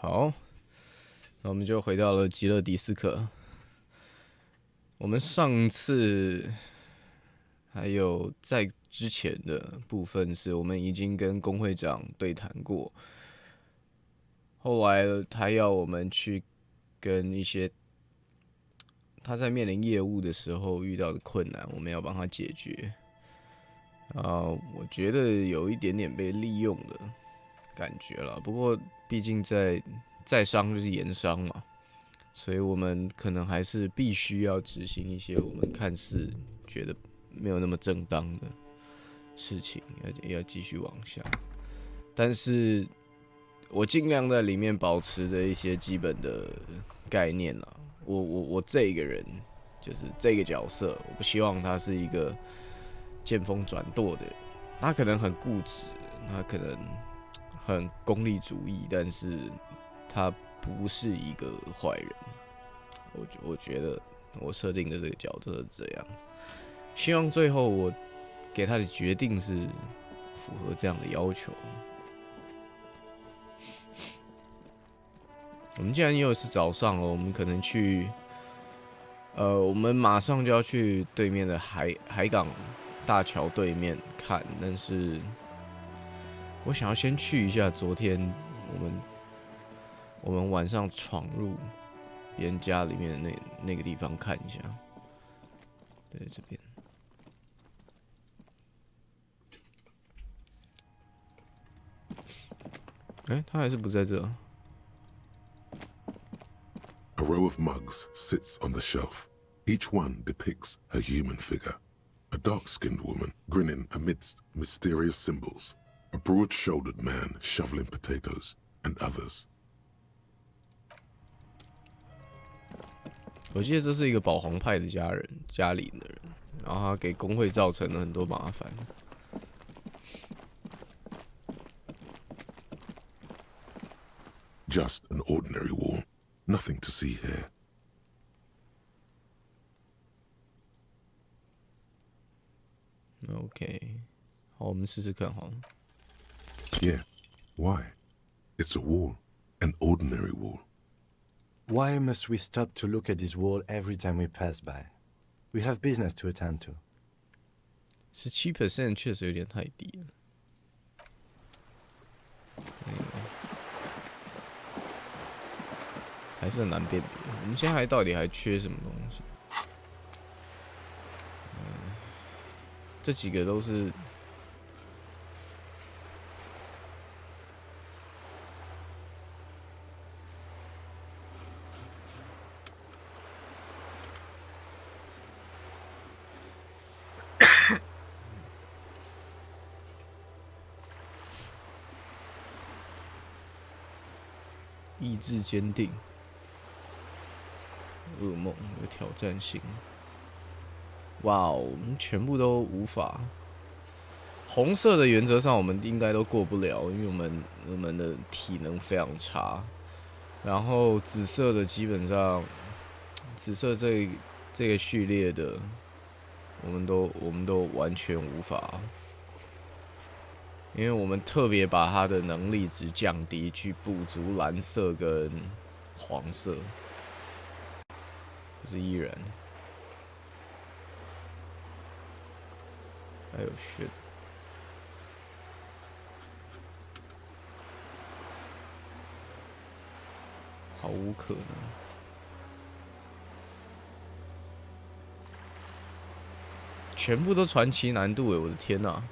好，那我们就回到了极乐迪斯可。我们上次还有在之前的部分是我们已经跟工会长对谈过，后来他要我们去跟一些他在面临业务的时候遇到的困难，我们要帮他解决。我觉得有一点点被利用的感觉了，不过毕竟在商就是言商嘛，所以我们可能还是必须要执行一些我们看似觉得没有那么正当的事情，要继续往下。但是我尽量在里面保持着一些基本的概念啦。我这个人就是这个角色，我不希望他是一个见风转舵的人。他可能很固执，他可能很功利主义，但是他不是一个坏人。我觉得我设定的这个角色是这样子，希望最后我给他的决定是符合这样的要求。我们既然又是早上了，我们可能去，我们马上就要去对面的海港大桥对面看，但是我想要先去一下昨天我们晚上闯入别人家里面的那个地方看一下。对，这边。他还是不在这。A row of mugs sits on the shelf. Each one depicts a human figure. A dark-skinned woman grinning amidst mysterious symbols. A broad-shouldered man shoveling potatoes, and others. 我记得这是一个保皇派的家里的人，然后他给工会造成了很多麻烦。Just an ordinary wall. Nothing to see here. OK， 好，我们试试看好了。Yeah. Why? It's a wall. An ordinary wall. Why must we stop to look at this wall every time we pass by? We have business to attend to. 17% 确实有点太低了。还是很难辨别。我们现在到底还缺什么东西？这几个都是意志坚定。噩梦有挑战性，哇哦，我们全部都无法。红色的原则上我们应该都过不了，因为我们的体能非常差。然后紫色的基本上，紫色这个序列的，我们都完全无法，因为我们特别把它的能力值降低，去补足蓝色跟黄色。可是依然，还有shit，毫无可能。全部都传奇难度我的天哪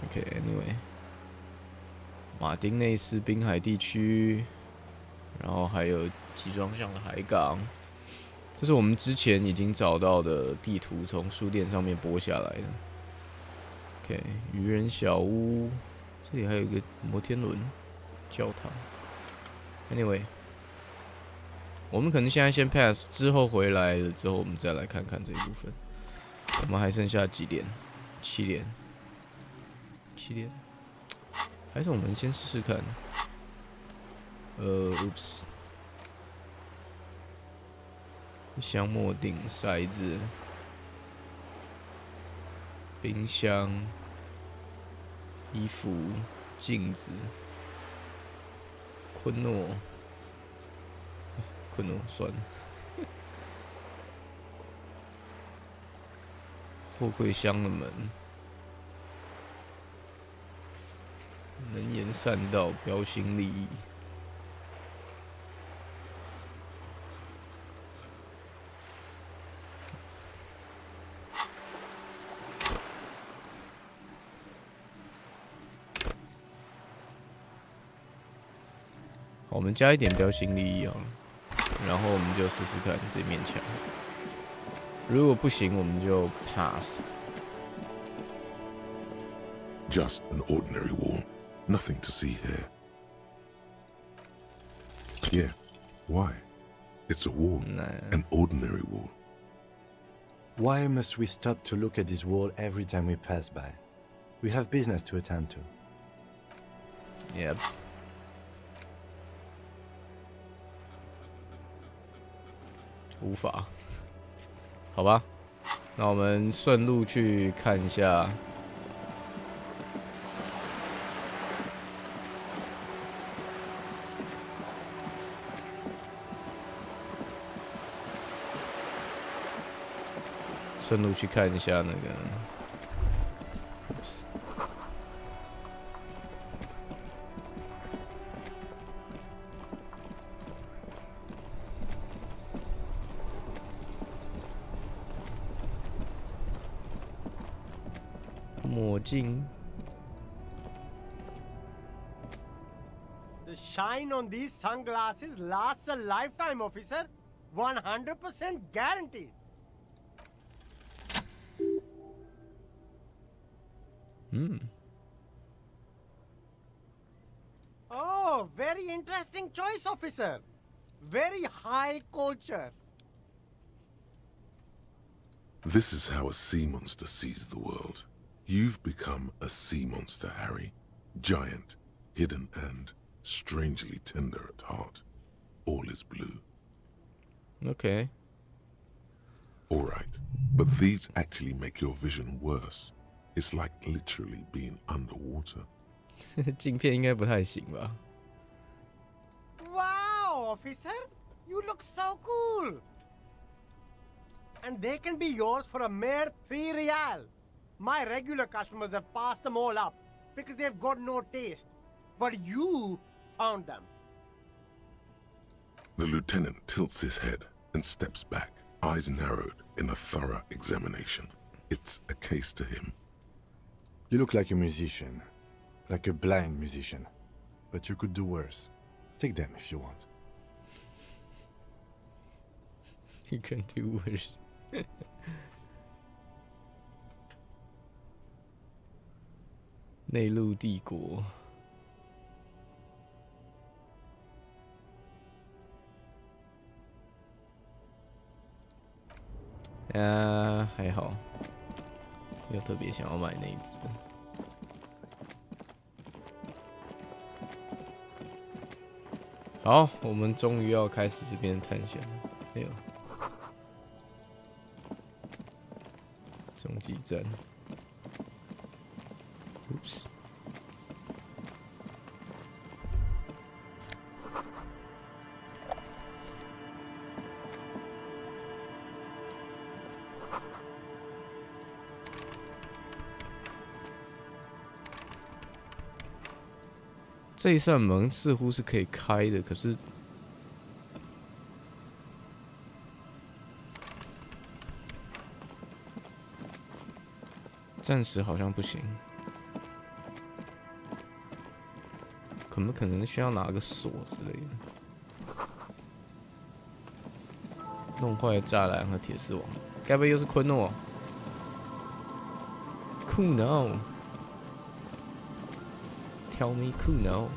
！OK，anyway，马丁内斯滨海地区。然后还有集装箱的海港，这是我们之前已经找到的地图，从书店上面剥下来的。OK， 渔人小屋，这里还有一个摩天轮教堂。Anyway， 我们可能现在先 pass， 之后回来了之后，我们再来看看这一部分。我们还剩下几点？7点。7点，还是我们先试试看。oops， 香末锭、骰子、冰箱、衣服、镜子，昆诺算了。货柜箱的门，能言善道，标新立异。好，我们加一点标新立异啊，然后我们就试试看这面墙。如果不行，我们就 pass. Just an ordinary wall. Nothing to see here. Yeah, why? It's a wall. An ordinary wall. Why must we stop to look at this wall every time we pass by? We have business to attend to. Yep. 无法，好吧，那我们顺路去看一下。顺路去看一下那个。墨镜。 The shine on these sunglasses lasts a lifetime, officer. 100% guaranteed. Oh, very interesting choice, officer. Very high culture. This is how a sea monster sees the world. You've become a sea monster, Harry. Giant, hidden, and strangely tender at heart. All is blue. Okay. All right, but these actually make your vision worse. It's like literally being underwater. 镜片应该不太行吧？ Wow, officer. You look so cool. And they can be yours for a mere 3 real. My regular customers have passed them all up because they've got no taste. But you found them. The lieutenant tilts his head and steps back, eyes narrowed in a thorough examination. It's a case to him. You look like a musician. Like a blind musician. But you could do worse. Take them if you want. You can do worse. 内陆帝国。还好，没有特别想要买那一只。好，我们终于要开始这边探险了。哎呦，终极站。Oops。这一扇门似乎是可以开的，可是暂时好像不行。可能需要拿个锁之类的？弄坏栅栏和铁丝网，该不会又是昆诺？酷 no。 Tell me cool no.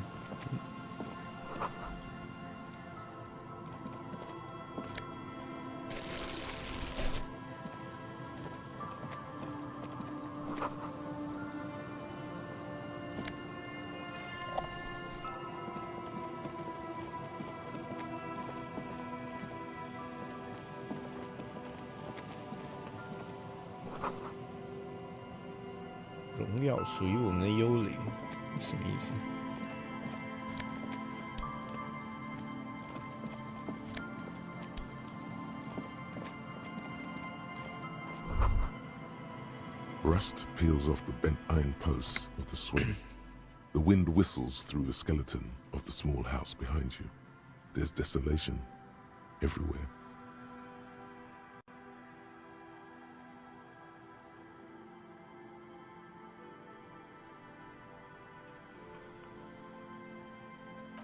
荣耀票属于我们的幽灵，什么意思？ Rust peels off the bent iron posts of the swing. The wind whistles through the skeleton of the small house behind you. There's desolation everywhere.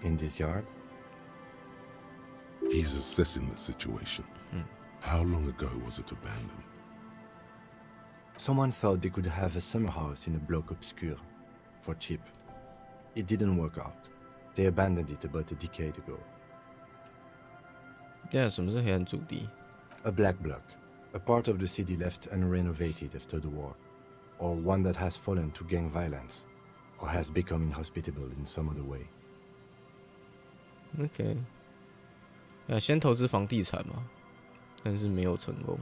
In this yard? He's assessing the situation. How long ago was it abandoned? Someone thought they could have a summer house in a bloc obscur, for cheap. It didn't work out. They abandoned it about a decade ago. 什么是黑暗主地？ A black bloc, a part of the city left unrenovated after the war, or one that has fallen to gang violence, or has become inhospitable in some other way. OK， 先投资房地产嘛，但是没有成功。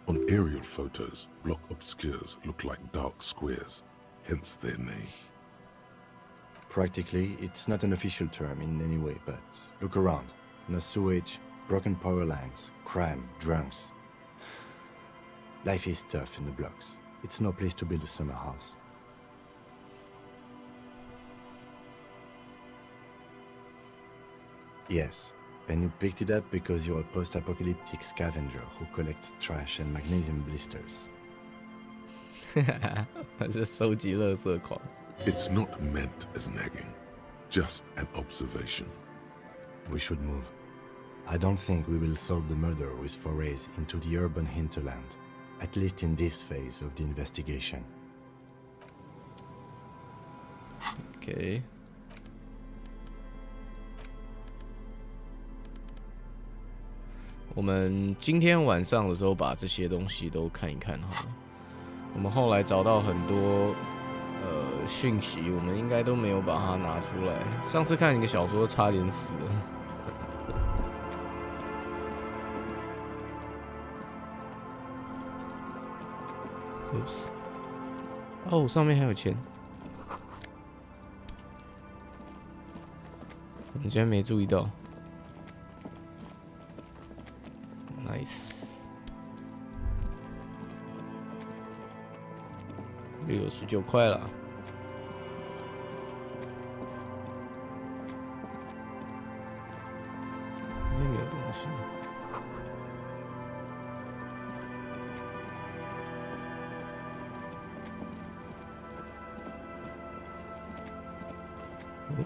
On aerial photos, block obscures look like dark squares, hence their name. Practically, it's not an official term in any way, but look around. No sewage, broken power lines, crime, drunks. Life is tough in the blocks. It's no place to build a summer house. Yes, and you picked it up because you're a post-apocalyptic scavenger who collects trash and magnesium blisters. 这收集垃圾狂。 It's not meant as nagging, just an observation. We should move. I don't think we will solve the murder with forays into the urban hinterland, at least in this phase of the investigation. OK。 我们今天晚上的时候把这些东西都看一看好了。我们后来找到很多讯息，我们应该都没有把它拿出来。上次看一个小说差点死了。Oops。哦，上面还有钱。我们竟然没注意到。 Nice， 69块了。应该没有东西。哦，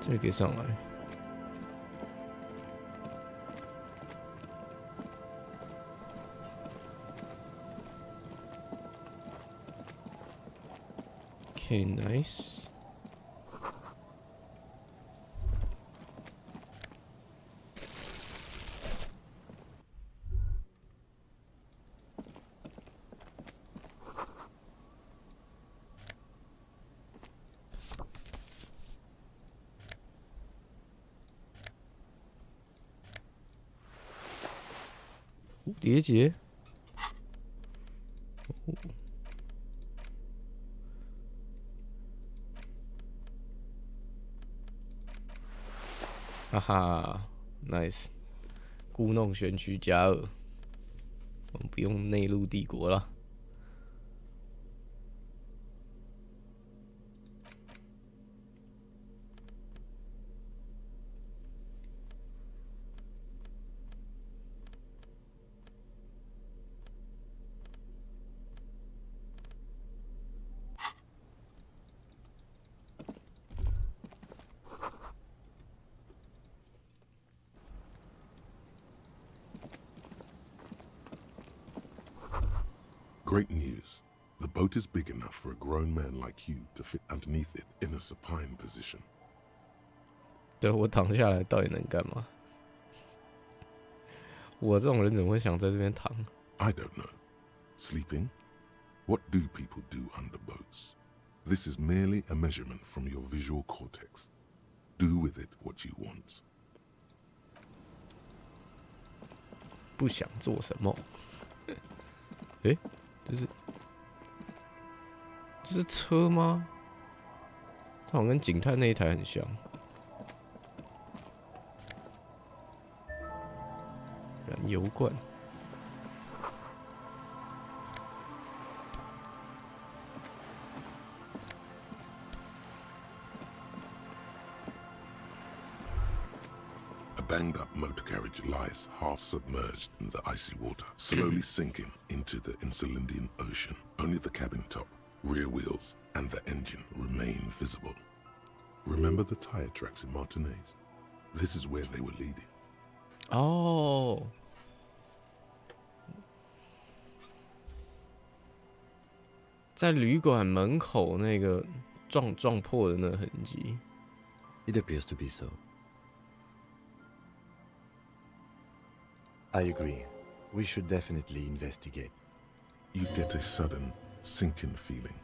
这里可以上来。 Okay, nice.蝴蝶结。哦 哈哈 ，nice， 故弄玄虚加2，我们不用内陆帝国了。Great news. The boat is big enough for a grown man like you to fit underneath it in a supine position. 对，我躺下来到底能干嘛？我这种人怎么会想在这边躺？ I don't know. Sleeping? What do people do under boats? This is merely a measurement from your visual cortex. Do with it what you want. 不想做什么？诶，这是这是车吗？它好像跟警探那一台很像。燃油罐。A banged-up motor carriage lies half submerged in the icy water, slowly sinking into the Insulindian Ocean. Only the cabin top, rear wheels, and the engine remain visible. Remember the tire tracks in Martinez? This is where they were leading. 哦，在旅馆门口那个撞破的那个痕迹。It appears to be so. I agree. We should definitely investigate. You get a sudden, sinking feeling.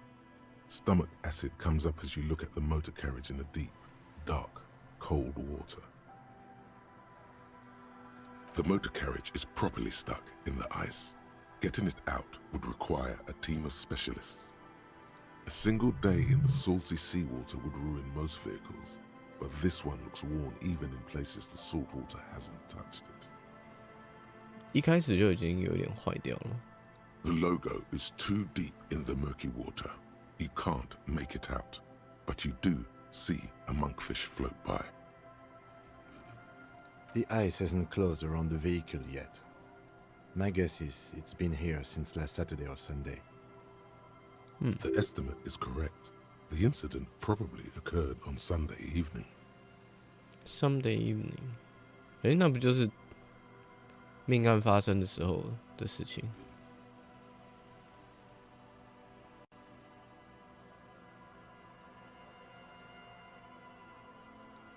Stomach acid comes up as you look at the motor carriage in the deep, dark, cold water. The motor carriage is properly stuck in the ice. Getting it out would require a team of specialists. A single day in the salty seawater would ruin most vehicles, but this one looks worn even in places the salt water hasn't touched it. 一开始就已经有点坏掉了。The logo is too deep in the murky water. You can't make it out, but you do see a monkfish float by. The ice hasn't closed around the vehicle yet. My guess is it's been here since last Saturday or Sunday. The estimate is correct. The incident probably occurred on Sunday evening. Sunday evening， 那不就是命案发生的时候的事情？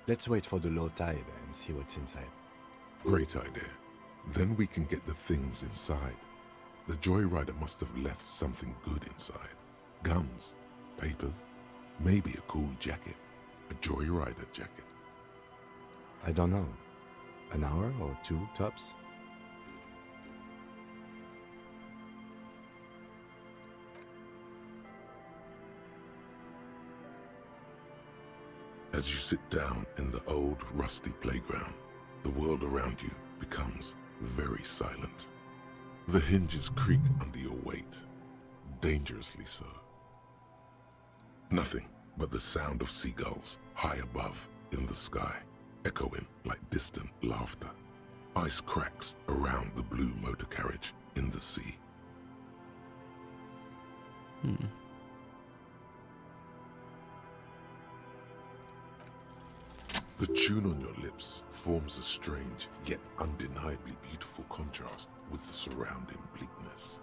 Let's wait for the low tide and see what's inside. Great idea. Then we can get the things inside. The joyrider must have left something good inside. Guns, papers, maybe a cool jacket. A joyrider jacket. I don't know. An hour or two, tops? As you sit down in the old, rusty playground, the world around you becomes very silent. The hinges creak under your weight, dangerously so. Nothing but the sound of seagulls high above in the sky, echoing like distant laughter. Ice cracks around the blue motor carriage in the sea. The tune on your lips forms a strange yet undeniably beautiful contrast with the surrounding bleakness.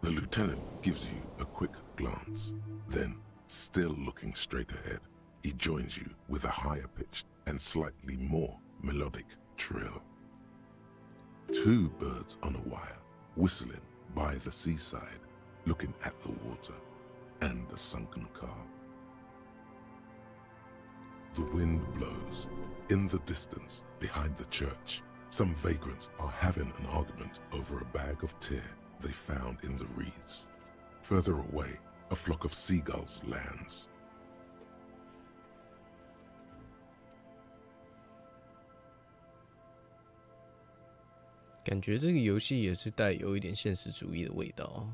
The lieutenant gives you a quick glance, then, still looking straight ahead, he joins you with a higher pitched and slightly more melodic trill. Two birds on a wire, whistling by the seaside, looking at the water and the sunken car. The wind blows. In the distance, behind the church, some vagrants are having an argument over a bag of tear they found in the reeds. Further away, a flock of seagulls lands. 感觉这个游戏也是带有一点现实主义的味道。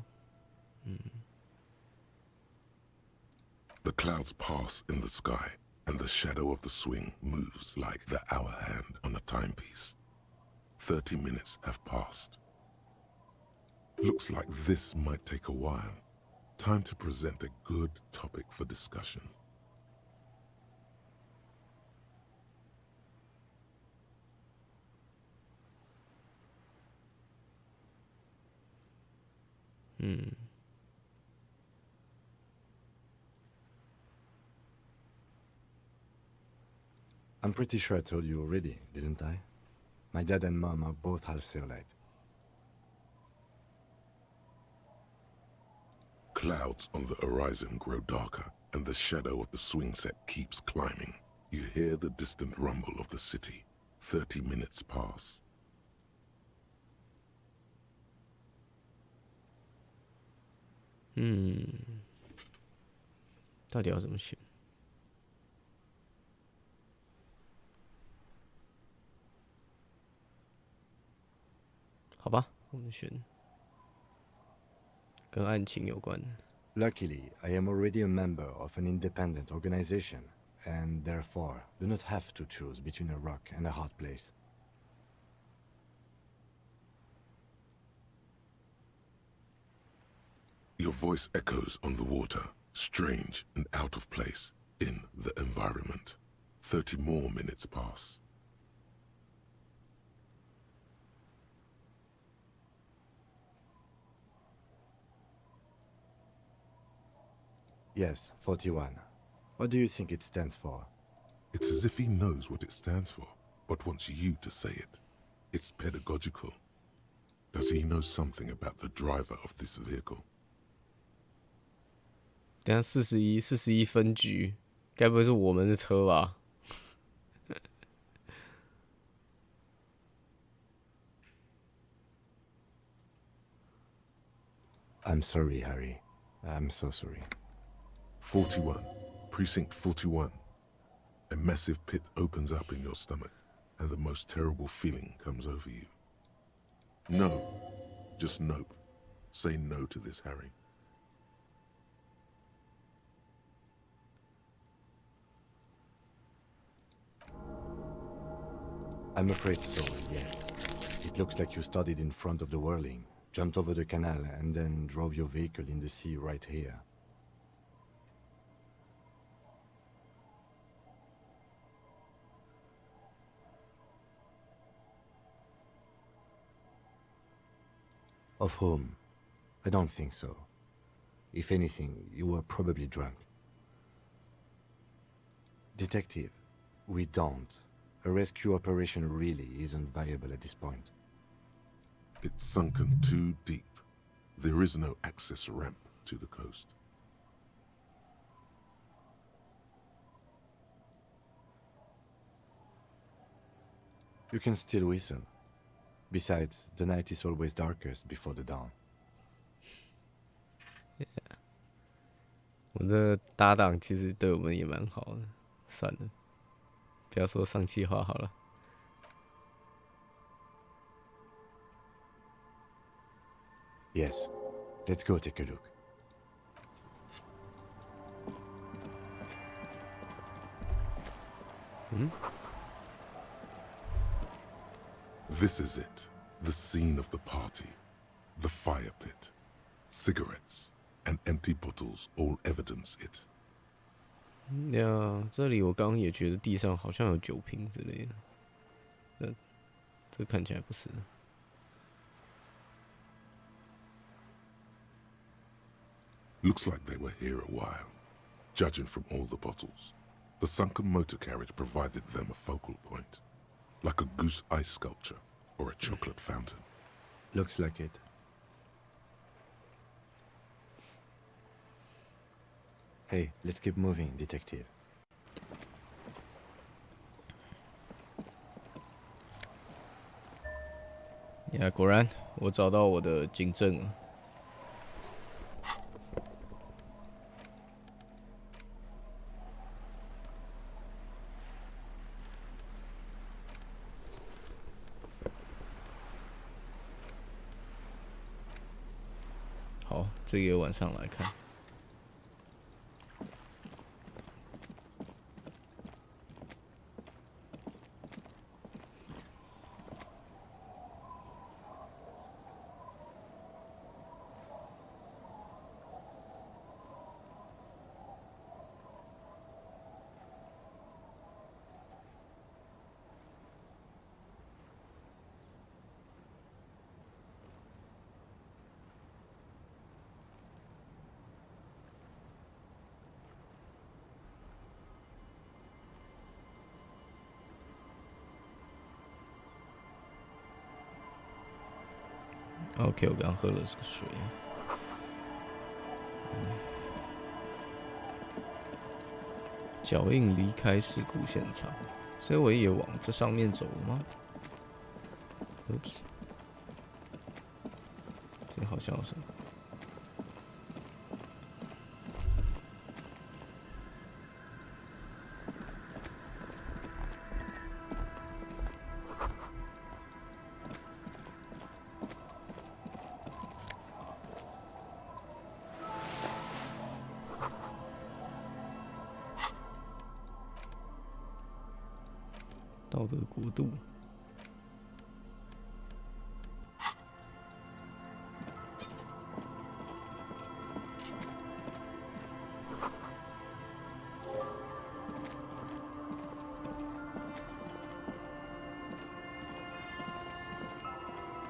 The clouds pass in the sky, and the shadow of the swing moves like the hour hand on a timepiece. 30 minutes have passed. Looks like this might take a while. Time to present a good topic for discussion. I'm pretty sure I told you already, didn't I? My dad and mom are both half Celite. Clouds on the horizon grow darker, and the shadow of the swing set keeps climbing. You hear the distant rumble of the city. 30 minutes pass. 到底要怎么选？好吧，我们选跟案情有关的。Luckily, I am already a member of an independent organization, and therefore do not have to choose between a rock and a hard place. Your voice echoes on the water, strange and out of place in the environment. 30 more minutes pass. Yes, 41. What do you think it stands for? It's as if he knows what it stands for, but wants you to say it. It's pedagogical. Does he know something about the driver of this vehicle? 等下41分局，该不会是我们的车吧？ I'm sorry, Harry. I'm so sorry. 41. Precinct 41. A massive pit opens up in your stomach, and the most terrible feeling comes over you. No. Just nope. Say no to this, Harry. I'm afraid so, yes. It looks like you started in front of the whirling, jumped over the canal, and then drove your vehicle in the sea right here. Of whom? I don't think so. If anything, you were probably drunk. Detective, we don't. A rescue operation really isn't viable at this point. It's sunken too deep. There is no access ramp to the coast. You can still whistle. Besides, the night is always darkest before the dawn. 我的搭档其实对我们也蛮好的，算了，不要说丧气话好了。Yes, let's go take a look. This is it. The scene of the party. The fire pit. Cigarettes and empty bottles all evidence it. 这里我刚刚也觉得地上好像有酒瓶之类的，这看起来不是。Looks like they were here a while, judging from all the bottles. The sunken motor carriage provided them a focal point, like a goose ice sculpture or a chocolate fountain. Looks like it. Hey, let's keep moving, detective.果然我找到我的警证了。好，这个晚上来看。OK， 我刚喝了这个水。脚印离开事故现场，所以我也往这上面走了吗 ？Oops， 这好像有什么？道德国度。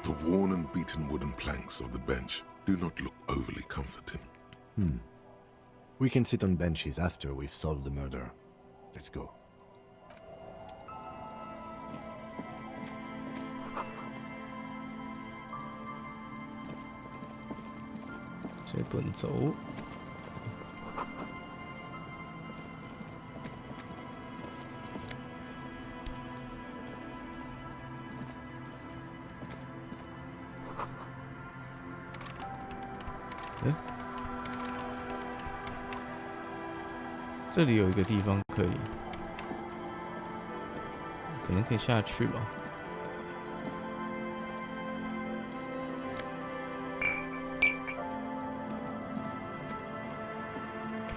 The worn and beaten wooden planks of the bench do not look overly comforting. We can sit on benches after we've solved the murder. Let's go. 这顿走。这里有一个地方可以，可能可以下去吧。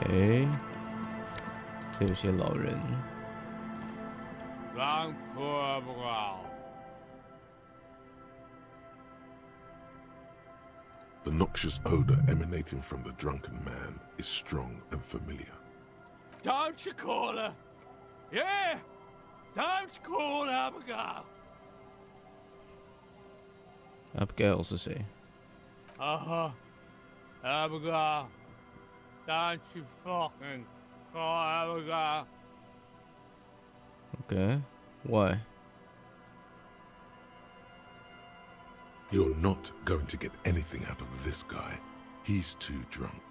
OK， 这有些老人。The noxious odor emanating from the drunken man is strong and familiar. Don't you call her? Yeah! Don't call Abigail! Abigail 是谁？ Abigail. Don't you fucking call Abigail. Okay, why? You're not going to get anything out of this guy. He's too drunk.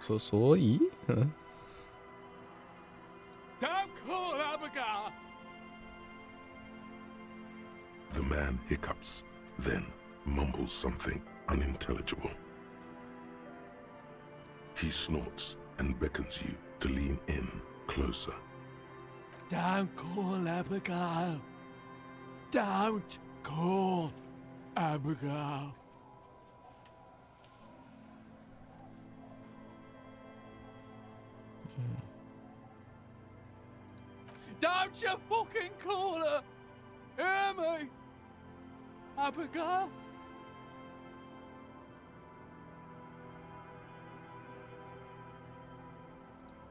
所以 Don't call Abigail. The man hiccups, then mumbles something unintelligible. He snorts and beckons you to lean in closer. Don't call Abigail. Don't call Abigail. Don't you fucking call her! Hear me? Abigail?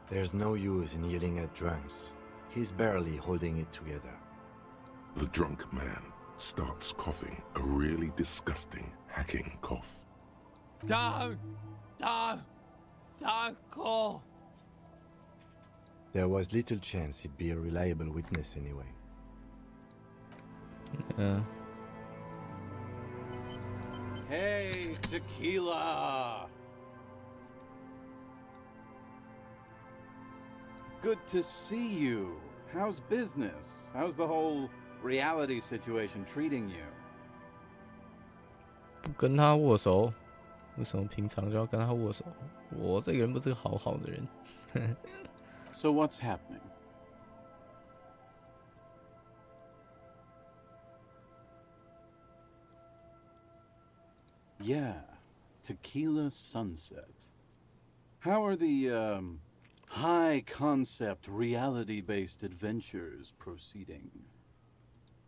There's no use in yelling at drunks. He's barely holding it together. The drunk man starts coughing a really disgusting, hacking cough. Don't call. There was little chance he'd be a reliable witness anyway. Hey, tequila! Good to see you. How's business? How's the whole reality situation treating you? 不跟他握手，为什么平常就要跟他握手？我这个人不是个好好的人。So what's happening? Yeah, tequila sunset. How are the, high-concept, reality-based adventures proceeding?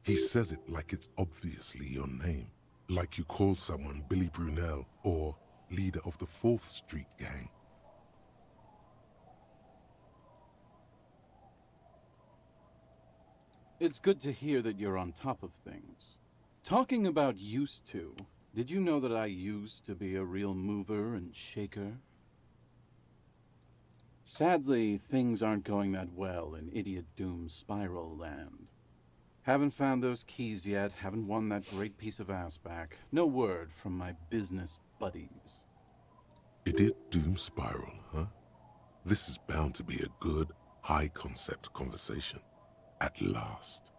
He says it like it's obviously your name. Like you call someone Billy Brunel or leader of the 4th Street Gang. It's good to hear that you're on top of things. Talking about used to, did you know that I used to be a real mover and shaker? Sadly, things aren't going that well in Idiot Doom Spiral Land. Haven't found those keys yet, haven't won that great piece of ass back. No word from my business buddies. Idiot Doom Spiral, huh? This is bound to be a good, high-concept conversation. At last.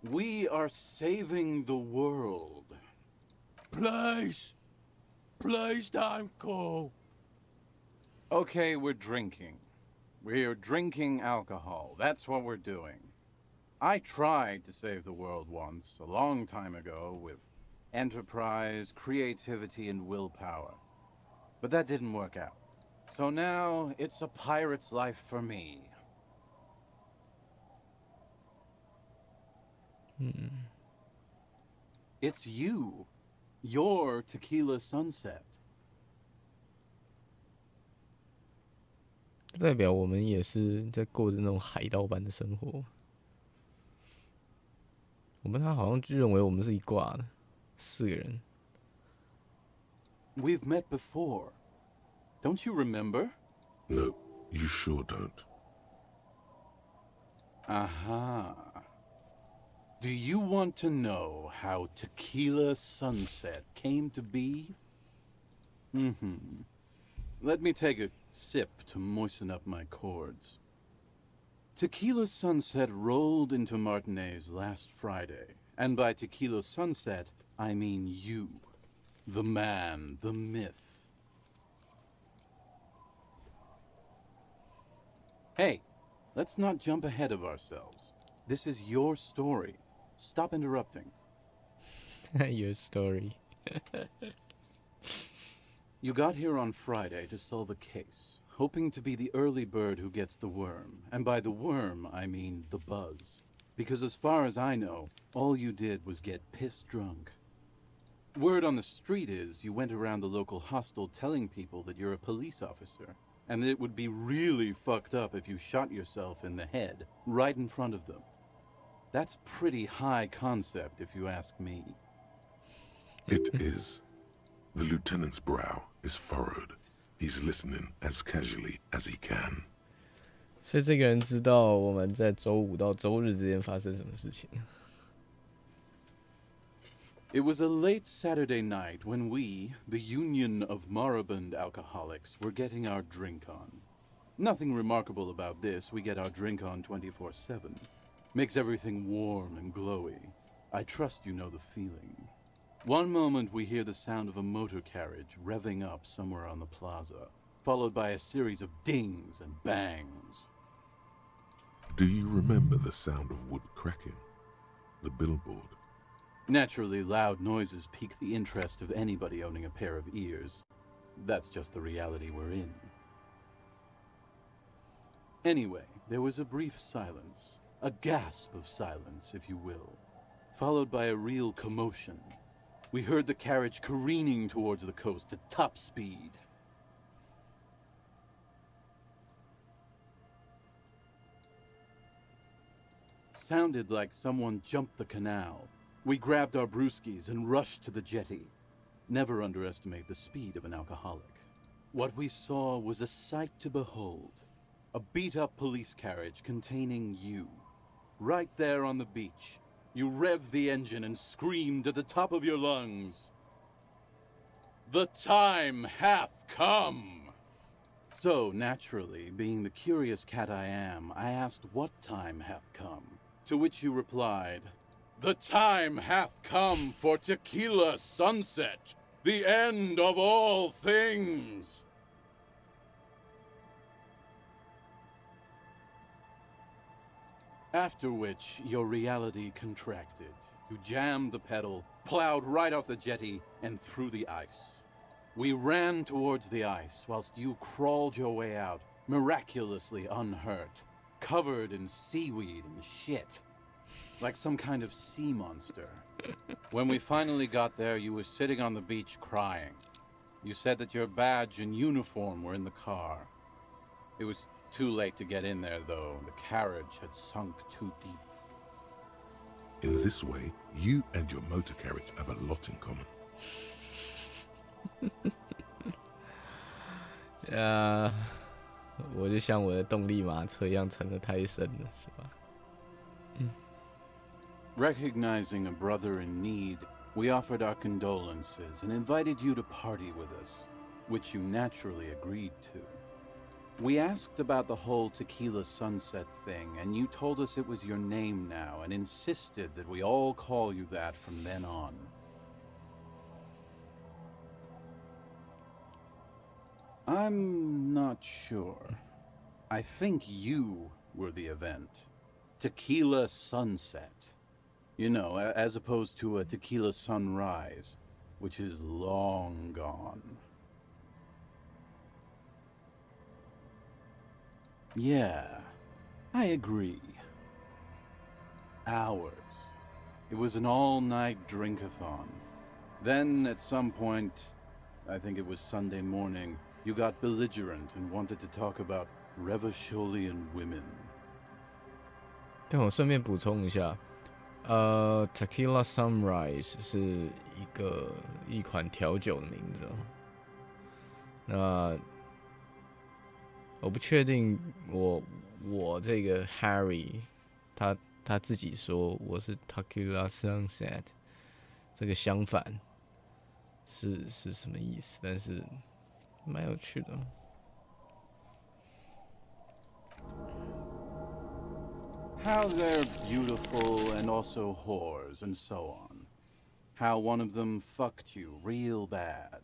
We are saving the world. Please. Please don't call. Okay, we're drinking. We're drinking alcohol. That's what we're doing. I tried to save the world once, a long time ago, with enterprise, creativity, and willpower. But that didn't work out. So now it's a pirate's life for me. It's you. Your tequila sunset. 代表我们也是在过着那种海盗般的生活。他好像就认为我们是一挂的，4个人。We've met before. Don't you remember? No, you sure don't. Aha. Do you want to know how Tequila Sunset came to be? Let me take a sip to moisten up my chords. Tequila Sunset rolled into Martinez last Friday, and by Tequila Sunset, I mean you. The man, the myth. Hey, let's not jump ahead of ourselves. This is your story. Stop interrupting. Your story. You got here on Friday to solve a case, hoping to be the early bird who gets the worm. And by the worm, I mean the buzz. Because as far as I know, all you did was get piss drunk. Word on the street is you went around the local hostel telling people that you're a police officer, and that it would be really fucked up if you shot yourself in the head, right in front of them. That's pretty high concept, if you ask me. It is. The lieutenant's brow is furrowed. He's listening as casually as he can. 所以这个人知道我们在周5到周日之间发生什么事情。It was a late Saturday night when we, the Union of Moribund Alcoholics, were getting our drink on. Nothing remarkable about this. We get our drink on 24/7. Makes everything warm and glowy. I trust you know the feeling. One moment we hear the sound of a motor carriage revving up somewhere on the plaza, followed by a series of dings and bangs. Do you remember the sound of wood cracking? The billboard? Naturally, loud noises pique the interest of anybody owning a pair of ears. That's just the reality we're in. Anyway, there was a brief silence, a gasp of silence, if you will, followed by a real commotion. We heard the carriage careening towards the coast at top speed. Sounded like someone jumped the canal. We grabbed our brewskis and rushed to the jetty. Never underestimate the speed of an alcoholic. What we saw was a sight to behold. A beat-up police carriage containing you. Right there on the beach. You revved the engine and screamed at the top of your lungs. The time hath come! So, naturally, being the curious cat I am, I asked what time hath come. To which you replied, "The time hath come for Tequila Sunset, the end of all things." After which, your reality contracted. You jammed the pedal, plowed right off the jetty, and through the ice. We ran towards the ice, whilst you crawled your way out, miraculously unhurt, covered in seaweed and shit. Like some kind of sea monster. When we finally got there, you were sitting on the beach crying. You said that your badge and uniform were in the car. It was too late to get in there, though. The carriage had sunk too deep. In this way, you and your motor carriage have a lot in common. Yeah, 我就像我的动力马车一样沉得太深了，是吧？ Recognizing a brother in need, we offered our condolences and invited you to party with us, which you naturally agreed to. We asked about the whole Tequila Sunset thing, and you told us it was your name now and insisted that we all call you that from then on. I'm not sure. I think you were the event. Tequila Sunset. You know, as opposed to a tequila sunrise, which is long gone. Yeah, I agree. Hours. It was an all-night drink-a-thon. Then, at some point, I think it was Sunday morning, you got belligerent and wanted to talk about Revacholian women. 但我顺便补充一下，Tequila Sunrise 是一款调酒的名字哦。那我不确定我这个 Harry 他自己说我是 Tequila Sunset， 这个相反是什么意思？但是蛮有趣的。How they're beautiful and also whores and so on. How one of them fucked you real bad.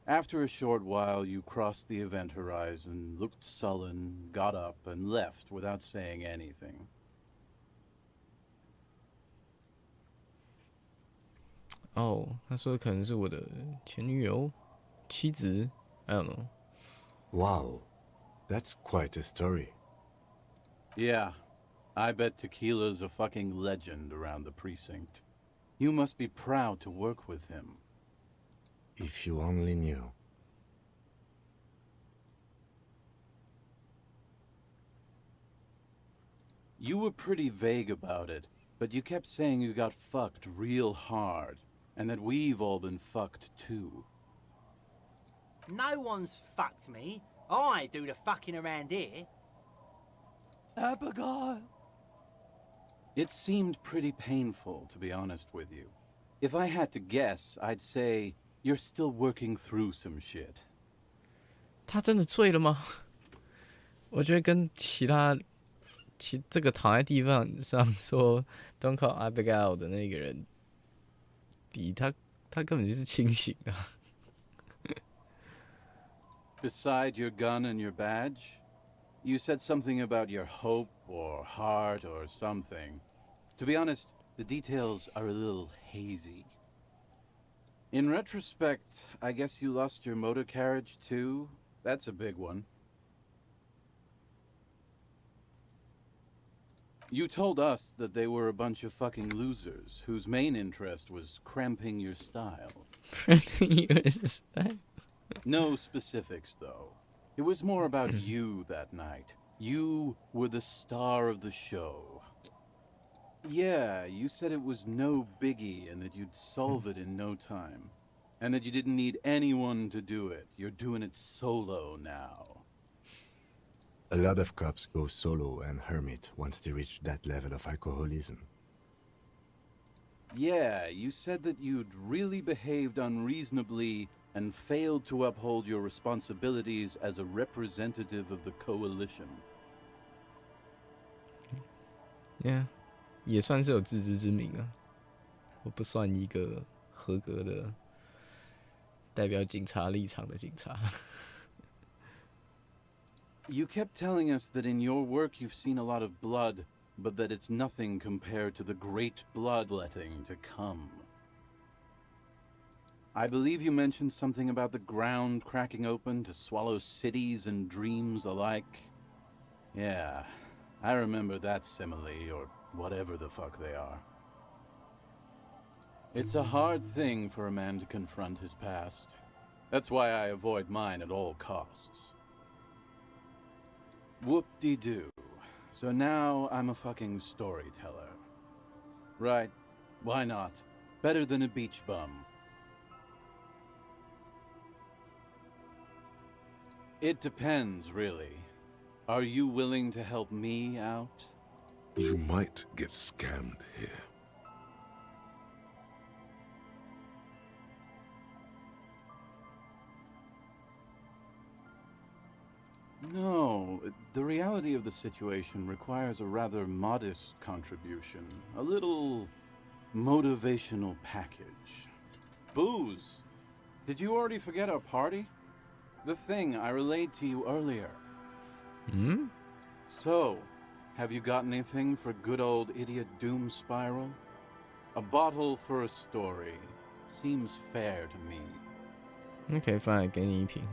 After a short while, you crossed the event horizon, looked sullen, got up, and left without saying anything. 哦，他说可能是我的前女友、妻子 ，I don't know. Wow, that's quite a story. Yeah, I bet Tequila's a fucking legend around the precinct. You must be proud to work with him. If you only knew. You were pretty vague about it, but you kept saying you got fucked real hard, and that we've all been fucked too. No one's fucked me. I do the fucking around here. Abigail! It seemed pretty painful, to be honest with you. If I had to guess, I'd say you're still working through some shit. 他真的醉了吗？我觉得跟这个躺在地方上说 "Don't call Abigail" 的那个人比他根本就是清醒的。Beside your gun and your badge, you said something about your hope or heart or something. To be honest, the details are a little hazy. In retrospect, I guess you lost your motor carriage too? That's a big one. You told us that they were a bunch of fucking losers whose main interest was cramping your style. No specifics, though. It was more about you that night. You were the star of the show. Yeah, you said it was no biggie and that you'd solve it in no time. And that you didn't need anyone to do it. You're doing it solo now. A lot of cops go solo and hermit once they reach that level of alcoholism. Yeah, you said that you'd really behaved unreasonably and failed to uphold your responsibilities as a representative of the coalition. Yeah, 也算是有自知之明啊。我不算一个合格的代表警察立场的警察。You kept telling us that in your work you've seen a lot of blood, but that it's nothing compared to the great bloodletting to come. I believe you mentioned something about the ground cracking open to swallow cities and dreams alike. Yeah, I remember that simile, or whatever the fuck they are. It's a hard thing for a man to confront his past. That's why I avoid mine at all costs. Whoop-de-doo. So now I'm a fucking storyteller. Right, why not? Better than a beach bum. It depends, really. Are you willing to help me out? You might get scammed here. No, the reality of the situation requires a rather modest contribution. A little motivational package. Booze. Did you already forget our party? The thing I relayed to you earlier. So, have you got anything for good old idiot Doom Spiral? A bottle for a story seems fair to me. OK， fine， 给你一瓶。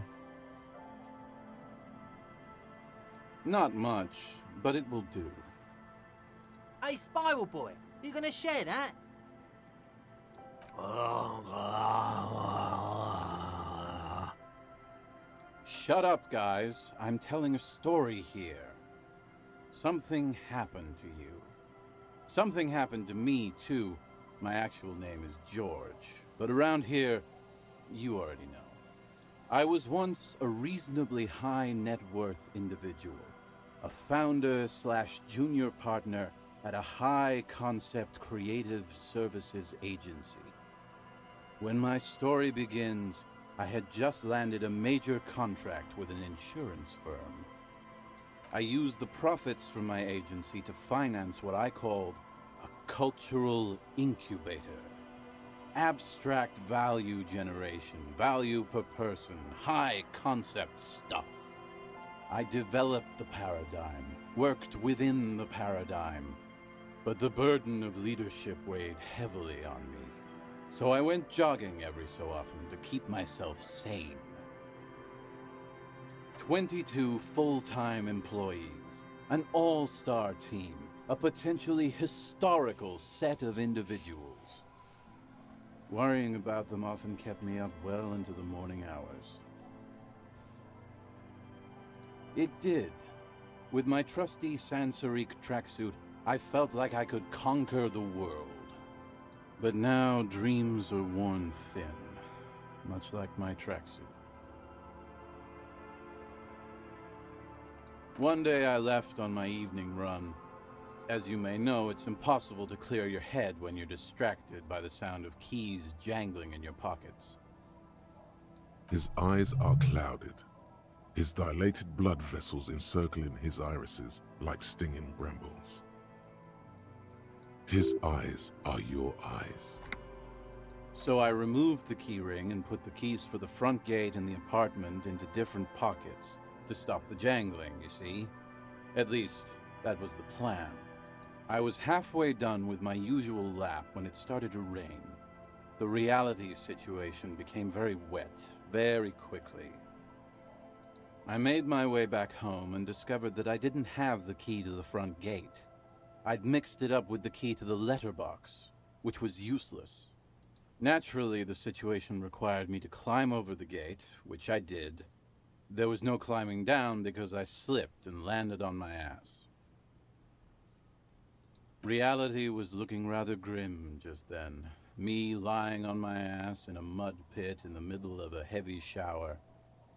Not much, but it will do. Hey, Spiral Boy, you gonna share that? Shut up, guys. I'm telling a story here. Something happened to you. Something happened to me, too. My actual name is George, but around here, you already know. I was once a reasonably high net worth individual, a founder/junior partner at a high-concept creative services agency. When my story begins, I had just landed a major contract with an insurance firm. I used the profits from my agency to finance what I called a cultural incubator. Abstract value generation, value per person, high-concept stuff. I developed the paradigm, worked within the paradigm, but the burden of leadership weighed heavily on me. So I went jogging every so often to keep myself sane. 22 full-time employees, an all-star team, a potentially historical set of individuals. Worrying about them often kept me up well into the morning hours. It did. With my trusty Sansarique tracksuit, I felt like I could conquer the world. But now dreams are worn thin, much like my tracksuit. One day I left on my evening run. As you may know, it's impossible to clear your head when you're distracted by the sound of keys jangling in your pockets. His eyes are clouded, his dilated blood vessels encircling his irises like stinging brambles. His eyes are your eyes. So I removed the key ring and put the keys for the front gate and the apartment into different pockets to stop the jangling, you see? At least, that was the plan. I was halfway done with my usual lap when it started to rain. The reality situation became very wet, very quickly. I made my way back home and discovered that I didn't have the key to the front gate. I'd mixed it up with the key to the letterbox, which was useless. Naturally, the situation required me to climb over the gate, which I did. There was no climbing down because I slipped and landed on my ass. Reality was looking rather grim just then. Me lying on my ass in a mud pit in the middle of a heavy shower.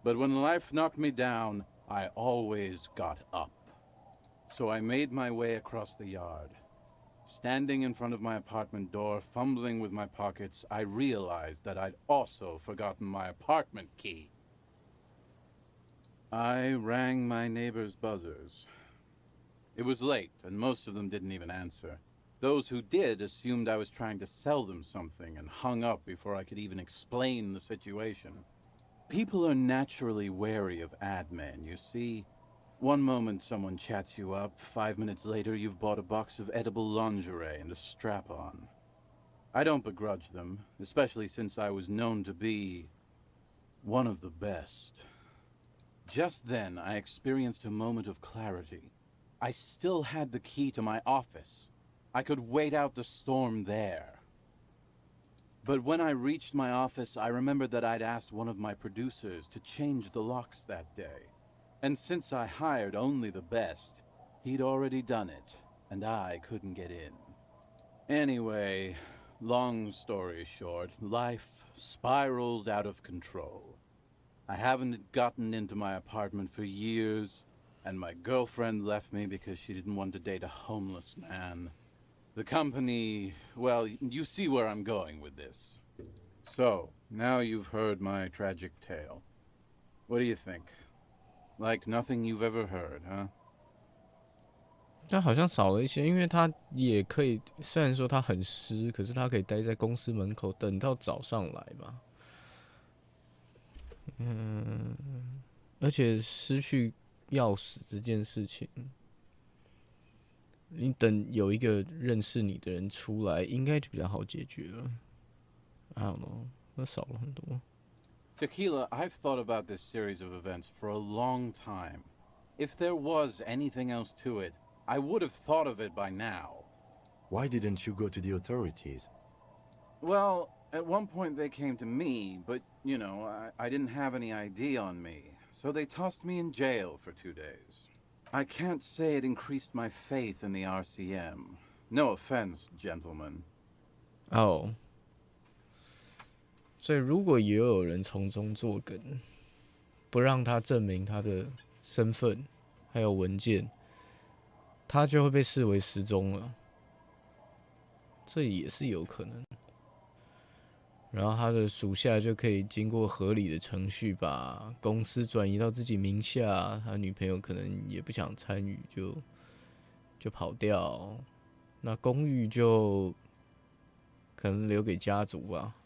But when life knocked me down, I always got up. So I made my way across the yard. Standing in front of my apartment door, fumbling with my pockets, I realized that I'd also forgotten my apartment key. I rang my neighbor's buzzers. It was late, and most of them didn't even answer. Those who did assumed I was trying to sell them something and hung up before I could even explain the situation. People are naturally wary of ad men, you see. One moment someone chats you up, 5 minutes later you've bought a box of edible lingerie and a strap-on. I don't begrudge them, especially since I was known to be one of the best. Just then, I experienced a moment of clarity. I still had the key to my office. I could wait out the storm there. But when I reached my office, I remembered that I'd asked one of my producers to change the locks that day. And since I hired only the best, he'd already done it, and I couldn't get in. Anyway, long story short, life spiraled out of control. I haven't gotten into my apartment for years, and my girlfriend left me because she didn't want to date a homeless man. The company, well, you see where I'm going with this. So, now you've heard my tragic tale. What do you think? Like nothing you've ever heard, huh? 但好像少了一些，因为他也可以，虽然说他很湿，可是他可以待在公司门口等到早上来吧。而且失去钥匙这件事情，你等有一个认识你的人出来，应该就比较好解决了。I don't know， 那少了很多。Tequila, I've thought about this series of events for a long time. If there was anything else to it, I would have thought of it by now. Why didn't you go to the authorities? Well, at one point they came to me, but, you know, I didn't have any ID on me, so they tossed me in jail for 2 days. I can't say it increased my faith in the RCM. No offense, gentlemen. 哦，所以如果也有人从中作梗，不让他证明他的身份还有文件，他就会被视为失踪了，这也是有可能。然后他的属下就可以经过合理的程序把公司转移到自己名下，他女朋友可能也不想参与，就跑掉，那公寓就可能留给家族吧。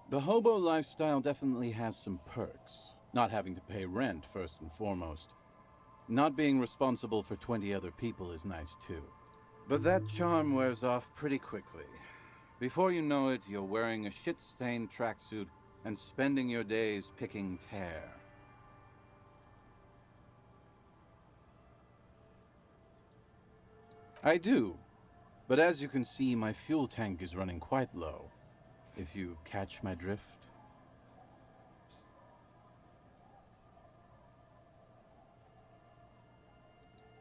The hobo lifestyle definitely has some perks. Not having to pay rent, first and foremost. Not being responsible for 20 other people is nice too. But that charm wears off pretty quickly. Before you know it, you're wearing a shit-stained tracksuit and spending your days picking tear. I do. But as you can see, my fuel tank is running quite low. If you catch my drift.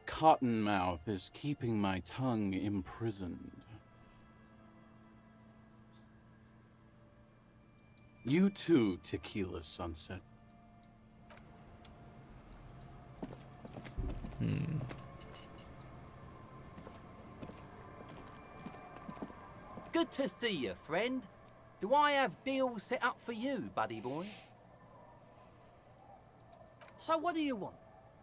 Cottonmouth is keeping my tongue imprisoned. You too, Tequila Sunset. Good to see you, friend. Do I have deals set up for you, buddy boy? So what do you want?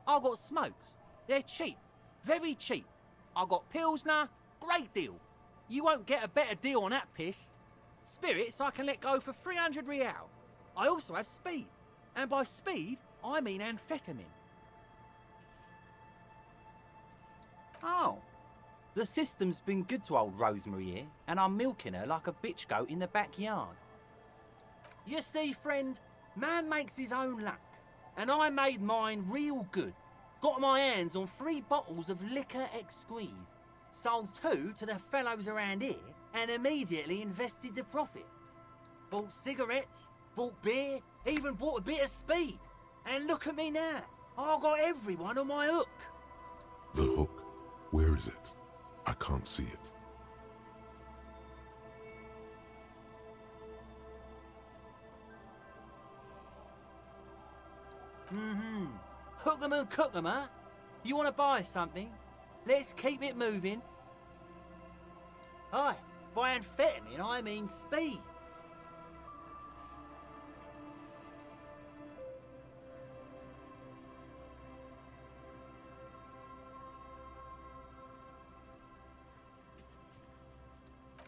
I got smokes. They're cheap. Very cheap. I got Pilsner. Great deal. You won't get a better deal on that piss. Spirits I can let go for 300 real. I also have speed. And by speed, I mean amphetamine. Oh. The system's been good to old Rosemary here, and I'm milking her like a bitch goat in the backyard. You see, friend, man makes his own luck, and I made mine real good. Got my hands on 3 bottles of liquor exquise, sold 2 to the fellows around here, and immediately invested the profit. Bought cigarettes, bought beer, even bought a bit of speed. And look at me now, I got everyone on my hook. The hook? Where is it? I can't see it. Hook 'em and cook 'em, huh? You want to buy something? Let's keep it moving. Aye, by amphetamine I mean speed.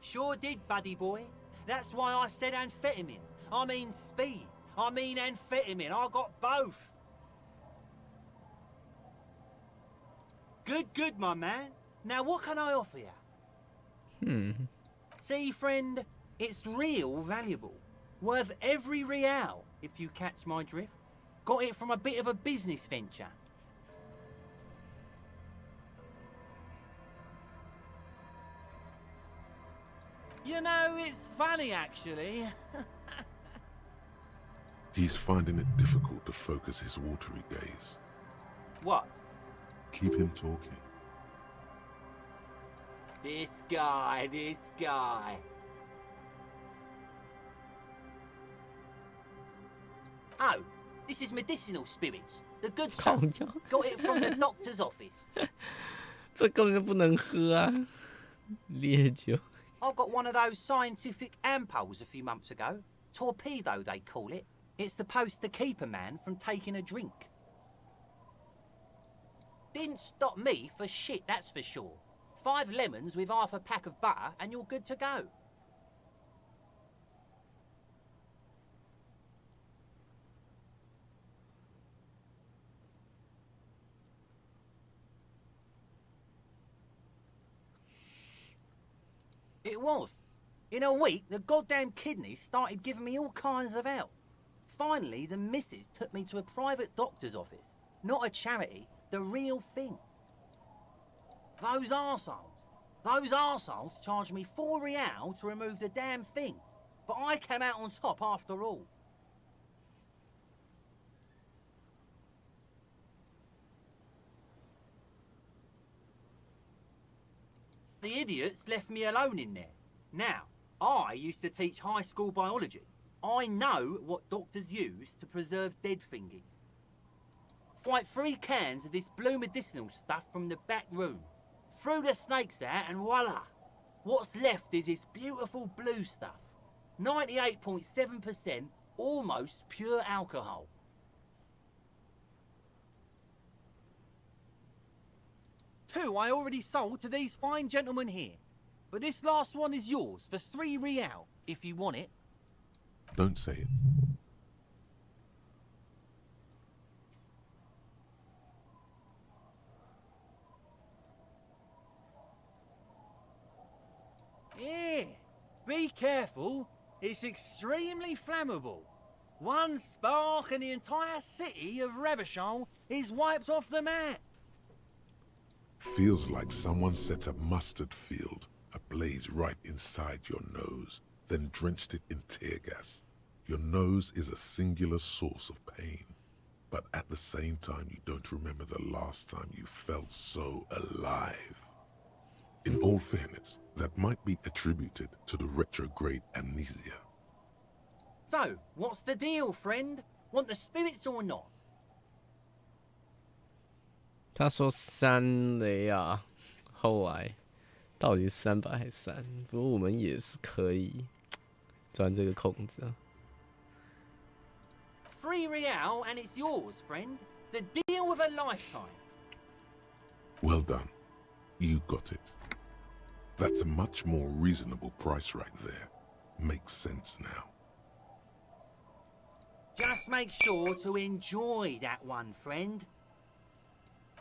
Sure did, buddy boy. That's why I said amphetamine. I mean speed. I mean amphetamine. I got both. Good, my man. Now what can I offer you? See, friend, it's real valuable. Worth every real, if you catch my drift. Got it from a bit of a business venture. You know, it's funny, actually. He's finding it difficult to focus his watery gaze. What? Keep him talking. This guy. Oh, this is medicinal spirits. The good stuff. 靠腰 Got it from the doctor's office. 这根本就不能喝啊，烈酒。I got one of those scientific ampoules a few months ago. Torpedo, they call it. It's supposed to keep a man from taking a drink. Didn't stop me for shit, that's for sure. 5 lemons with half a pack of butter and you're good to go. It was. In a week, the goddamn kidneys started giving me all kinds of help. Finally, the missus took me to a private doctor's office. Not a charity, the real thing. Those arseholes charged me 4 real to remove the damn thing. But I came out on top after all. The idiots left me alone in there. Now, I used to teach high school biology. I know what doctors use to preserve dead thingies. Swipe 3 cans of this blue medicinal stuff from the back room. Threw the snakes out and voila! What's left is this beautiful blue stuff. 98.7% almost pure alcohol. Two I already sold to these fine gentlemen here. But this last one is yours for 3 real, if you want it. Don't say it. Yeah, be careful. It's extremely flammable. One spark and the entire city of Revachol is wiped off the map. Feels like someone set a mustard field ablaze right inside your nose, then drenched it in tear gas. Your nose is a singular source of pain, but at the same time you don't remember the last time you felt so alive. In all fairness, that might be attributed to the retrograde amnesia. So, what's the deal, friend? Want the spirits or not? 他说3了呀，后来到底是300还是3？不过我们也是可以钻这个空子啊。3 real and it's yours, friend. The deal of a lifetime. Well done. You got it. That's a much more reasonable price right there. Makes sense now. Just make sure to enjoy that one, friend.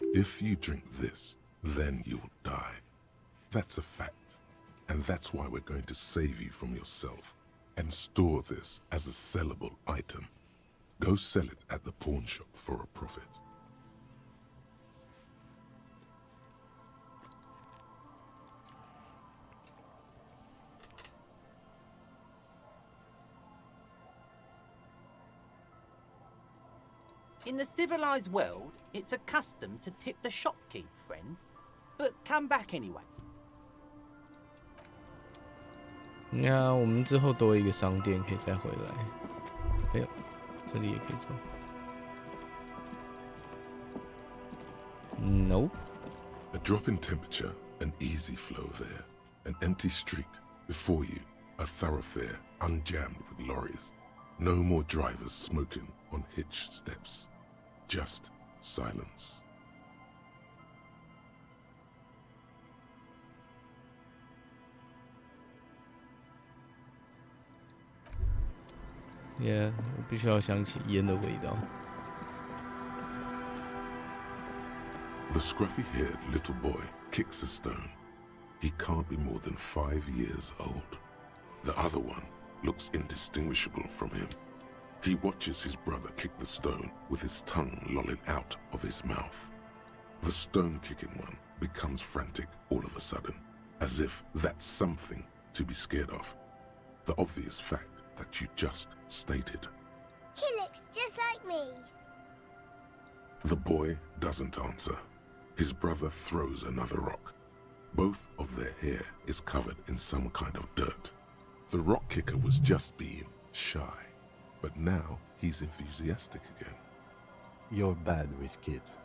If you drink this, then you'll die. That's a fact. And that's why we're going to save you from yourself and store this as a sellable item. Go sell it at the pawn shop for a profit. In the civilized world, it's a custom to tip the shopkeep, friend. But come back anyway. 你看，我们之后多一个商店可以再回来。哎呦，这里也可以走。No. A drop in temperature, an easy flow there. An empty street. Before you, a thoroughfare unjammed with lorries. No more drivers smoking on hitch steps. Just silence. Yeah， 我必须要想起烟的味道。The scruffy-haired little boy kicks a stone. He can't be more than 5 years old. The other one looks indistinguishable from him. He watches his brother kick the stone with his tongue lolling out of his mouth. The stone-kicking one becomes frantic all of a sudden, as if that's something to be scared of. The obvious fact that you just stated. He looks just like me. The boy doesn't answer. His brother throws another rock. Both of their hair is covered in some kind of dirt. The rock kicker was just being shy, but now he's enthusiastic again. You're bad with kids.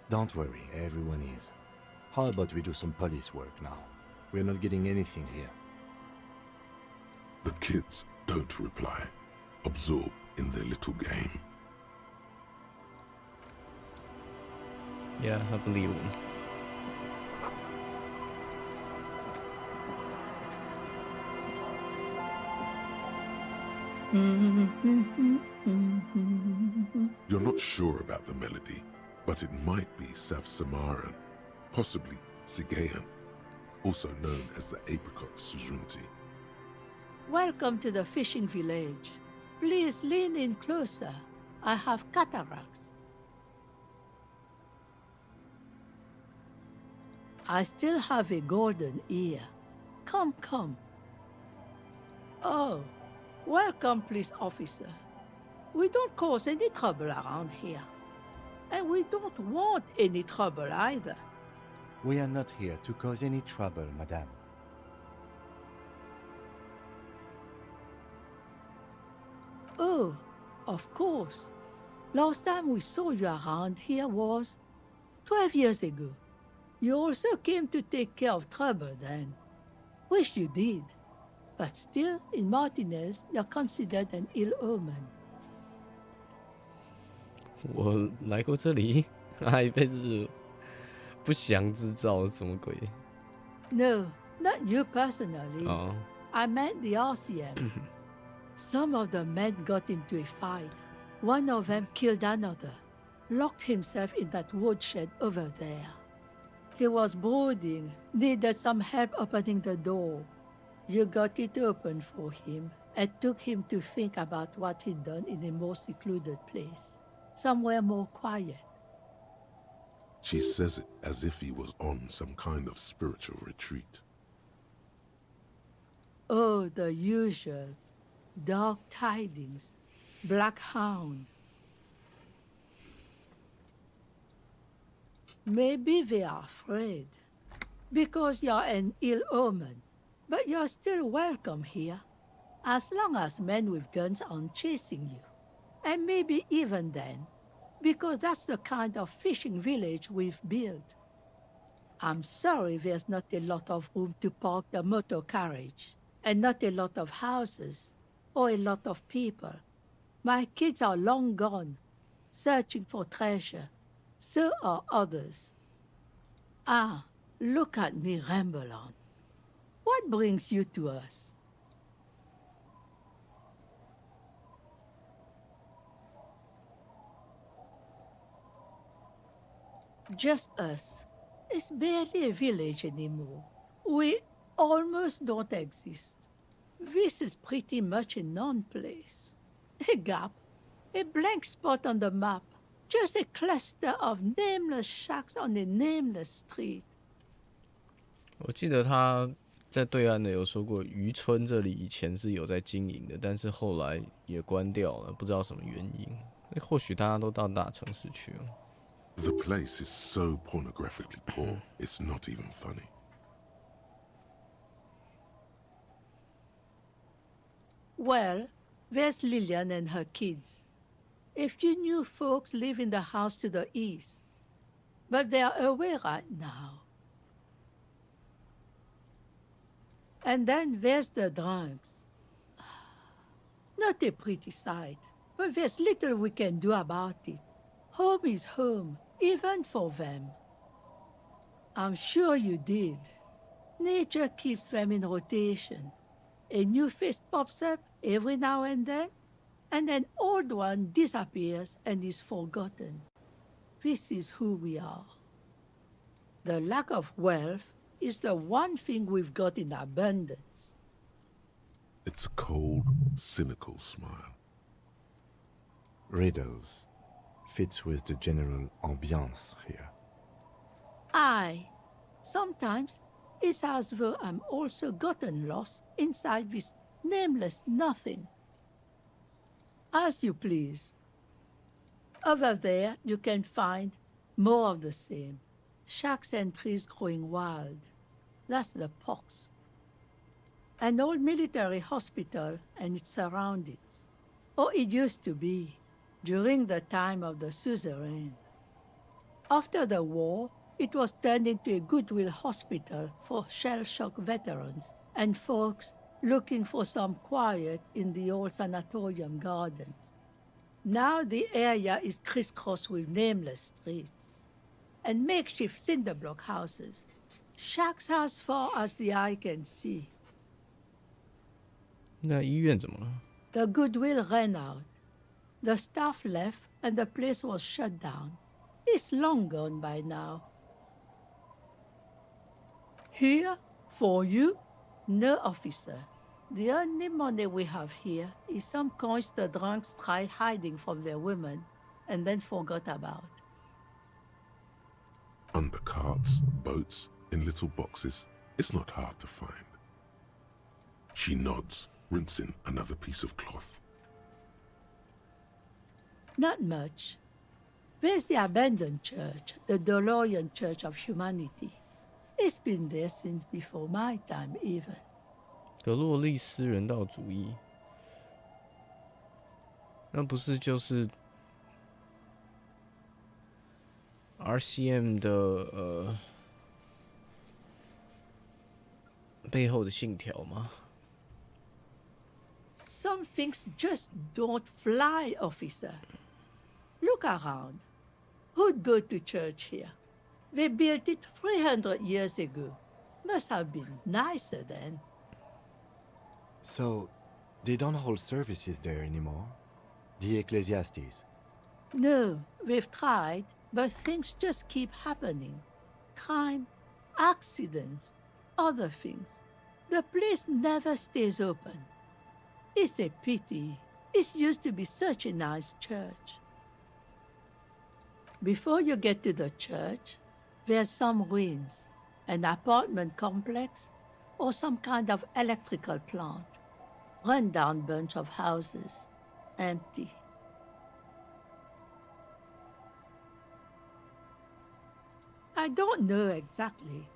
Don't worry, everyone is. How about we do some police work now? We're not getting anything here. The kids don't reply, absorbed in their little game. Yeah, I believe him. You're not sure about the melody, but it might be South Samaran, possibly Sigayan, also known as the apricot sujunti. Welcome to the fishing village. Please lean in closer. I have cataracts. I still have a golden ear. Come, come. Oh, welcome, police officer. We don't cause any trouble around here. And we don't want any trouble either. We are not here to cause any trouble, madame. Oh, of course. Last time we saw you around here was 12 years ago. You also came to take care of trouble then. Wish you did. But still, in Martinez, you're considered an ill omen. 我来过这里，他一辈子不祥之兆，什么鬼？ No, not you personally. 哦， I meant the RCM. Some of the men got into a fight. One of them killed another, locked himself in that woodshed over there. He was brooding, needed some help opening the door. You got it open for him and took him to think about what he'd done in a more secluded place, somewhere more quiet. She says it as if he was on some kind of spiritual retreat. Oh, the usual. Dark tidings. Black hound. Maybe they are afraid. Because you're an ill omen. But you're still welcome here. As long as men with guns aren't chasing you. And maybe even then. Because that's the kind of fishing village we've built. I'm sorry there's not a lot of room to park the motor carriage. And not a lot of houses. Or a lot of people. My kids are long gone, searching for treasure. So are others. Ah, look at me ramble on. What brings you to us? Just us. It's barely a village anymore. We almost don't exist. This is pretty much a non-place. A gap. A blank spot on the map. Just a cluster of nameless shacks on a nameless street. 我记得他在对岸的有说过，渔村这里以前是有在经营的，但是后来也关掉了，不知道什么原因。或许大家都到大城市去了。The place is so pornographically poor, it's not even funny. Well, there's Lillian and her kids. A few new folks live in the house to the east, but they're away right now. And then there's the drunks. Not a pretty sight, but there's little we can do about it. Home is home, even for them. I'm sure you did. Nature keeps them in rotation. A new face pops up every now and then, and an old one disappears and is forgotten. This is who we are. The lack of wealth is the one thing we've got in abundance. It's a cold, cynical smile. Riddles fits with the general ambiance here. Aye. Sometimes it's as though I'm also gotten lost inside this nameless nothing. As you please. Over there, you can find more of the same. Shacks and trees growing wild. That's the pox. An old military hospital and its surroundings. Or it used to be, during the time of the suzerain. After the war, it was turned into a goodwill hospital for shell-shock veterans and folks looking for some quiet in the old sanatorium gardens. Now the area is crisscrossed with nameless streets. and makeshift cinder block houses. Shacks as far as the eye can see. 那医院怎么了？ The goodwill ran out. The staff left and the place was shut down. It's long gone by now. Here, for you? No, officer. The only money we have here is some coins the drunks tried hiding from their women and then forgot about. Under carts, boats, in little boxes. It's not hard to find. She nods, rinsing another piece of cloth. Not much. There's the abandoned church, the DeLorean Church of Humanity. It's been there since before my time, even. 德洛丽斯人道主义，那不是就是 RCM 的背后的信条吗？ Some things just don't fly, officer. Look around. Who'd go to church here? They built it 300 years ago. Must have been nicer then. So, they don't hold services there anymore? The Ecclesiastes? No, we've tried, but things just keep happening. Crime, accidents, other things. The place never stays open. It's a pity. It used to be such a nice church. Before you get to the church, there's some ruins, an apartment complex, or some kind of electrical plant. Run-down bunch of houses, empty. I don't know exactly.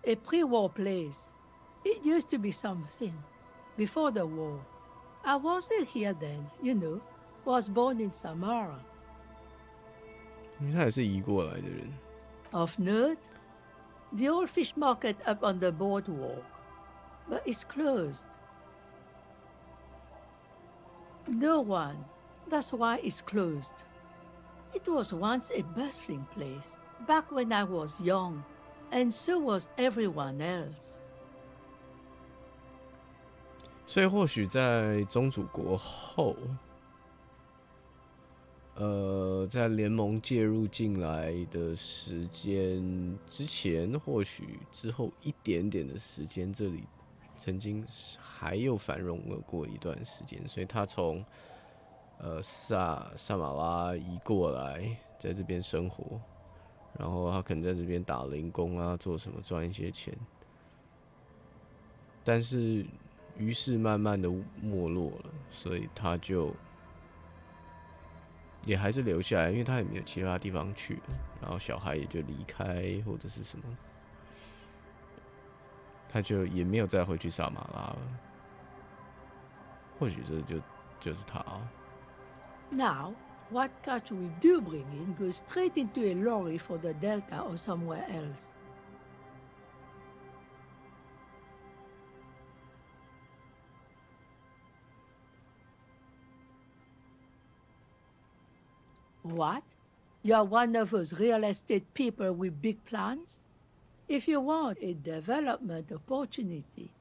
A pre-war place. It used to be something. Before the war. I wasn't here then, you know. Was born in Samara. 因为他也是移过来的人。 Of note, the old fish market up on the boardwalk. But it's closed. No one. That's why it's closed. It was once a bustling place, back when I was young, and so was everyone else. 所以或许在宗主国后，在联盟介入进来的时间之前，或许之后一点点的时间，这里曾经还有繁荣了过一段时间，所以他从萨马拉移过来，在这边生活，然后他可能在这边打零工啊，做什么赚一些钱，但是于是慢慢的没落了，所以他就也还是留下来，因为他也没有其他地方去了，然后小孩也就离开或者是什么，他就也没有再回去萨马拉了。或许这就是他啊。Now, what catch we do bring in goes straight into a lorry for the Delta or somewhere else. What? You're one of those real estate people with big plans? If you want a development opportunity,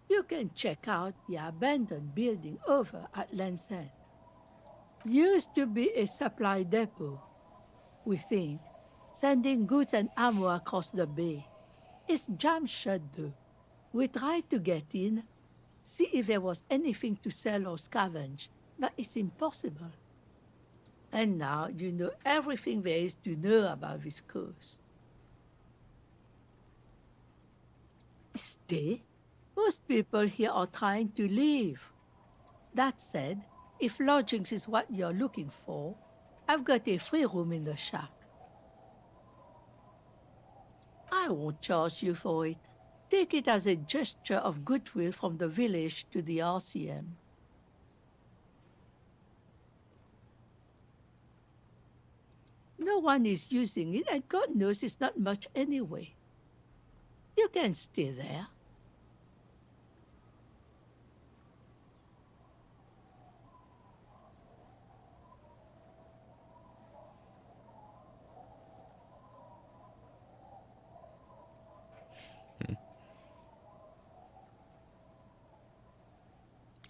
you can check out the abandoned building over at Land's End. Used to be a supply depot, we think, sending goods and ammo across the bay. It's jammed shut though. We tried to get in, see if there was anything to sell or scavenge, but it's impossible. And now you know everything there is to know about this coast. Stay? Most people here are trying to leave. That said, if lodgings is what you're looking for, I've got a free room in the shack. I won't charge you for it. Take it as a gesture of goodwill from the village to the RCM. No one is using it, and God knows it's not much anyway. You can stay there.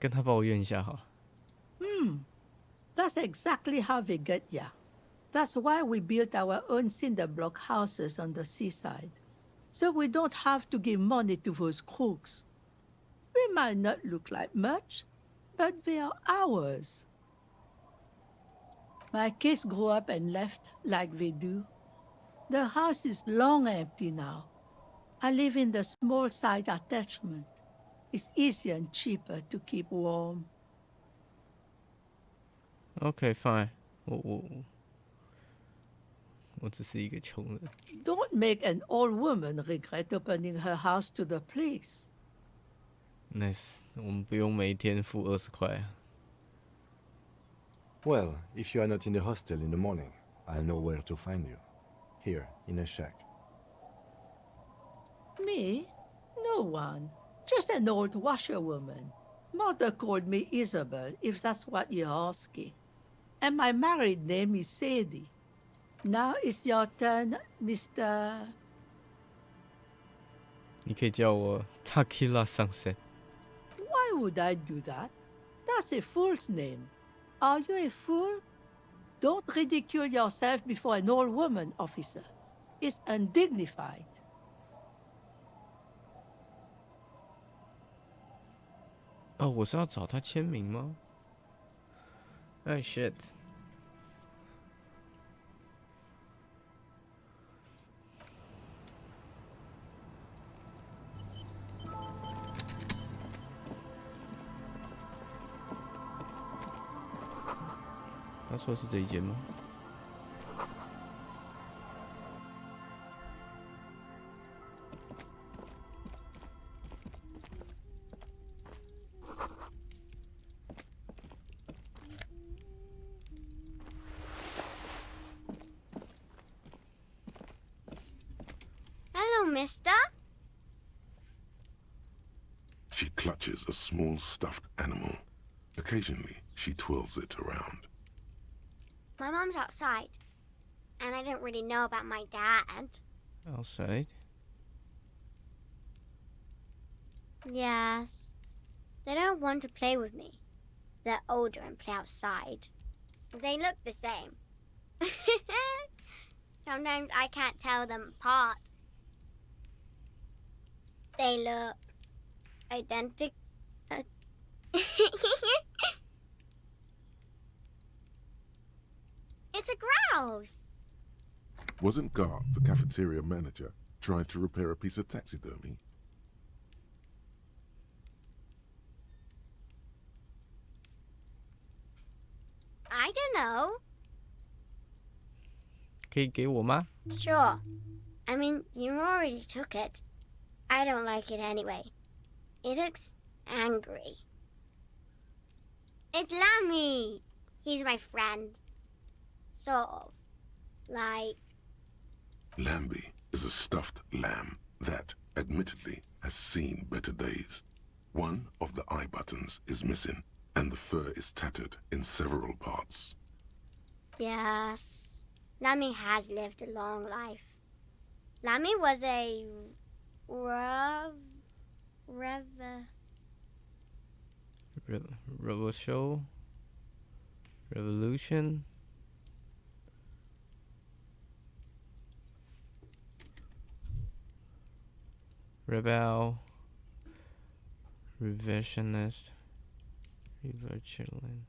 跟他抱怨一下好了。That's exactly how we get here. That's why we built our own cinder block houses on the seaside. So we don't have to give money to those crooks. We might not look like much, but they are ours. My kids grew up and left like they do. The house is long empty now. I live in the small side attachment. It's easier and cheaper to keep warm. OK fine， 我只是一个穷人。Don't make an old woman regret opening her house to the police. Nice， 我们不用每天付20块啊。Well, if you are not in the hostel in the morning, I'll know where to find you. Here, in a shack. Me? No one. Just an old washerwoman. Mother called me Isabel, if that's what you're asking. And my married name is Sadie. Now it's your turn, Mr. 你可以叫我 Tequila Sunset。 Why would I do that? That's a fool's name. Are you a fool? Don't ridicule yourself before an old woman, officer. It's undignified. 哦，我是要找他签名吗？哎 shit！ 他说是这一间吗？ Hello, mister. She clutches a small stuffed animal. Occasionally, she twirls it around. My mom's outside, and I don't really know about my dad. Outside. Yes. They don't want to play with me. They're older and play outside. They look the same. Sometimes I can't tell them apart. They look identical. It's a grouse. Wasn't Gar, the cafeteria manager, trying to repair a piece of taxidermy? I don't know. 可以给我吗？ Sure. I mean, you already took it. I don't like it anyway. It looks angry. It's Lammy. He's my friend. Sort of. Like... Lambie is a stuffed lamb that, admittedly, has seen better days. One of the eye buttons is missing, and the fur is tattered in several parts. Yes. Lammy has lived a long life. Lammy was a... Revolution. Rebel. Revisionist. Reversion.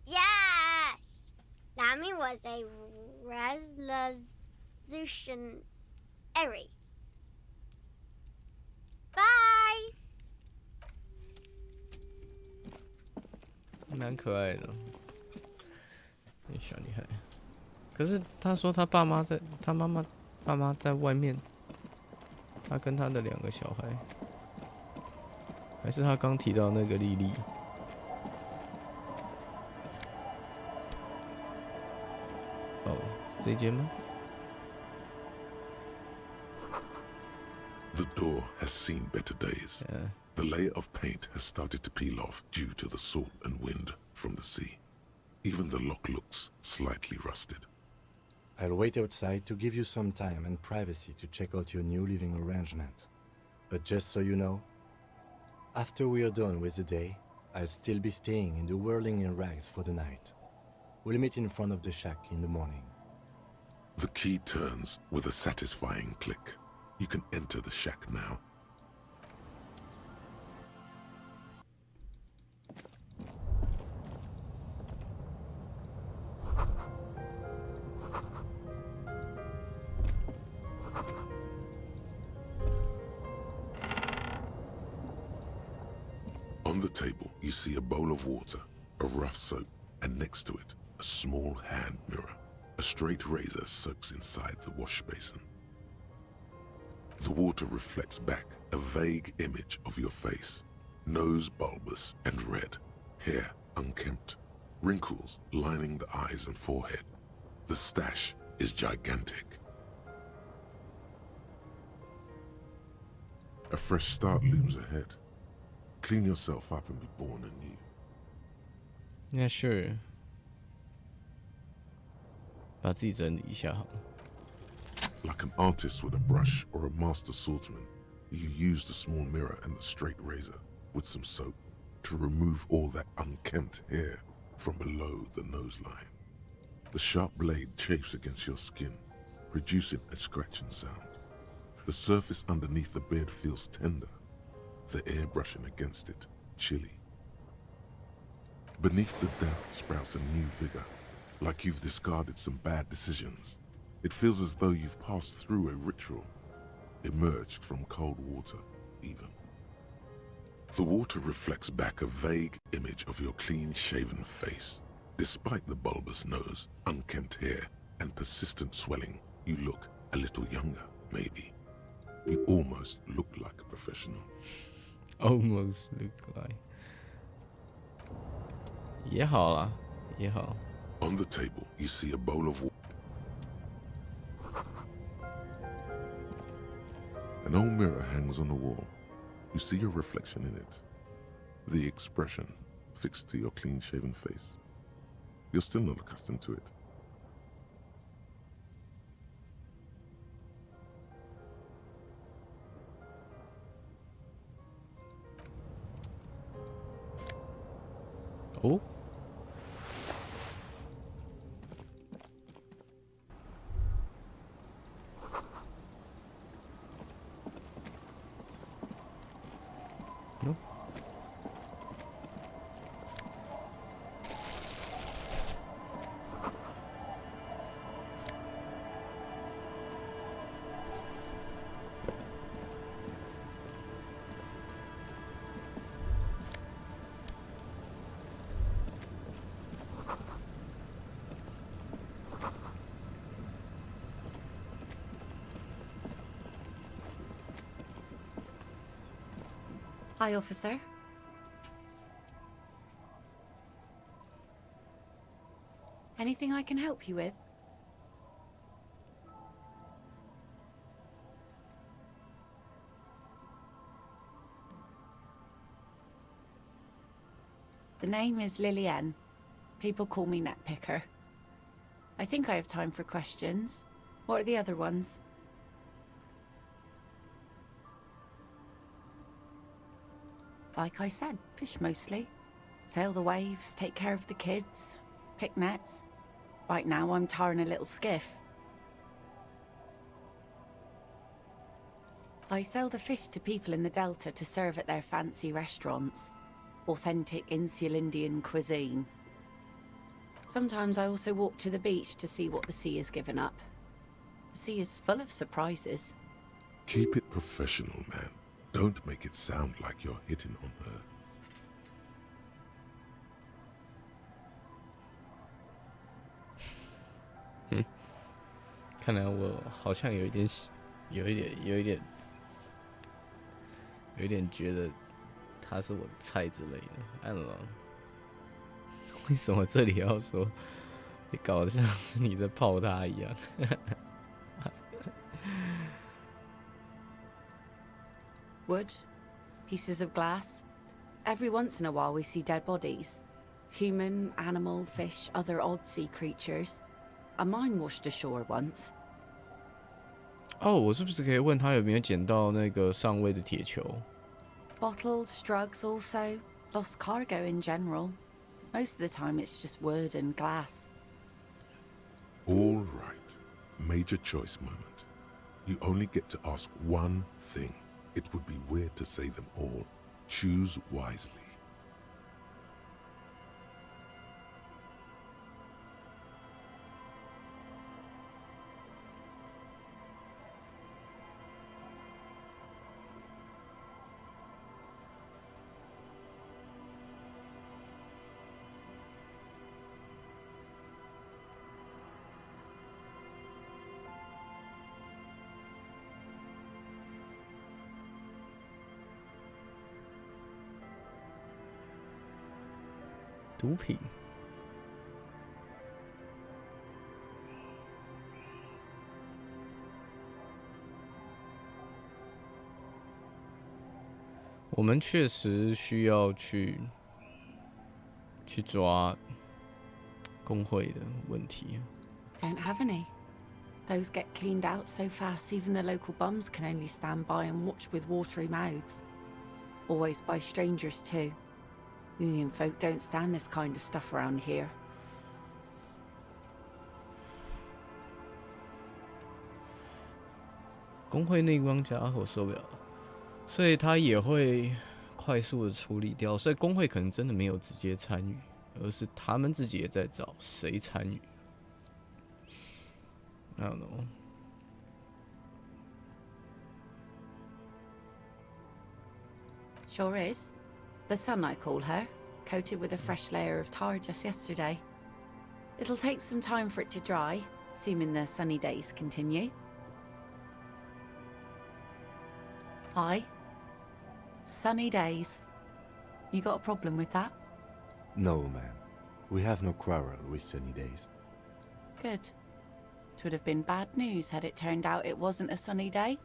Yes! Lammy was a revolutionary. Bye! 蛮可爱的，那小女孩。可是他说他爸妈在，他爸妈在外面，他跟他的2个小孩，还是他刚提到那个莉莉？哦，这间吗？ The door has seen better days. The layer of paint has started to peel off due to the salt and wind from the sea. Even the lock looks slightly rusted. I'll wait outside to give you some time and privacy to check out your new living arrangement. But just so you know, after we are done with the day, I'll still be staying in the whirling in rags for the night. We'll meet in front of the shack in the morning. The key turns with a satisfying click. You can enter the shack now. On the table, you see a bowl of water, a rough soap, and next to it, a small hand mirror. A straight razor soaks inside the wash basin. The water reflects back a vague image of your face. Nose bulbous and red, hair unkempt, wrinkles lining the eyes and forehead. The stash is gigantic. A fresh start looms ahead. Clean yourself up and be born anew. Yeah, sure. 把自己整理一下好了。Like an artist with a brush or a master swordsman, you use the small mirror and the straight razor with some soap to remove all that unkempt hair from below the nose line. The sharp blade chafes against your skin, producing a scratching sound. The surface underneath the beard feels tender, the air brushing against it chilly. Beneath the damp sprouts a new vigor, like you've discarded some bad decisions. It feels as though you've passed through a ritual, emerged from cold water, even. The water reflects back a vague image of your clean-shaven face. Despite the bulbous nose, unkempt hair, and persistent swelling, you look a little younger, maybe. You almost look like a professional. Almost look like. 也好啦，也好。On the table, you see a bowl of water. An old mirror hangs on the wall. You see your reflection in it. The expression fixed to your clean-shaven face. You're still not accustomed to it. Oh? No? Hi, officer. Anything I can help you with? The name is Lillian. People call me Netpicker. I think I have time for questions. What are the other ones? Like I said, fish mostly. Sail the waves, take care of the kids, pick nets. Right now I'm tarring a little skiff. I sell the fish to people in the Delta to serve at their fancy restaurants. Authentic Insular Indian cuisine. Sometimes I also walk to the beach to see what the sea has given up. The sea is full of surprises. Keep it professional, man. Don't make it sound like you're hitting on her. 看来我好像有一点觉得他是我的菜之类的。I don't know. 为什么这里要说你搞得像是你在泡他一样？Wood? pieces of glass. Every once in a while we see dead bodies. Human, animal, fish, other odd sea creatures. A mine washed ashore once. 哦，我是不是可以问他有没有捡到那个上尉的铁球？ Bottled drugs also. Lost cargo in general. Most of the time it's just wood and glass. All right. Major choice moment. You only get to ask one thing. It would be weird to say them all. Choose wisely. 毒品。我们确实需要去抓工会的问题。 Don't have any. Those get cleaned out so fast even the local bums can only stand by and watch with watery mouths. Always by strangers too. Union folk don't stand this kind of stuff around here. 工会那帮家伙受不了，所以他也会快速的处理掉。所以工会可能真的没有直接参与，而是他们自己也在找谁参与。I don't know. Sure is. The sun, I call her, coated with a fresh layer of tar just yesterday. It'll take some time for it to dry, assuming the sunny days continue. Aye. Sunny days. You got a problem with that? No, ma'am. We have no quarrel with sunny days. Good. It would have been bad news had it turned out it wasn't a sunny day.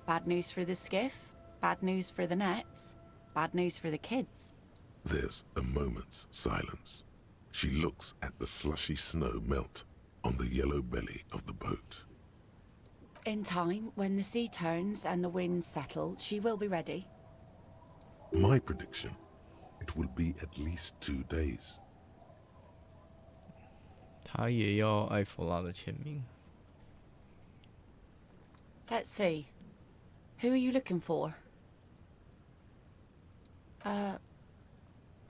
Bad news for the skiff, bad news for the nets, bad news for the kids. There's a moment's silence. She looks at the slushy snow melt on the yellow belly of the boat. In time, when the sea turns and the winds settle, she will be ready. My prediction, it will be at least 2 days. 他也要艾弗拉的签名。 Let's see. Who are you looking for?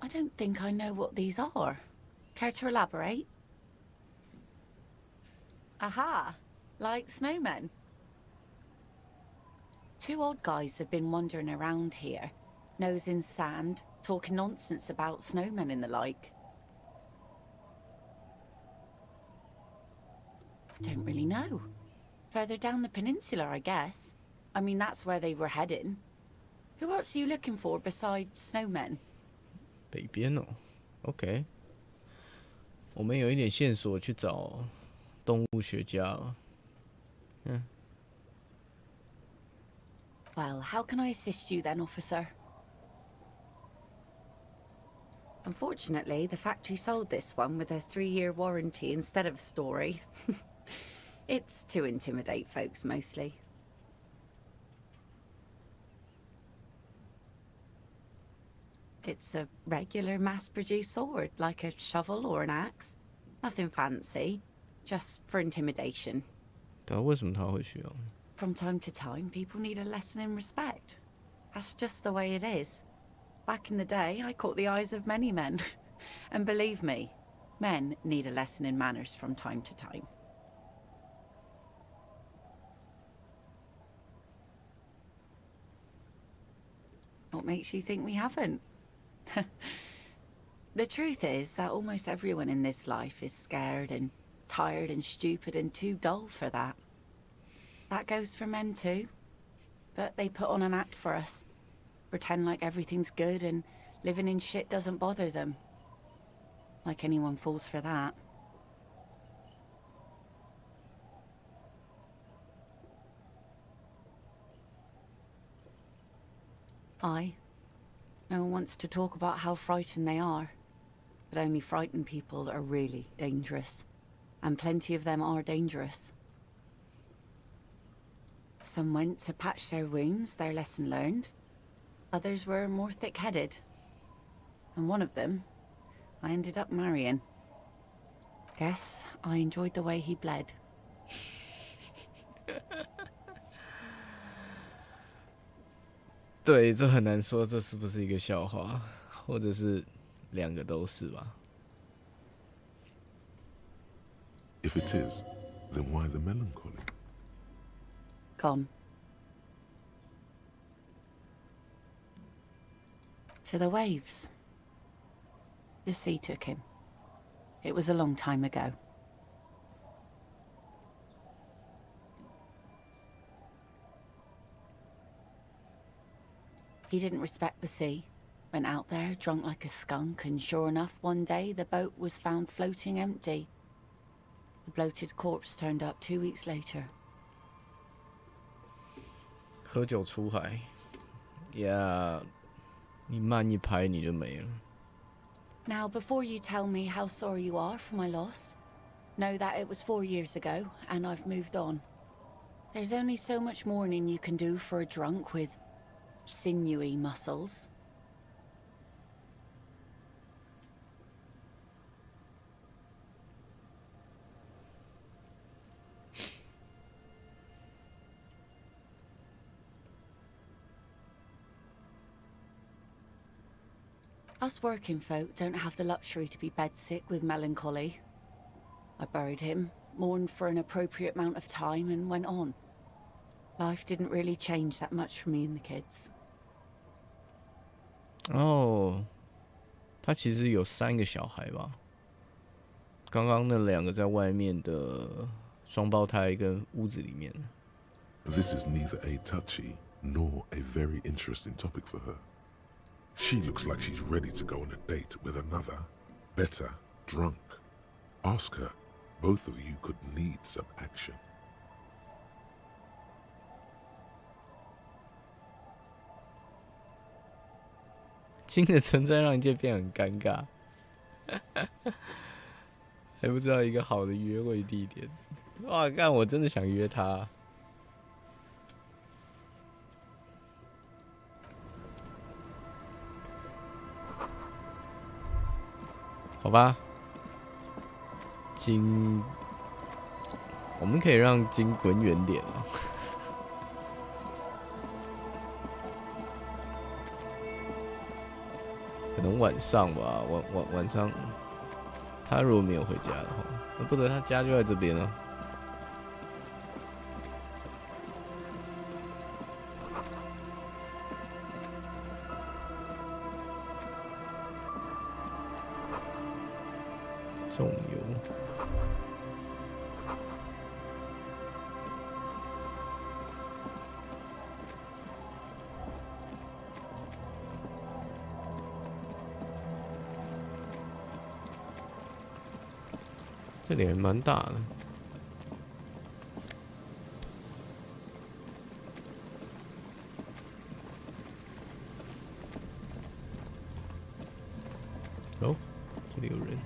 I don't think I know what these are. Care to elaborate? Aha! Like snowmen. 2 odd guys have been wandering around here, nose in sand, talking nonsense about snowmen and the like. I don't really know. Further down the peninsula, I guess. I mean, that's where they were heading. Who else are you looking for besides snowmen? 北边哦 ，OK。我们有一点线索去找动物学家了。嗯。 Well, how can I assist you then, officer? Unfortunately, the factory sold this one with a 3-year warranty instead of a story. It's to intimidate folks, mostly. It's a regular mass-produced sword, like a shovel or an axe. Nothing fancy, just for intimidation. 但为什么他会需要？ From time to time, people need a lesson in respect. That's just the way it is. Back in the day, I caught the eyes of many men. And believe me, men need a lesson in manners from time to time. What makes you think we haven't? The truth is that almost everyone in this life is scared and tired and stupid and too dull for that. That goes for men too. But they put on an act for us. Pretend like everything's good and living in shit doesn't bother them. Like anyone falls for that. Aye, No one wants to talk about how frightened they are. But only frightened people are really dangerous. And plenty of them are dangerous. Some went to patch their wounds, their lesson learned. Others were more thick-headed. And one of them, I ended up marrying. Guess I enjoyed the way he bled. 对，这很难说这是不是一个笑话，或者是两个都是吧。If it is, then why the melancholy? Gone. To the waves. The sea took him. It was a long time ago. He didn't respect the sea. Went out there drunk like a skunk, and sure enough, one day the boat was found floating empty. The bloated corpse turned up 2 weeks later. 喝酒出海，呀，你慢一拍你就没了。Now, before you tell me how sorry you are for my loss, know that it was 4 years ago, and I've moved on. There's only so much mourning you can do for a drunk with sinewy muscles. Us working folk don't have the luxury to be bedsick with melancholy. I buried him, mourned for an appropriate amount of time, and went on. Life didn't really change that much for me and the kids. 哦，他其实有3个小孩吧？刚刚那2个在外面的双胞胎跟屋子里面。This is neither a touchy nor a very interesting topic for her. She looks like she's ready to go on a date with another, better, drunk. Ask her. Both of you could need some action. 金的存在让一切变很尴尬，还不知道一个好的约会地点。哇，干！我真的想约他。好吧，金，我们可以让金滚远点哦。可能晚上吧，晚上，他如果没有回家的话，那不得他家就在这边啊。重油。这里还蛮大的。哦，这里有人。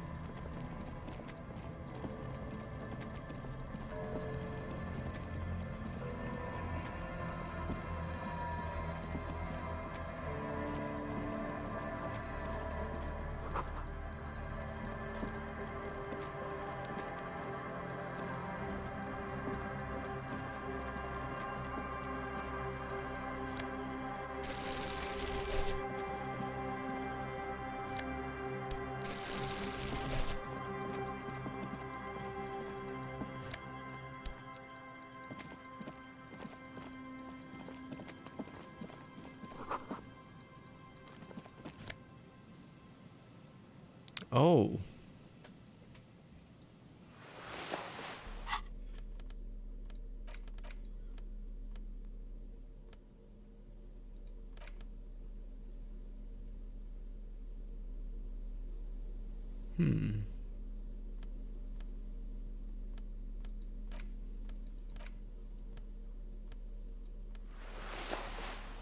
哦，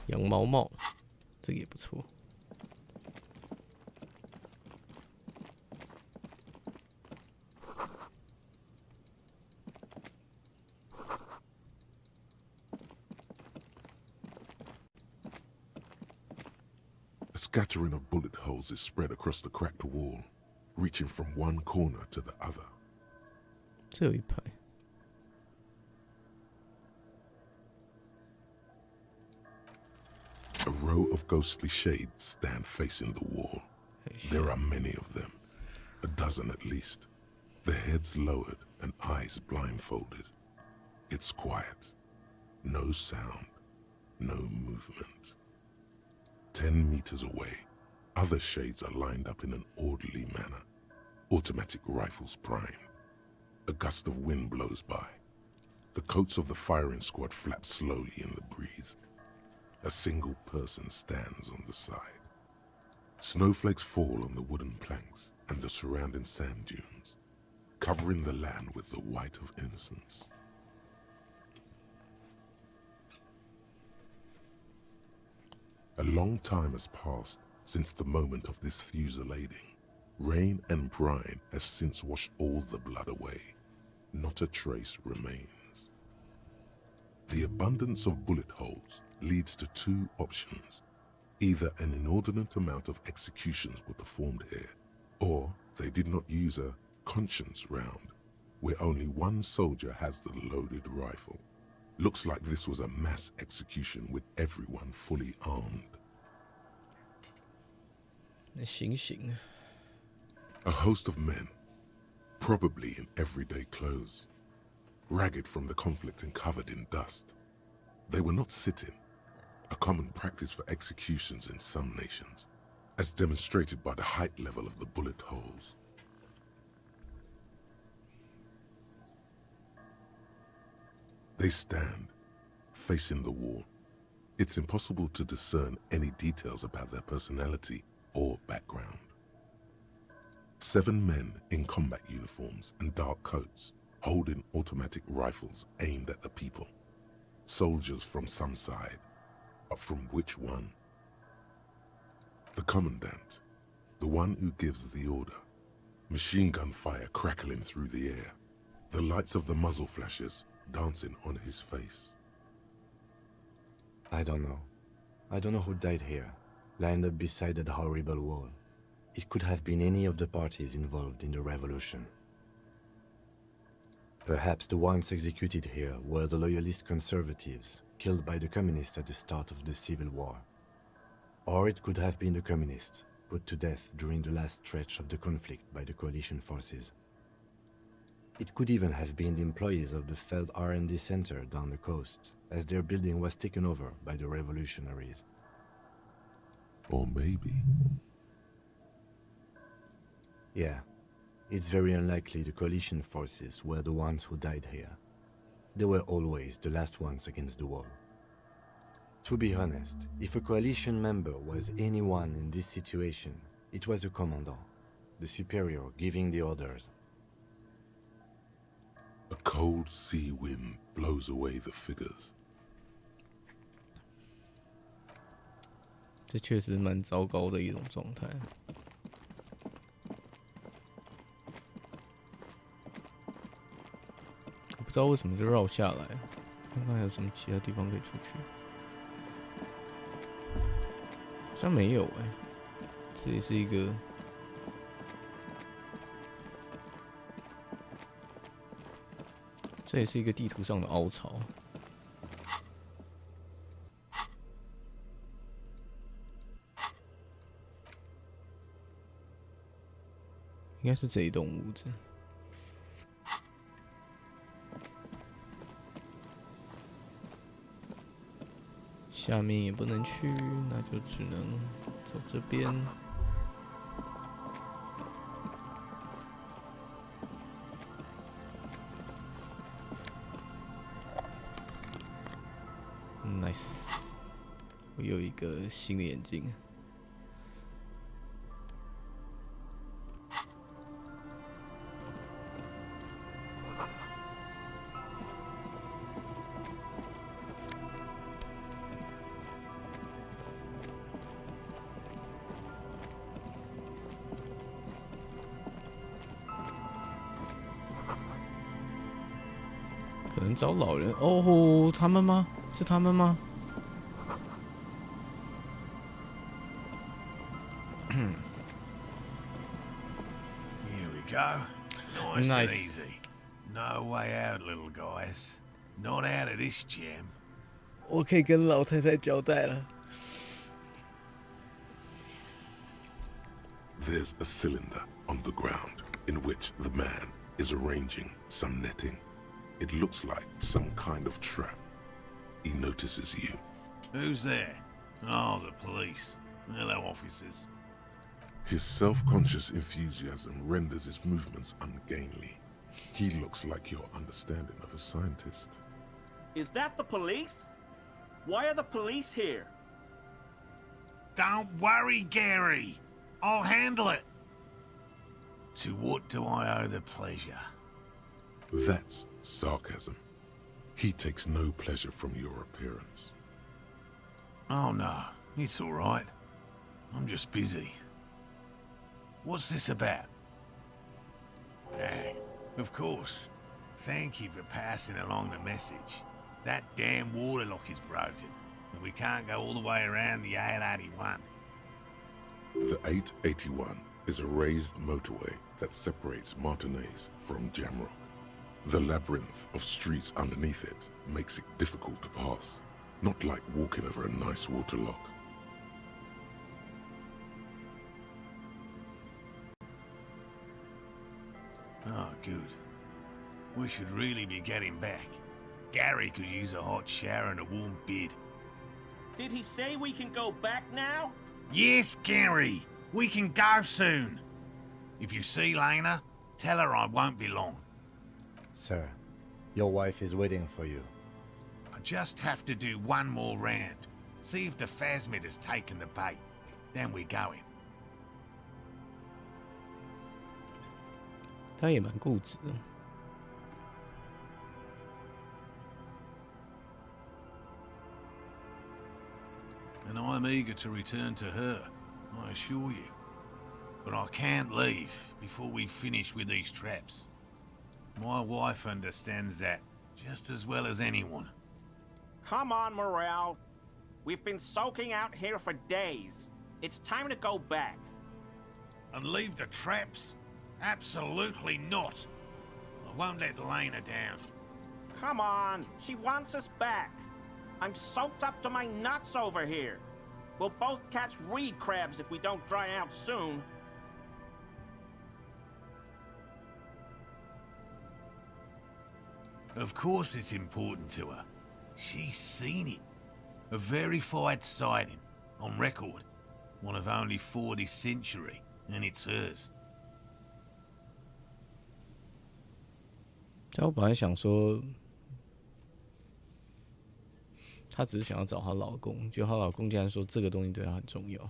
羊毛帽，这个也不错。scattering of bullet holes is spread across the cracked wall, reaching from one corner to the other. 这有一排。A row of ghostly shades stand facing the wall. There are many of them, a dozen at least, their heads lowered and eyes blindfolded. It's quiet. No sound, no movement. 10 meters away, other shades are lined up in an orderly manner, automatic rifles primed. A gust of wind blows by. The coats of the firing squad flap slowly in the breeze. A single person stands on the side. Snowflakes fall on the wooden planks and the surrounding sand dunes, covering the land with the white of innocence. A long time has passed since the moment of this fusillading. Rain and brine have since washed all the blood away. Not a trace remains. The abundance of bullet holes leads to two options. Either an inordinate amount of executions were performed here, or they did not use a conscience round, where only one soldier has the loaded rifle. Looks like this was a mass execution with everyone fully armed. 醒醒。 A host of men, probably in everyday clothes, ragged from the conflict and covered in dust. They were not sitting, a common practice for executions in some nations, as demonstrated by the height level of the bullet holes. They stand, facing the wall. It's impossible to discern any details about their personality or background. 7 men in combat uniforms and dark coats, holding automatic rifles aimed at the people. Soldiers from some side, but from which one? The commandant, the one who gives the order. Machine gun fire crackling through the air, the lights of the muzzle flashes dancing on his face. I don't know. I don't know who died here, lined up beside that horrible wall. It could have been any of the parties involved in the revolution. Perhaps the ones executed here were the loyalist conservatives, killed by the communists at the start of the Civil War. Or it could have been the communists, put to death during the last stretch of the conflict by the coalition forces. It could even have been the employees of the failed R&D center down the coast, as their building was taken over by the revolutionaries. Or maybe... Yeah, it's very unlikely the coalition forces were the ones who died here. They were always the last ones against the wall. To be honest, if a coalition member was anyone in this situation, it was a commandant, the superior giving the orders. A cold sea wind blows away the figures. 这确实蛮糟糕的一种状态。我不知道为什么就绕下来，看看还有什么其他地方可以出去。好像没有哎、这也是一个。这也是一个地图上的凹槽。应该是这一栋屋子。下面也不能去，那就只能走这边。Nice， 我有一个新的眼镜。可能找老人哦，他们吗？是他们吗？ go. Nice, Nice. and easy. No way out, little guys. Not out of this jam. 我可以跟老太太交代了。There's a cylinder on the ground in which the man is arranging some netting. It looks like some kind of trap. He notices you. Who's there? Oh, the police. Hello, officers. His self-conscious enthusiasm renders his movements ungainly. He looks like your understanding of a scientist. Is that the police? Why are the police here? Don't worry, Gary. I'll handle it. To what do I owe the pleasure? That's sarcasm. He takes no pleasure from your appearance. Oh, no. It's all right. I'm just busy. What's this about? Of course. Thank you for passing along the message. That damn water lock is broken, and we can't go all the way around the 881. The 881 is a raised motorway that separates Martinez from Jamrock. The labyrinth of streets underneath it makes it difficult to pass, not like walking over a nice water lock. Oh, good. We should really be getting back. Gary could use a hot shower and a warm bed. Did he say we can go back now? Yes, Gary! We can go soon! If you see Lena, tell her I won't be long. Sir, your wife is waiting for you. I just have to do one more round. See if the phasmid has taken the bait. Then we're going. 他也蛮固执的。And I'm eager to return to her, I assure you. But I can't leave before we finish with these traps. My wife understands that just as well as anyone. Come on, Morale. We've been soaking out here for days. It's time to go back. And leave the traps? Absolutely not. I won't let Lena down. Come on, she wants us back. I'm soaked up to my nuts over here. We'll both catch reed crabs if we don't dry out soon. Of course it's important to her. She's seen it. A verified sighting, on record. One of only 4 this century, and it's hers. 但我本来想说，她只是想要找她老公，结果她老公竟然说这个东西对她很重要。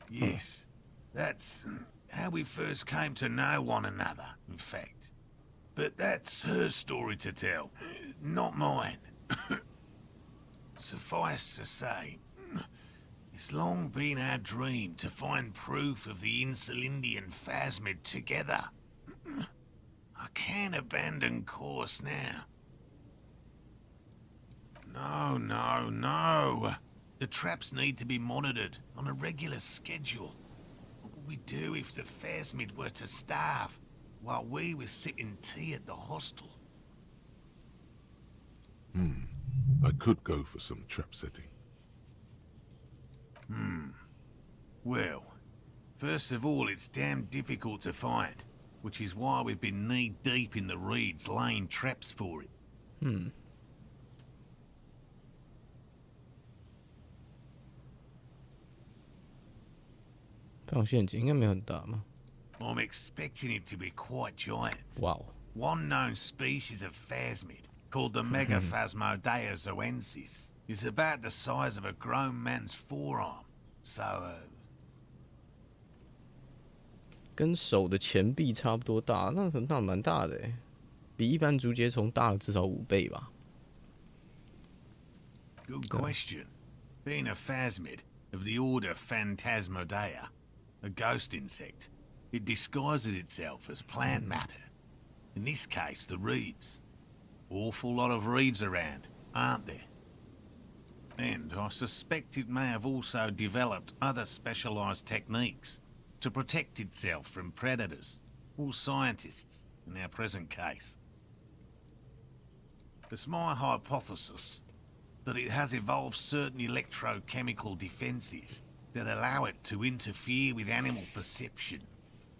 Yes, that's how we first came to know one another, in fact. But that's her story to tell, not mine. Suffice to say, it's long been our dream to find proof of the Insulindian phasmid together. I can't abandon course now. No, no, no. The traps need to be monitored on a regular schedule. What would we do if the phasmid were to starve while we were sipping tea at the hostel? I could go for some trap setting. Well, first of all, it's damn difficult to find, which is why we've been knee-deep in the reeds laying traps for it. 放陷阱应该没有很大吗？ I'm expecting it to be quite giant. Wow. One known species of phasmid, called the Megaphasmodea zoensis, is about the size of a grown man's forearm. So, 跟手的前臂差不多大，那蛮大的诶，比一般竹节虫大了至少5倍吧。good question. Being a phasmid of the order Phantasmodea, a ghost insect, it disguises itself as plant matter. In this case, the reeds. Awful lot of reeds around, aren't there? And I suspect it may have also developed other specialized techniques to protect itself from predators. or scientists in our present case. It's my hypothesis that it has evolved certain electrochemical defenses that allow it to interfere with animal perception,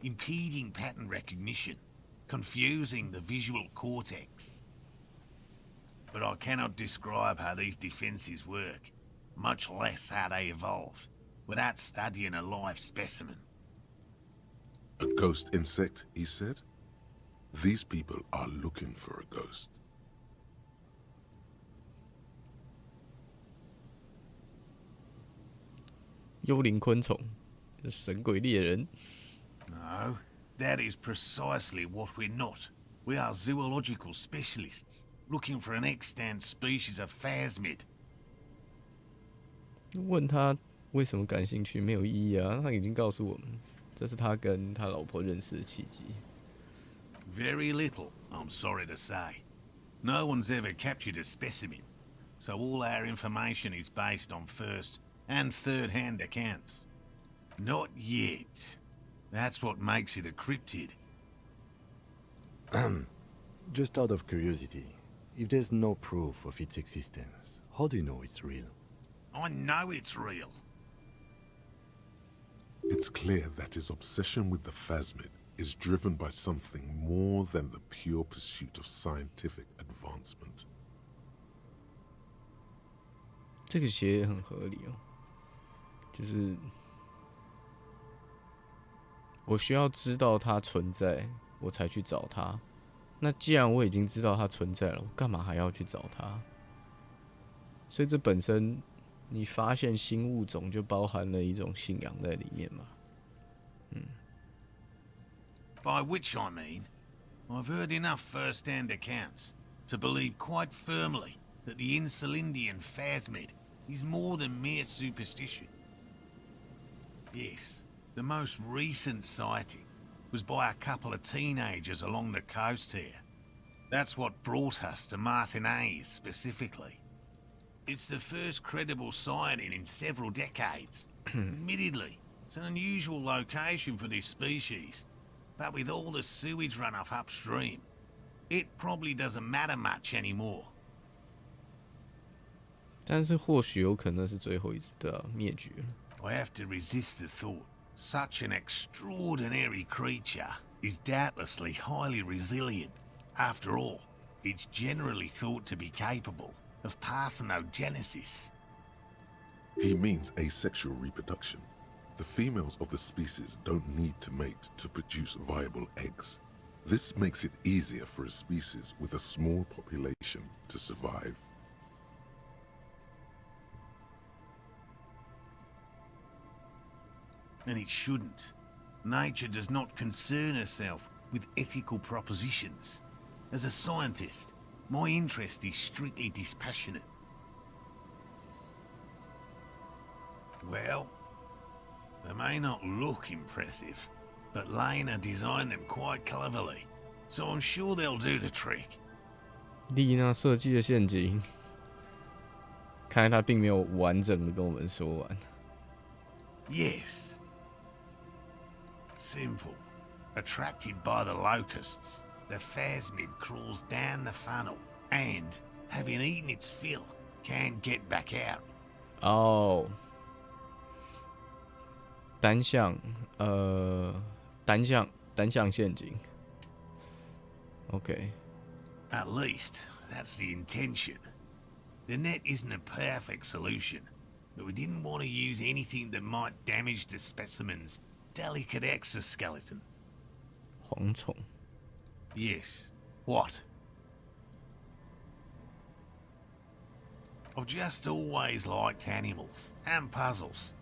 impeding pattern recognition, confusing the visual cortex. But I cannot describe how these defenses work, much less how they evolved, without studying a live specimen. A ghost insect, he said? These people are looking for a ghost. 幽灵昆虫，神鬼猎人。No, that is precisely what we're not. We are zoological specialists, looking for an extant species of phasmid. 问他为什么感兴趣没有意义啊，他已经告诉我们，这是他跟他老婆认识的契机。Very little, I'm sorry to say. No one's ever captured a specimen, so all our information is based on first and third-hand accounts. Not yet. That's what makes it a cryptid. Just out of curiosity, if there's no proof of its existence, how do you know it's real? I know it's real. It's clear that his obsession with the phasmid is driven by something more than the pure pursuit of scientific advancement. 这个写也很合理哦，就是我需要知道它存在，我才去找它。那既然我已经知道它存在了，我干嘛还要去找它？所以这本身，你发现新物种就包含了一种信仰在里面嘛。By which I mean, I've heard enough first-hand accounts to believe quite firmly that the Insulindian phasmid is more than mere superstition. Yes, the most recent sighting was by a couple of teenagers along the coast here. That's what brought us to Martinez specifically. It's the first credible sighting in several decades. Admittedly, it's an unusual location for this species, but with all the sewage runoff upstream, it probably doesn't matter much anymore. 但是或许有可能是最后一只的灭绝了。I have to resist the thought. Such an extraordinary creature is doubtlessly highly resilient. After all, it's generally thought to be capable of parthenogenesis. He means asexual reproduction. The females of the species don't need to mate to produce viable eggs. This makes it easier for a species with a small population to survive. And it shouldn't. Nature does not concern herself with ethical propositions. As a scientist, my interest is strictly dispassionate. Well, they may not look impressive, but Lena designed them quite cleverly, so I'm sure they'll do the trick. 丽娜设计的陷阱，看来她并没有完整的跟我们说完。Yes. Simple. Attracted by the locusts, the phasmid crawls down the funnel and, having eaten its fill, can't get back out. 哦，单向陷阱。OK. At least, that's the intention. The net isn't a perfect solution, but we didn't want to use anything that might damage the specimen's delicate exoskeleton. 蝗虫。Yes. What? I've just always liked animals and puzzles.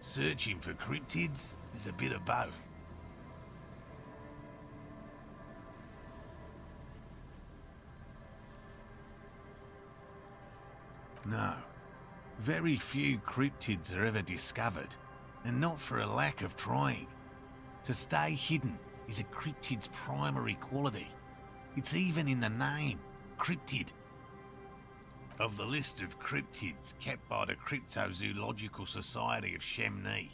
Searching for cryptids is a bit of both. No. Very few cryptids are ever discovered, and not for a lack of trying. To stay hidden is a cryptid's primary quality. It's even in the name, cryptid. Of the list of cryptids kept by the Cryptozoological Society of Chemney,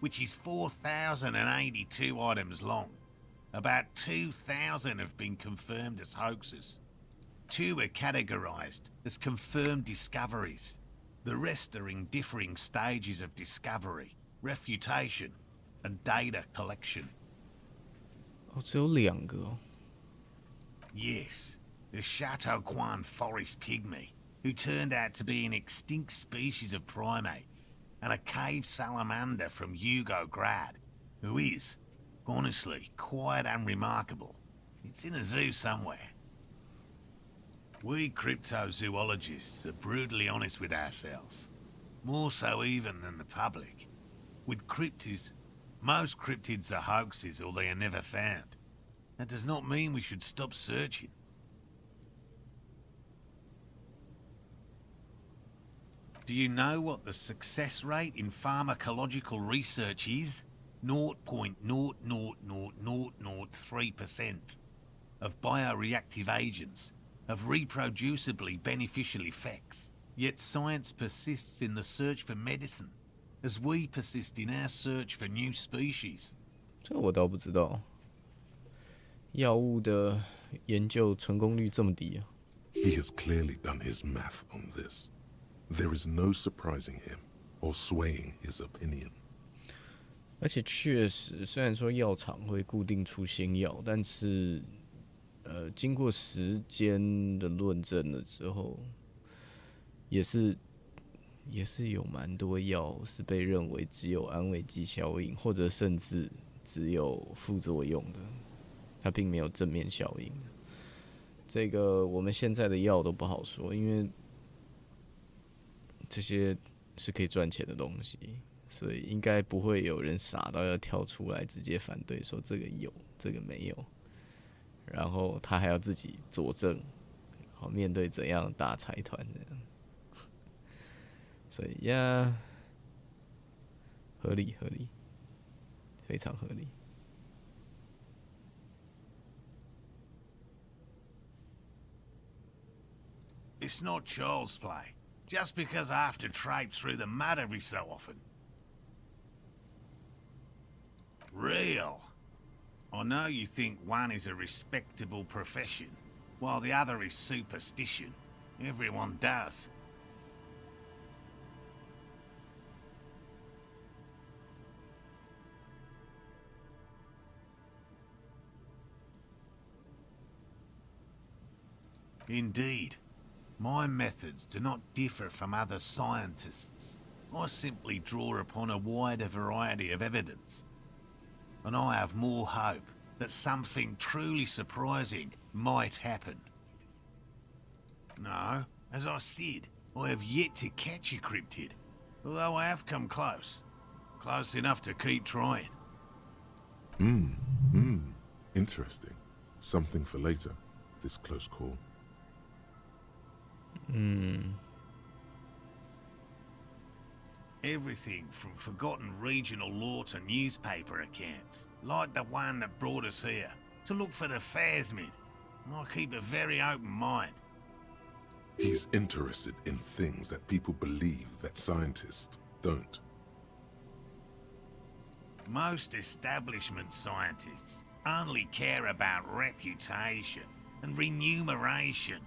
which is 4,082 items long, About 2,000 have been confirmed as hoaxes. 2 are categorized as confirmed discoveries. The rest are in differing stages of discovery, refutation, and data collection. 哦，只有2个哦。Yes, the Chateau Quan forest pygmy, who turned out to be an extinct species of primate, and a cave salamander from Yugograd, who is, honestly, quite unremarkable. It's in a zoo somewhere. We cryptozoologists are brutally honest with ourselves, more so even than the public. With cryptids, most cryptids are hoaxes or they are never found. That does not mean we should stop searching. Do you know what the success rate in pharmacological research is? 0.00003% of bioreactive agents have reproducibly beneficial effects. Yet science persists in the search for medicine, as we persist in our search for new species. 这我倒不知道，药物的研究成功率这么低啊。He has clearly done his math on this. There is no surprising him or swaying his opinion. 而且确实，虽然说药厂会固定出新药，但是经过时间的论证了之后，也是有蛮多药是被认为只有安慰剂效应，或者甚至只有副作用的，它并没有正面效应。这个我们现在的药都不好说，因为这些是可以赚钱的东西。所以应该不会有人傻到要跳出来直接反对说这个有，这个没有，然后他还要自己佐证，然后面对怎样的大财团这样，所以呀，合理，非常合理。It's not child's play, just because I have to traipse through the mud every so often. Real. I know you think one is a respectable profession, while the other is superstition. Everyone does. Indeed. My methods do not differ from other scientists. I simply draw upon a wider variety of evidence. And I have more hope that something truly surprising might happen. No, as I said, I have yet to catch a cryptid, although I have come close. Close enough to keep trying. Interesting. Something for later, this close call. Everything from forgotten regional lore to newspaper accounts, like the one that brought us here, to look for the phasmid. I keep a very open mind. He's interested in things that people believe that scientists don't. Most establishment scientists only care about reputation and remuneration,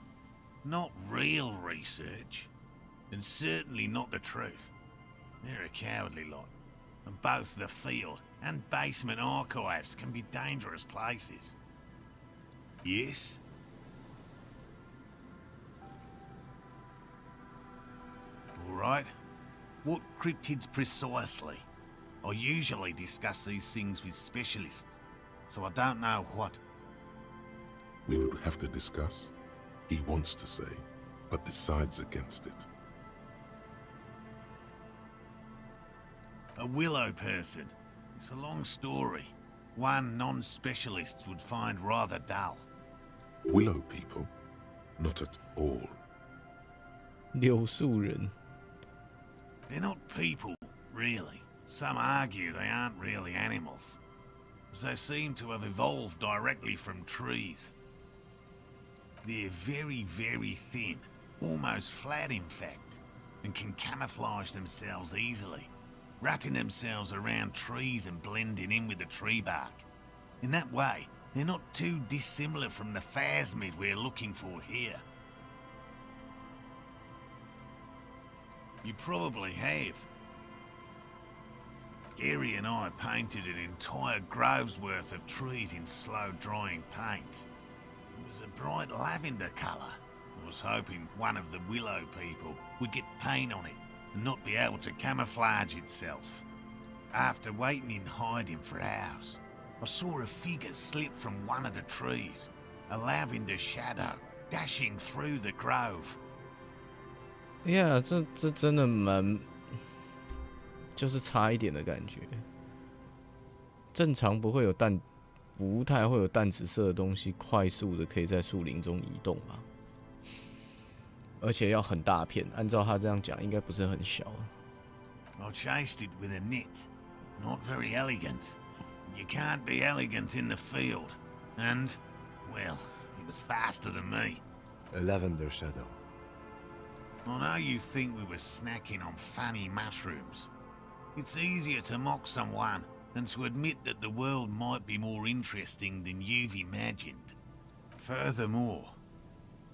not real research, and certainly not the truth. They're a cowardly lot, and both the field and basement archives can be dangerous places. Yes? All right. What cryptids precisely? I usually discuss these things with specialists, so I don't know what. We would have to discuss. He wants to say, but decides against it. A willow person. It's a long story. One non-specialist would find rather dull. Willow people? Not at all. 柳树人 They're not people, really. Some argue they aren't really animals, as they seem to have evolved directly from trees. They're very, very thin, almost flat in fact, and can camouflage themselves easily, wrapping themselves around trees and blending in with the tree bark. In that way, they're not too dissimilar from the phasmid we're looking for here. You probably have. Gary and I painted an entire grove's worth of trees in slow-drying paints. It was a bright lavender colour. I was hoping one of the willow people would get paint on it and not be able to camouflage itself. After waiting in hiding for hours, I saw a figure slip from one of the trees, a lavender shadow dashing through the grove. Yeah， 这真的蛮，就是差一点的感觉。正常不会有不太会有淡紫色的东西快速的可以在树林中移动吧？而且要很大片，按照他这样讲，应该不是很小。I chased it with a net, not very elegant. You can't be elegant in the field, and, well, it was faster than me. A lavender shadow. I know you think we were snacking on funny mushrooms. It's easier to mock someone than to admit that the world might be more interesting than you've imagined. Furthermore,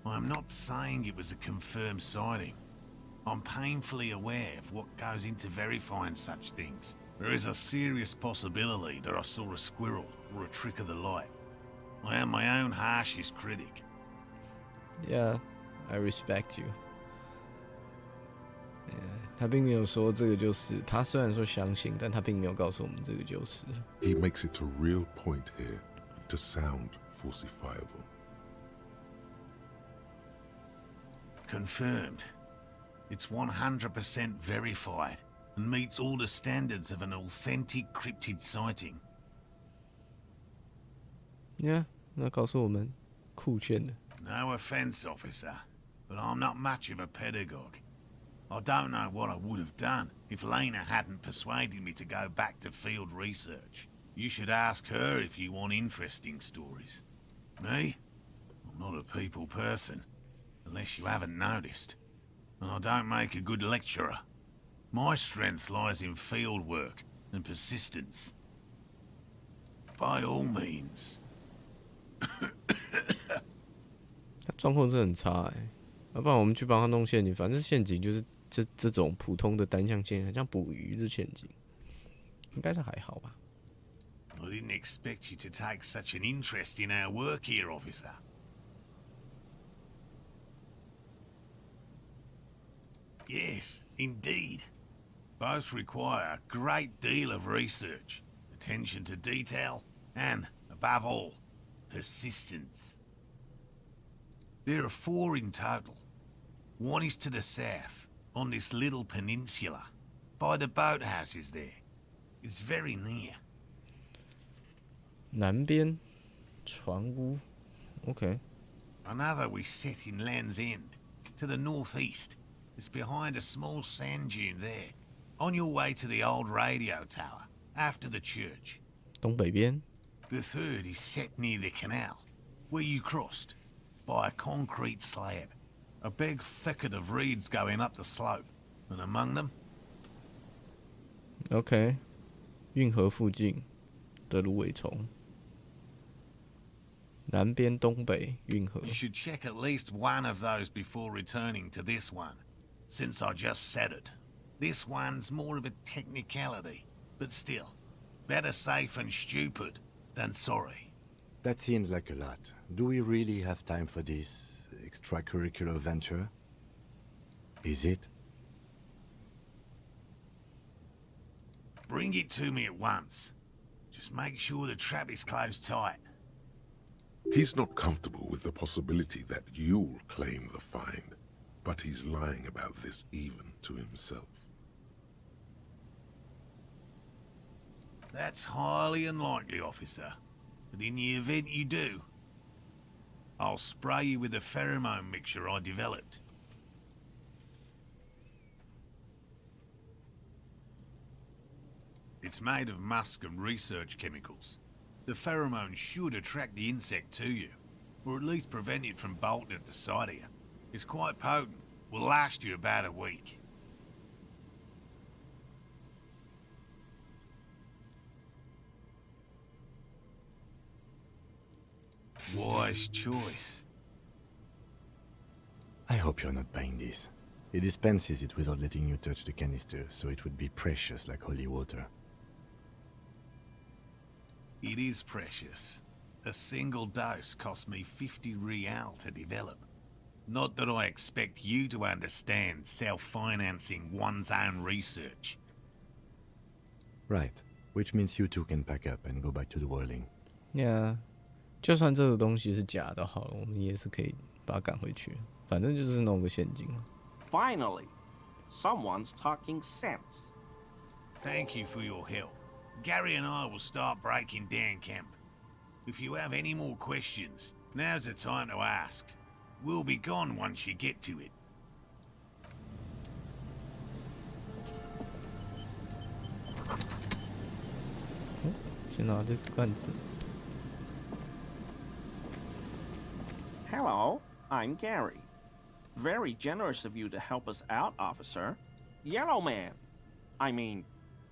I'm not saying it was a confirmed sighting. I'm painfully aware of what goes into verifying such things. There is a serious possibility that I saw a squirrel or a trick of the light. I am my own harshest critic. Yeah, I respect you. 他并没有说这个就是，他虽然说相信，但他并没有告诉我们这个就是。He makes it a real point here to sound falsifiable. Confirmed. It's 100% verified and meets all the standards of an authentic cryptid sighting. Yeah, 那告诉我们，酷炫的。No offense, officer, but I'm not much of a pedagogue. I don't know what I would have done if Lena hadn't persuaded me to go back to field research. You should ask her if you want interesting stories. Me? I'm not a people person, unless you haven't noticed. And I don't make a good lecturer. My strength lies in field work and persistence. By all means. 他状况真的很差要不然我们去帮他弄陷阱，反正陷阱就是这种普通的单向陷阱，像捕鱼的陷阱，应该是还好吧。I didn't expect you to take such an interest in our work here, officer. Yes, indeed. Both require a great deal of research, attention to detail, and, above all, persistence. There are 4 in total. One is to the south, on this little peninsula, by the boathouses there. It's very near. 南边船屋 ，OK. Another we set in Land's End, to the northeast. It's behind a small sand dune there, on your way to the old radio tower, after the church. 东北边 The third is set near the canal, where you crossed, by a concrete slab. A big thicket of reeds going up the slope, and among them... OK. 运河附近的芦苇丛，南边、东北运河。You should check at least one of those before returning to this one, since I just said it. This one's more of a technicality, but still, better safe and stupid than sorry. That seems like a lot. Do we really have time for this extracurricular venture? Is it? Bring it to me at once. Just make sure the trap is closed tight. He's not comfortable with the possibility that you'll claim the find, but he's lying about this even to himself. That's highly unlikely, officer. But in the event you do, I'll spray you with a pheromone mixture I developed. It's made of musk and research chemicals. The pheromone should attract the insect to you, or at least prevent it from bolting at the sight of you. It's quite potent. Will last you about a week. Wise choice. I hope you're not buying this. He dispenses it without letting you touch the canister, so it would be precious like holy water. It is precious. A single dose cost me 50 real to develop. Not that I expect you to understand self-financing one's own research. Right. Which means you two can pack up and go back to the whirling. Yeah， 就算这个东西是假的，好了，我们也是可以把它赶回去。反正就是弄个陷阱。Finally, someone's talking sense. Thank you for your help. Gary and I will start breaking down camp. If you have any more questions, now's the time to ask. We'll be gone once you get to it. 先拿这罐子。Hello, I'm Gary. Very generous of you to help us out, officer. Yellow man. I mean,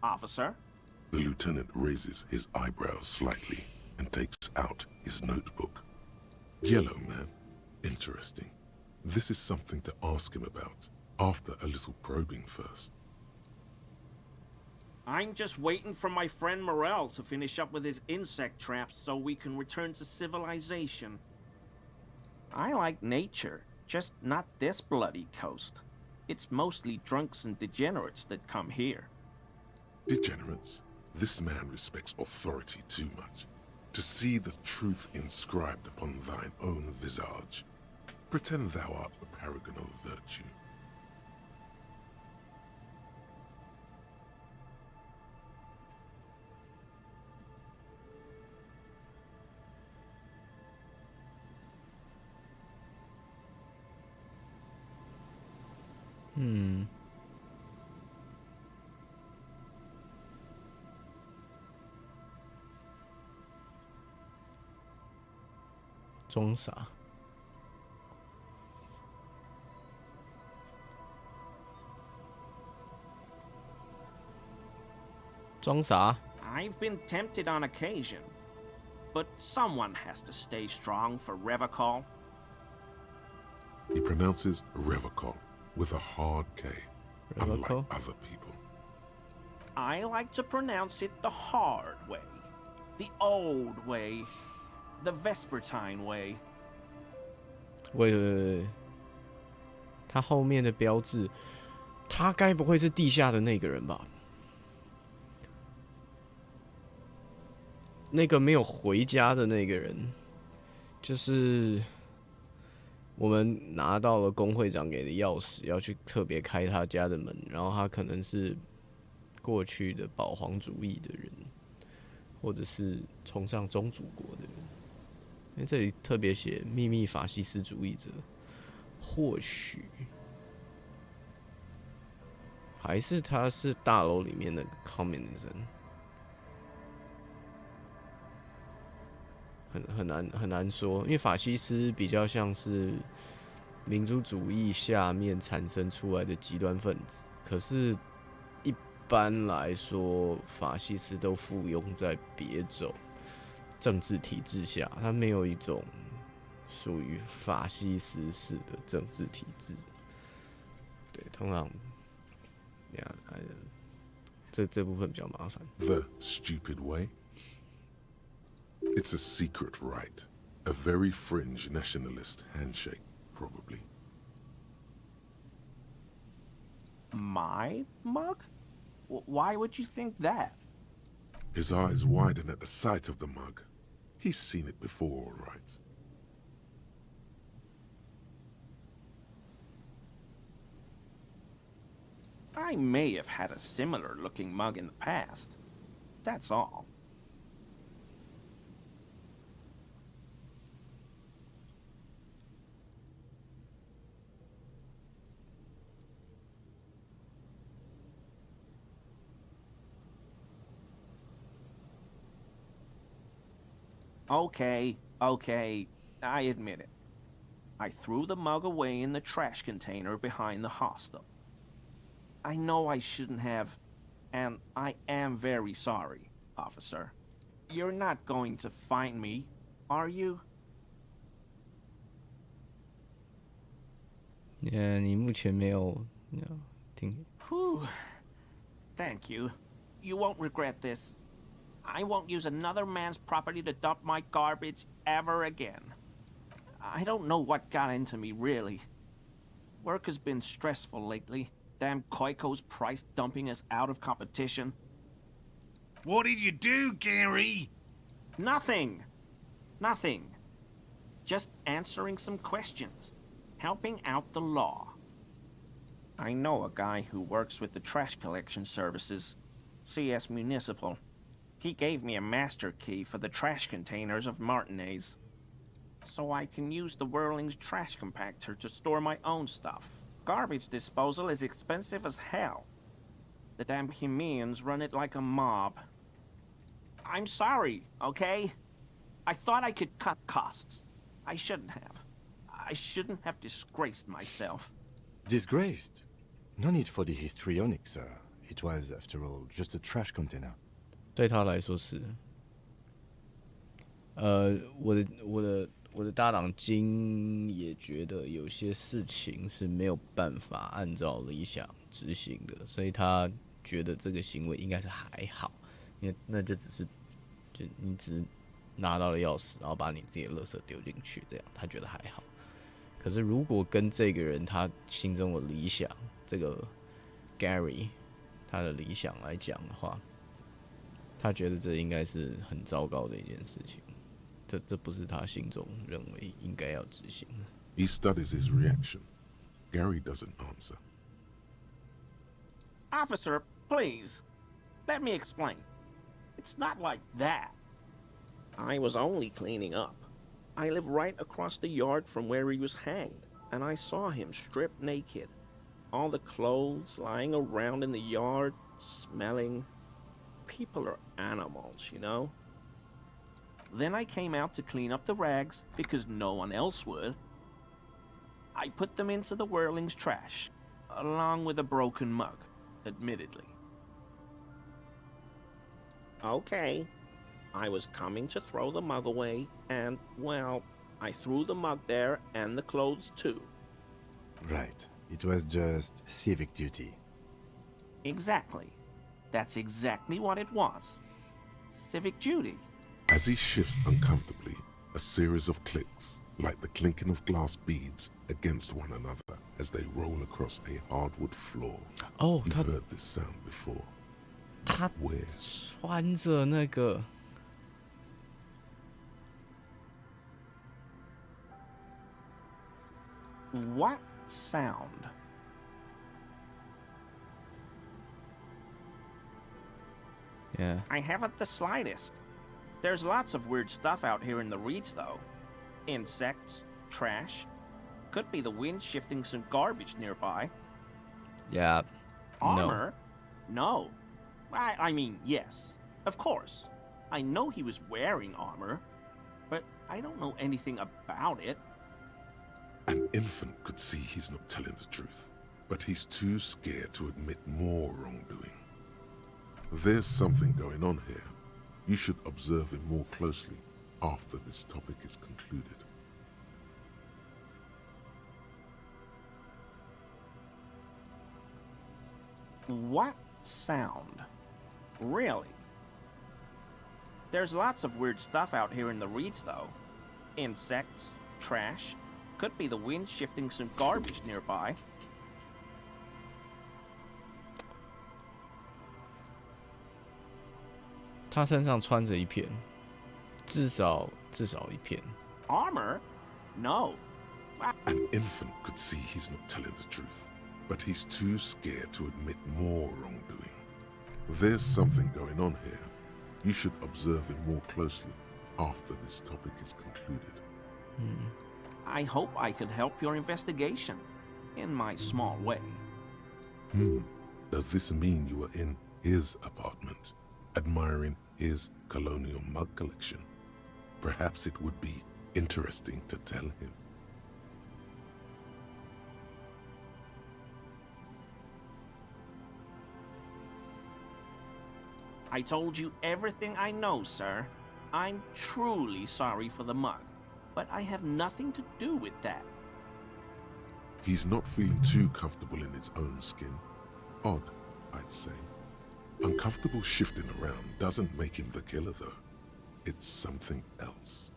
officer. The lieutenant raises his eyebrows slightly and takes out his notebook. Yellow man. Interesting. This is something to ask him about, after a little probing first. I'm just waiting for my friend Morel to finish up with his insect traps so we can return to civilization. I like nature, just not this bloody coast. It's mostly drunks and degenerates that come here. Degenerates? This man respects authority too much. To see the truth inscribed upon thine own visage. Pretend thou art a paragon of virtue. Hmm. 装傻。装傻。 I've been tempted on occasion, but someone has to stay strong for Revocol. He pronounces Revocol with a hard K, unlike other people. I like to pronounce it the hard way, the old way, the Vespertine way. 喂，他后面的标志，他该不会是地下的那个人吧？那个没有回家的那个人，就是我们拿到了工会长给的钥匙，要去特别开他家的门，然后他可能是过去的保皇主义的人，或者是崇尚宗主国的人。因为这里特别写秘密法西斯主义者，或许还是他是大楼里面的 communism。 很难说，因为法西斯比较像是民族主义下面产生出来的极端分子，可是，一般来说，法西斯都附庸在别种政治体制下，它没有一种属于法西斯式的政治体制。对，通常，这部分比较麻烦。The stupid way? It's a secret rite. A very fringe nationalist handshake, probably. My mug? Why would you think that? His eyes widen at the sight of the mug. He's seen it before, all right. I may have had a similar looking mug in the past. That's all. Okay, I admit it. I threw the mug away in the trash container behind the hostel. I know I shouldn't have, and I am very sorry, officer. You're not going to find me, are you? 你目前没有听。Whew. Thank you. You won't regret this. I won't use another man's property to dump my garbage ever again. I don't know what got into me, really. Work has been stressful lately. Damn Koiko's price dumping us out of competition. What did you do, Gary? Nothing. Nothing. Just answering some questions. Helping out the law. I know a guy who works with the trash collection services. CS Municipal. He gave me a master key for the trash containers of Martinez. So I can use the Whirling's trash compactor to store my own stuff. Garbage disposal is expensive as hell. The damn Hemians run it like a mob. I'm sorry, okay? I thought I could cut costs. I shouldn't have. I shouldn't have disgraced myself. Disgraced? No need for the histrionic, sir. It was, after all, just a trash container. 对他来说是。我的搭档金也觉得有些事情是没有办法按照理想执行的，所以他觉得这个行为应该是还好，因为那就你只是拿到了钥匙，然后把你自己的垃圾丢进去，这样他觉得还好。可是如果跟这个人他心中的理想，这个 Gary 他的理想来讲的话，他觉得这应该是很糟糕的一件事情。这不是他心中认为应该要执行的。He studies his reaction. Gary doesn't answer. Officer, please. Let me explain. It's not like that. I was only cleaning up. I live right across the yard from where he was hanged, and I saw him stripped naked. All the clothes lying around in the yard, smelling. People are animals, you know? Then I came out to clean up the rags because no one else would. I put them into the Whirling's trash, along with a broken mug, admittedly. Okay. I was coming to throw the mug away, and, well, I threw the mug there and the clothes too. Right. It was just civic duty. Exactly. That's exactly what it was. Civic duty. As he shifts uncomfortably, a series of clicks, like the clinking of glass beads, against one another as they roll across a hardwood floor. Oh, You've heard this sound before. 他 Where? 穿着那个 What sound? Yeah. I haven't the slightest. There's lots of weird stuff out here in the reeds, though. Insects, trash. Could be the wind shifting some garbage nearby. Yeah. Armor? No. I mean, yes. Of course. I know he was wearing armor, but I don't know anything about it. An infant could see he's not telling the truth, but he's too scared to admit more wrongdoing. There's something going on here. You should observe him more closely after this topic is concluded. What sound? Really? There's lots of weird stuff out here in the reeds, though. Insects, trash. Could be the wind shifting some garbage nearby. 他身上穿着一片，至少一片。Armor? No. An infant could see he's not telling the truth, but he's too scared to admit more wrongdoing. There's something going on here. You should observe him more closely after this topic is concluded. I hope I could help your investigation, in my small way. Does this mean you were in his apartment, admiring his colonial mug collection? Perhaps it would be interesting to tell him. I told you everything I know, sir. I'm truly sorry for the mug, but I have nothing to do with that. He's not feeling too comfortable in his own skin. Odd, I'd say. Uncomfortable shifting around doesn't make him the killer, though. It's something else.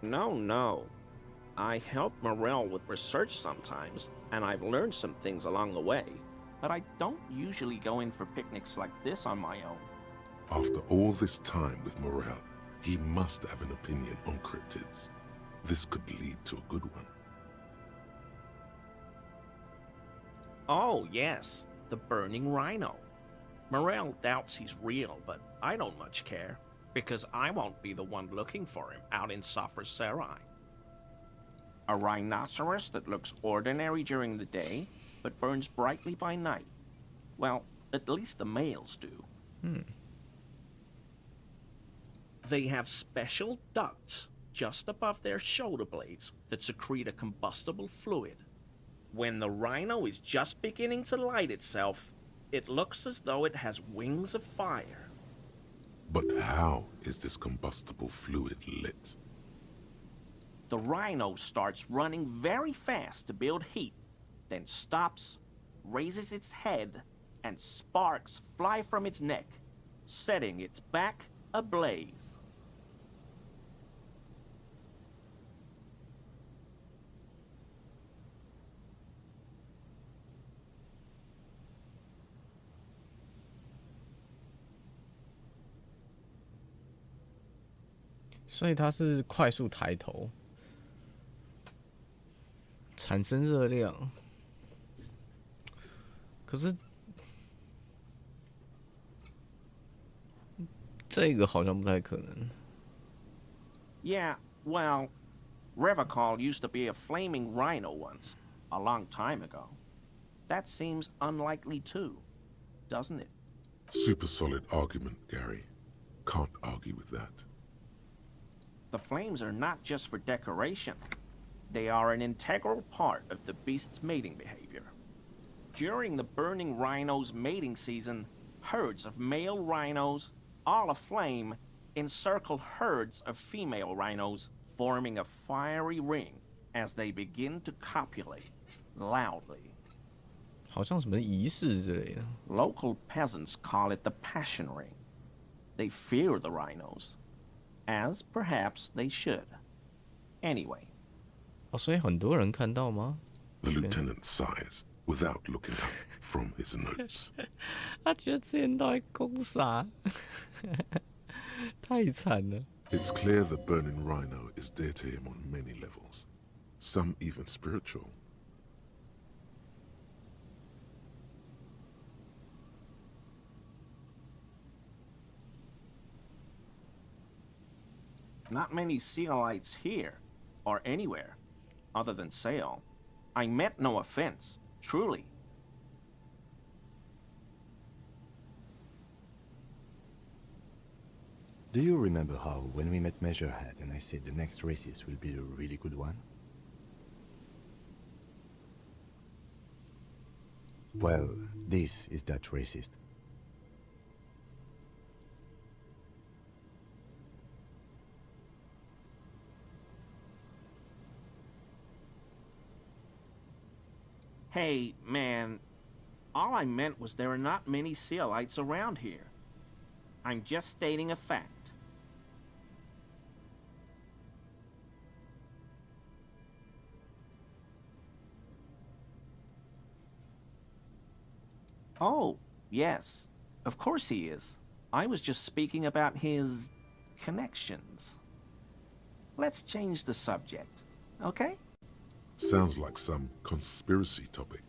No. I help Morel with research sometimes, and I've learned some things along the way. But I don't usually go in for picnics like this on my own. After all this time with Morel, he must have an opinion on cryptids. This could lead to a good one. Oh, yes, the burning rhino. Morel doubts he's real, but I don't much care, because I won't be the one looking for him out in Safra Serai. A rhinoceros that looks ordinary during the day, but burns brightly by night. Well, at least the males do. They have special ducts just above their shoulder blades that secrete a combustible fluid. When the rhino is just beginning to light itself, it looks as though it has wings of fire. But how is this combustible fluid lit? The rhino starts running very fast to build heat, then stops, raises its head, and sparks fly from its neck, setting its back ablaze.所以它是快速抬头，产生热量。可是这个好像不太可能。Yeah, well, Revacol used to be a flaming rhino once, a long time ago. That seems unlikely too, doesn't it? Super solid argument, Gary. Can't argue with that. The flames are not just for decoration. They are an integral part of the beast's mating behavior. During the burning rhino's mating season, herds of male rhinos, all aflame, encircle herds of female rhinos, forming a fiery ring as they begin to copulate loudly. 好像什么仪式之类的。Local peasants call it the passion ring. They fear the rhinos, as perhaps they should. Anyway. 哦，所以很多人看到吗？ The lieutenant sighs without looking up from his notes. 他觉得这些人都在攻杀，太惨了。It's clear the burning rhino is dear to him on many levels, some even spiritual. Not many Sealites here, or anywhere, other than Sale. I meant no offense, truly. Do you remember how, when we met Measurehead and I said the next racist will be a really good one? Well, this is that racist. Hey, man, all I meant was there are not many Sealites around here. I'm just stating a fact. Oh, yes. Of course he is. I was just speaking about his connections. Let's change the subject, okay? Sounds like some conspiracy topic.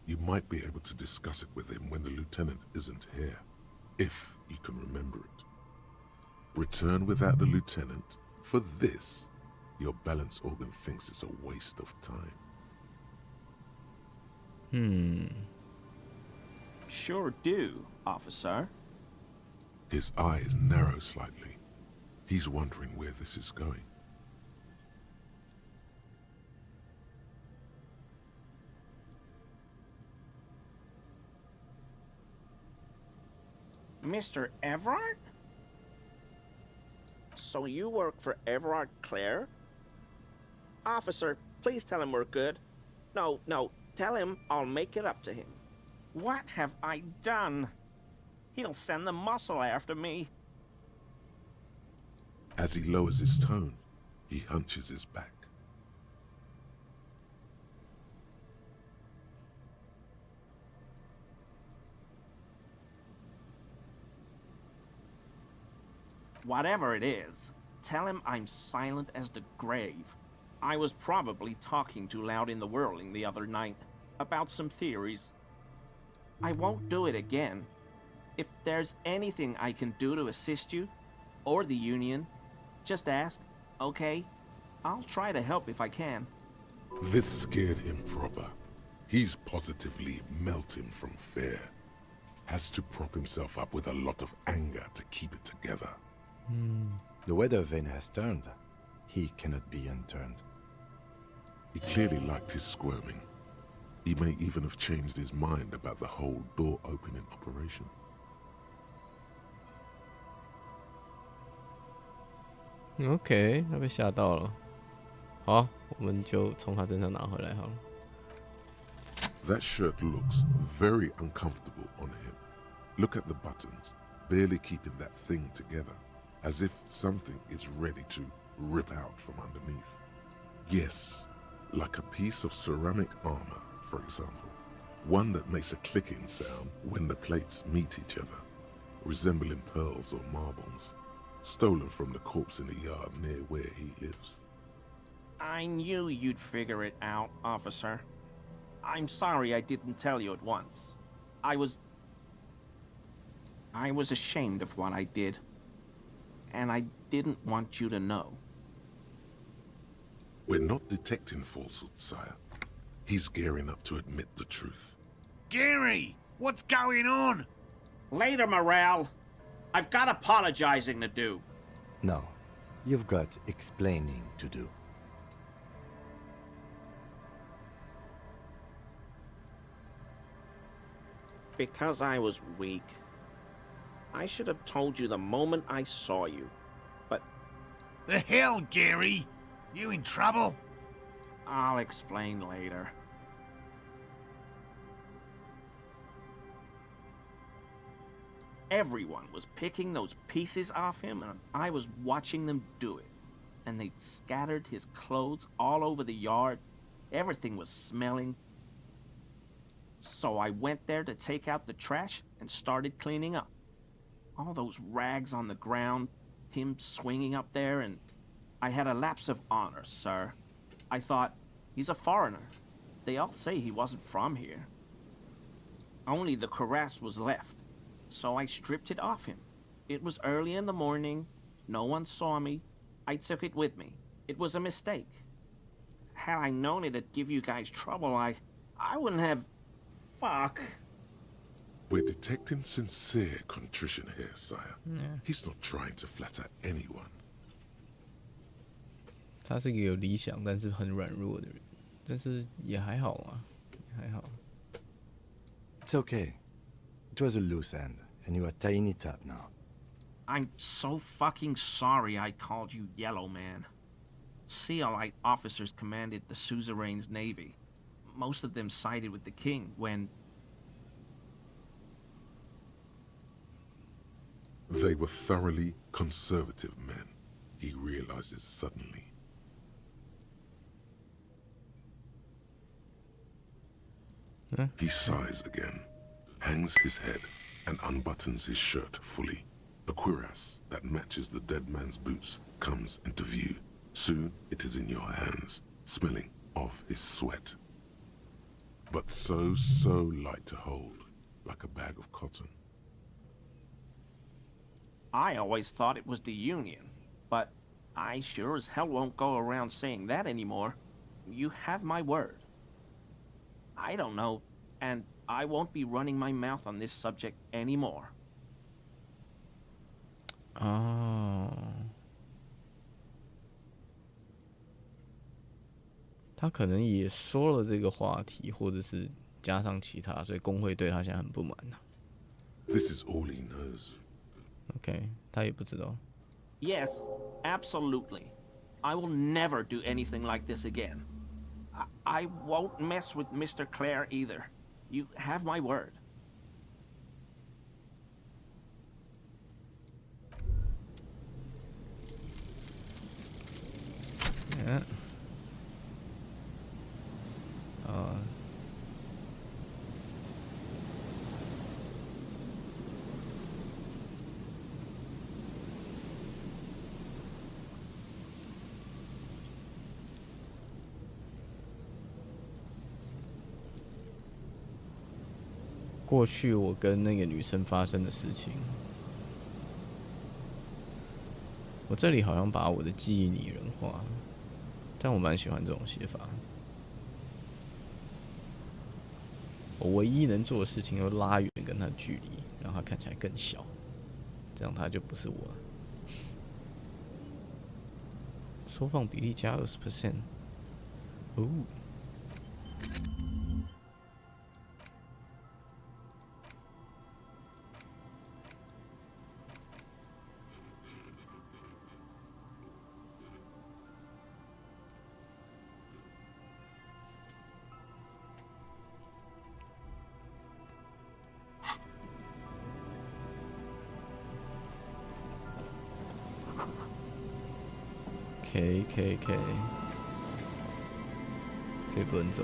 You might be able to discuss it with him when the lieutenant isn't here, if you can remember it. Return without the lieutenant. For this, your balance organ thinks it's a waste of time. Sure do, officer. His eyes narrow slightly. He's wondering where this is going. Mr. Everard? So you work for Everard Clare? Officer, please tell him we're good. No, tell him I'll make it up to him. What have I done? He'll send the muscle after me. As he lowers his tone, he hunches his back. Whatever it is, tell him I'm silent as the grave. I was probably talking too loud in the whirling the other night about some theories. I won't do it again. If there's anything I can do to assist you, or the Union, just ask, okay? I'll try to help if I can. This scared him proper. He's positively melting from fear. Has to prop himself up with a lot of anger to keep it together. The weather vane has turned. He cannot be unturned. He clearly liked his squirming. He may even have changed his mind about the whole door-opening operation. OK， 他被吓到了。好，我们就从他身上拿回来好了。That shirt looks very uncomfortable on him. Look at the buttons, barely keeping that thing together, as if something is ready to rip out from underneath. Yes, like a piece of ceramic armor, for example. One that makes a clicking sound when the plates meet each other, resembling pearls or marbles, stolen from the corpse in the yard near where he lives. I knew you'd figure it out, officer. I'm sorry I didn't tell you at once. I was ashamed of what I did. And I didn't want you to know. We're not detecting falsehood, sire. He's gearing up to admit the truth. Gary, what's going on? Later, Morale. I've got apologizing to do. No, you've got explaining to do. Because I was weak. I should have told you the moment I saw you, but... The hell, Gary? You in trouble? I'll explain later. Everyone was picking those pieces off him, and I was watching them do it. And they'd scattered his clothes all over the yard. Everything was smelling. So I went there to take out the trash and started cleaning up. All those rags on the ground, him swinging up there, and I had a lapse of honor, sir. I thought, he's a foreigner. They all say he wasn't from here. Only the cuirass was left, so I stripped it off him. It was early in the morning. No one saw me. I took it with me. It was a mistake. Had I known it'd give you guys trouble, I wouldn't have... Fuck. We're detecting sincere contrition here, sire. Yeah. He's not trying to flatter anyone. 他是一个有理想但是很软弱的人，但是也还好啊，也还好。It's okay. It was a loose end, and you are tying it up now. I'm so fucking sorry I called you Yellow Man. Sealite officers commanded the suzerain's navy. Most of them sided with the king when... They were thoroughly conservative men, he realizes suddenly. Huh? He sighs again, hangs his head, and unbuttons his shirt fully. A cuirass that matches the dead man's boots comes into view. Soon it is in your hands, smelling of his sweat. But so light to hold, like a bag of cotton. I always thought it was the Union, but I sure as hell won't go around saying that anymore. You have my word. I don't know, and I won't be running my mouth on this subject anymore. 哦，他可能也说了这个话题，或者是加上其他，所以工会对他现在很不满。 This is all he knows. OK， 他也不知道。Yes, absolutely. I will never do anything like this again. I won't mess with Mr. Clare either. You have my word. Yeah. 过去我跟那个女生发生的事情，我这里好像把我的记忆拟人化，但我蛮喜欢这种写法。我唯一能做的事情，就拉远跟她距离，让她看起来更小，这样她就不是我了。缩放比例加20%，哦。K， 这不能走。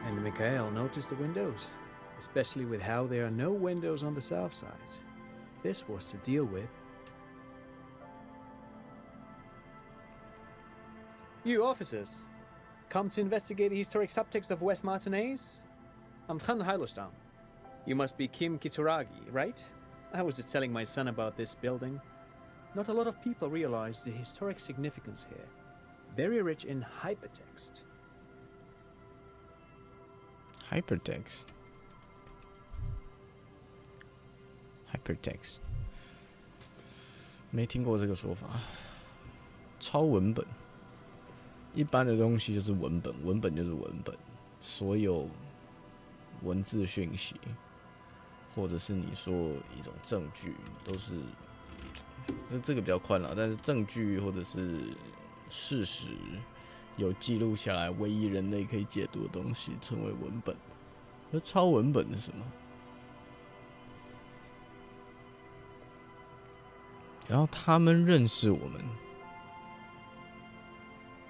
And Mikhail noticed the windows, especially with how there are no windows on the south side. This was to deal with. You officers, come to investigate the historic subtext of West Martinez? I'm Khan Hailostam. You must be Kim Kituragi, right? I was just telling my son about this building. Not a lot of people realize the historic significance here. Very rich in hypertext. Hypertext， 没听过这个说法。超文本，一般的东西就是文本，文本就是文本，所有文字讯息，或者是你说一种证据，都是这个比较宽了。但是证据或者是事实，有记录下来，唯一人类可以解读的东西，称为文本。而超文本是什么？然后他们认识我们，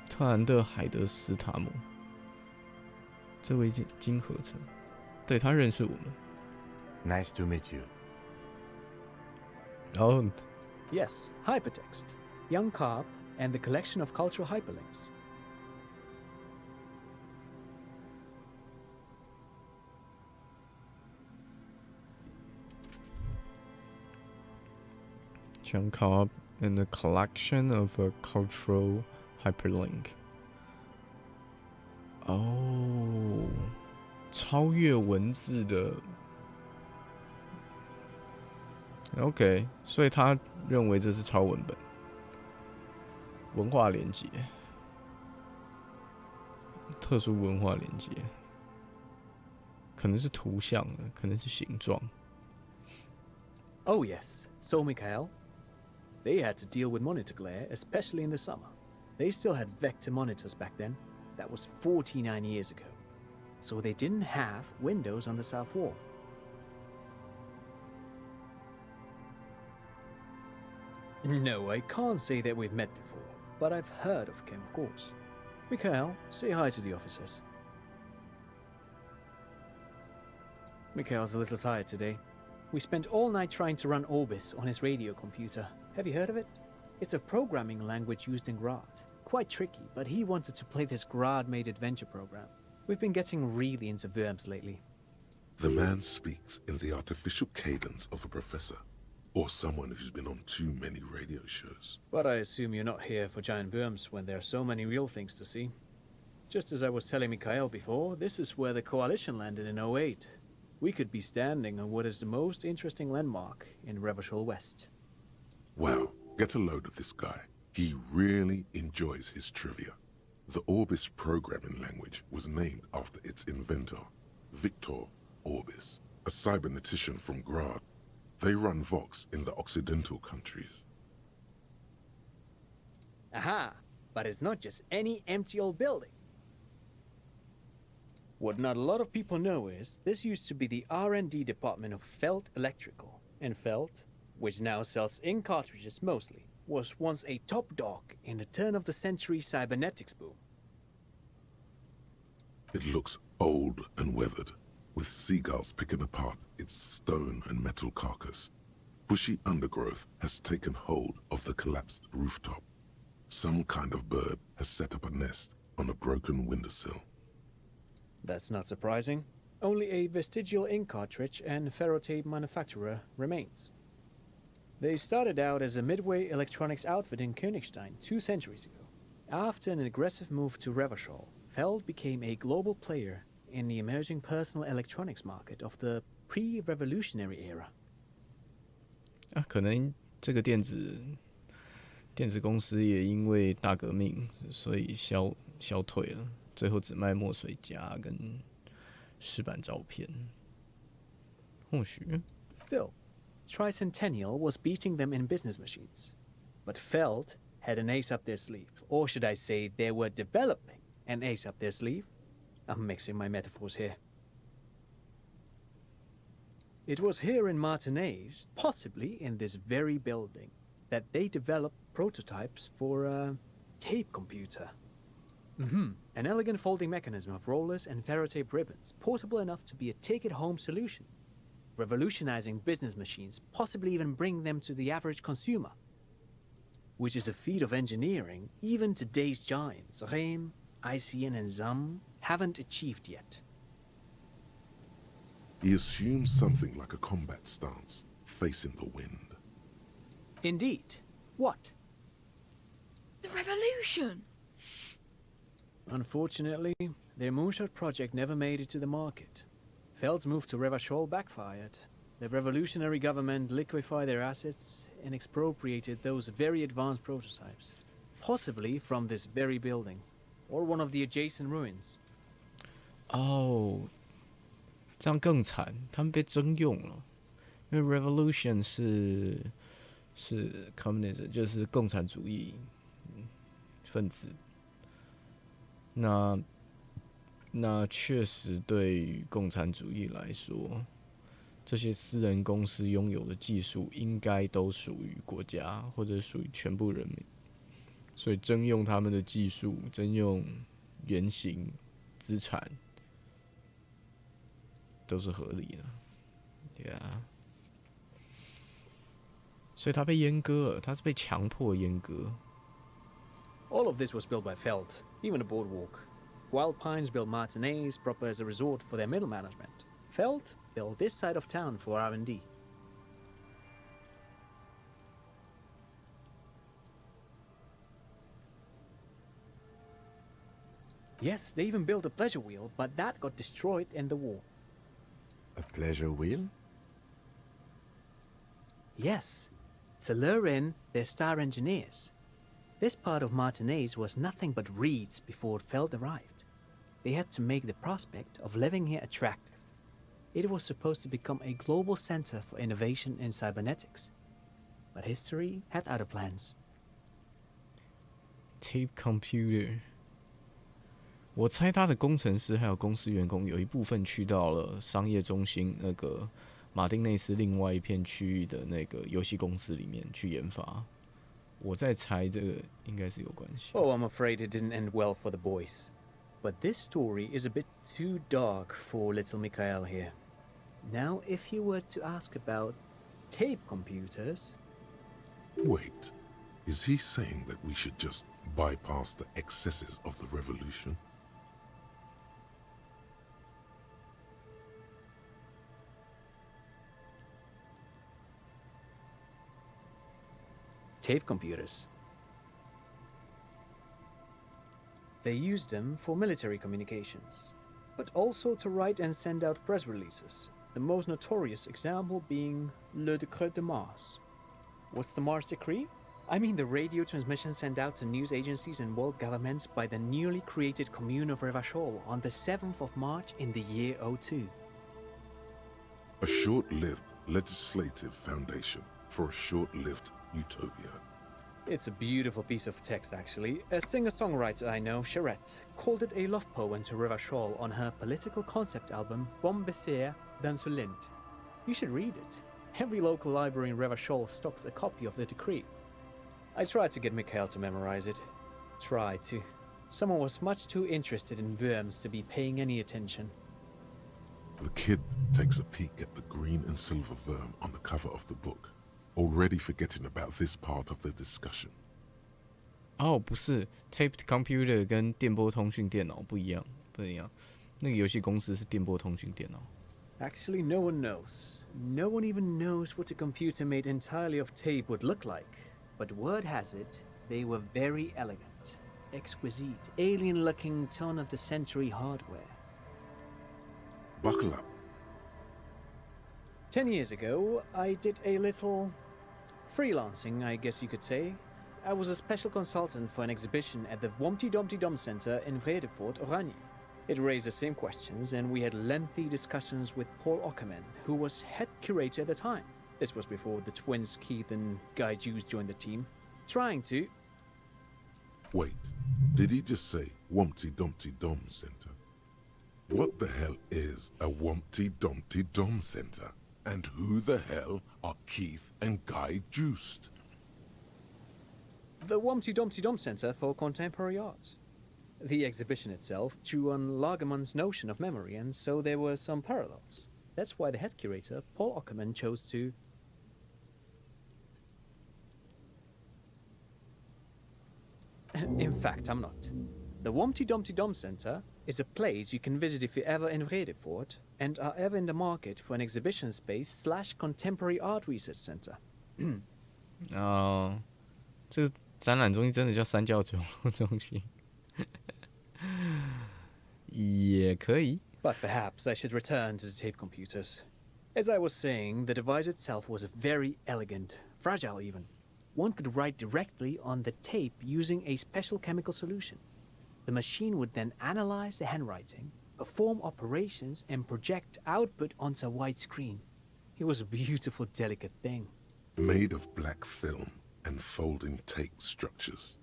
特兰德·海德斯塔姆这位金合成，对他认识我们。Nice to meet you. 然后 Yes, hypertext. Young Carp and the collection of cultural hyperlinks. Young Carp and a collection of a cultural hyperlink. 哦，超越文字的。OK， 所以他认为这是超文本，文化连结，特殊文化连结，可能是图像的，可能是形状。Oh yes, so Mikhail. They had to deal with monitor glare, especially in the summer. They still had vector monitors back then. That was 49 years ago. So they didn't have windows on the south wall. No, I can't say that we've met before, but I've heard of Kim, of course. Mikhail, say hi to the officers. Mikhail's a little tired today. We spent all night trying to run Orbis on his radio computer. Have you heard of it? It's a programming language used in Grad. Quite tricky, but he wanted to play this Grad-made adventure program. We've been getting really into verbs lately. The man speaks in the artificial cadence of a professor, or someone who's been on too many radio shows. But I assume you're not here for giant worms when there are so many real things to see. Just as I was telling Mikhail before, this is where the coalition landed in '08. We could be standing on what is the most interesting landmark in Revachol West. Wow, get a load of this guy. He really enjoys his trivia. The Orbis programming language was named after its inventor, Victor Orbis, a cybernetician from Grad. They run Vox in the Occidental countries. Aha! But it's not just any empty old building. What not a lot of people know is, this used to be the R&D department of Felt Electrical. And Felt, which now sells ink cartridges mostly, was once a top dog in the turn-of-the-century cybernetics boom. It looks old and weathered, with seagulls picking apart its stone and metal carcass. Bushy undergrowth has taken hold of the collapsed rooftop. Some kind of bird has set up a nest on a broken windowsill. That's not surprising. Only a vestigial ink cartridge and ferrotape manufacturer remains. They started out as a midway electronics outfit in Königstein 2 centuries ago. After an aggressive move to Revachol, Feld became a global player in the emerging personal electronics market of the pre-revolutionary era. 可能这个电子公司也因为大革命，所以消退了，最后只卖墨水夹跟湿版照片。或许。Still, Tricentennial was beating them in business machines. But Feld had an ace up their sleeve. Or should I say, they were developing an ace up their sleeve? I'm mixing my metaphors here. It was here in Martinez, possibly in this very building, that they developed prototypes for a tape computer. An elegant folding mechanism of rollers and ferrotape ribbons, portable enough to be a take-it-home solution, revolutionizing business machines, possibly even bring them to the average consumer, which is a feat of engineering even today's giants, Rehm, ICN, and ZAM, haven't achieved yet. He assumes something like a combat stance, facing the wind. Indeed. What? The revolution! Unfortunately, their moonshot project never made it to the market. Feld's move to Revachol backfired. The revolutionary government liquefied their assets and expropriated those very advanced prototypes, possibly from this very building, or one of the adjacent ruins. 哦，这样更惨，他们被征用了，因为 revolution 是 communism， 就是共产主义分子。那确实对于共产主义来说，这些私人公司拥有的技术应该都属于国家或者属于全部人民，所以征用他们的技术，征用原型资产，都是合理的 ，Yeah。所以他被阉割了，他是被强迫阉割。All of this was built by Feld, even the boardwalk. Wild Pines built Martinez proper as a resort for their middle management. Feld built this side of town for R&D. Yes, they even built a pleasure wheel, but that got destroyed in the war. A pleasure wheel? Yes, to lure in their star engineers. This part of Martinez was nothing but reeds before Feld arrived. They had to make the prospect of living here attractive. It was supposed to become a global center for innovation in cybernetics. But history had other plans. Tape computer. 我猜他的工程师还有公司员工有一部分去到了商业中心那个马丁内斯另外一片区域的那个游戏公司里面去研发。我在猜这个应该是有关系。Oh, I'm afraid it didn't end well for the boys. But this story is a bit too dark for little Mikhail here. Now, if you were to ask about tape computers... Wait, is he saying that we should just bypass the excesses of the revolution? Tape computers. They used them for military communications, but also to write and send out press releases, the most notorious example being Le Décret de Mars. What's the Mars Decree? I mean the radio transmission sent out to news agencies and world governments by the newly created commune of Revachol on the 7th of March in the year 02. A short-lived legislative foundation for a short-lived utopia. It's a beautiful piece of text, actually. A singer-songwriter I know, Charette, called it a love poem to Revachol on her political concept album, Bombessier d'Insolente. You should read it. Every local library in Revachol stocks a copy of the decree. I tried to get Mikhail to memorize it. Tried to. Someone was much too interested in worms to be paying any attention. The kid takes a peek at the green and silver worm on the cover of the book, already forgetting about this part of the discussion. 哦，不是 ，taped computer 跟电波通讯电脑不一样，不一样。那个游戏公司是电波通讯电脑。Actually, no one knows. No one even knows what a computer made entirely of tape would look like. But word has it, they were very elegant, exquisite, alien-looking turn-of-the-century hardware. Buckle up. 10 years ago, I did a little freelancing, I guess you could say. I was a special consultant for an exhibition at the Womty Dumpty Dum Center in Vredefort, Oranje. It raised the same questions, and we had lengthy discussions with Paul Ockerman, who was head curator at the time. This was before the twins Keith and Guy Jews joined the team, trying to... Wait, did he just say Wumpty Dumpty Dum Center? What the hell is a Wumpty Dumpty Dum Center? And who the hell are Keith and Guy Juiced? The Wumpty Dumpty Dum Center for Contemporary Art. The exhibition itself drew on Lagerman's notion of memory, and so there were some parallels. That's why the head curator, Paul Ockerman, chose to... In fact, I'm not. The Wumpty Dumpty Dum Center is a place you can visit if you're ever in Vredefort and are ever in the market for an exhibition space / contemporary art research center. 哦，这个展览中心真的叫三教九路中心，也可以。But perhaps I should return to the tape computers. As I was saying, the device itself was very elegant, fragile even. One could write directly on the tape using a special chemical solution. The machine would then analyze the handwriting, perform operations, and project output onto a white screen. It was a beautiful, delicate thing. Made of black film and folding tape structures.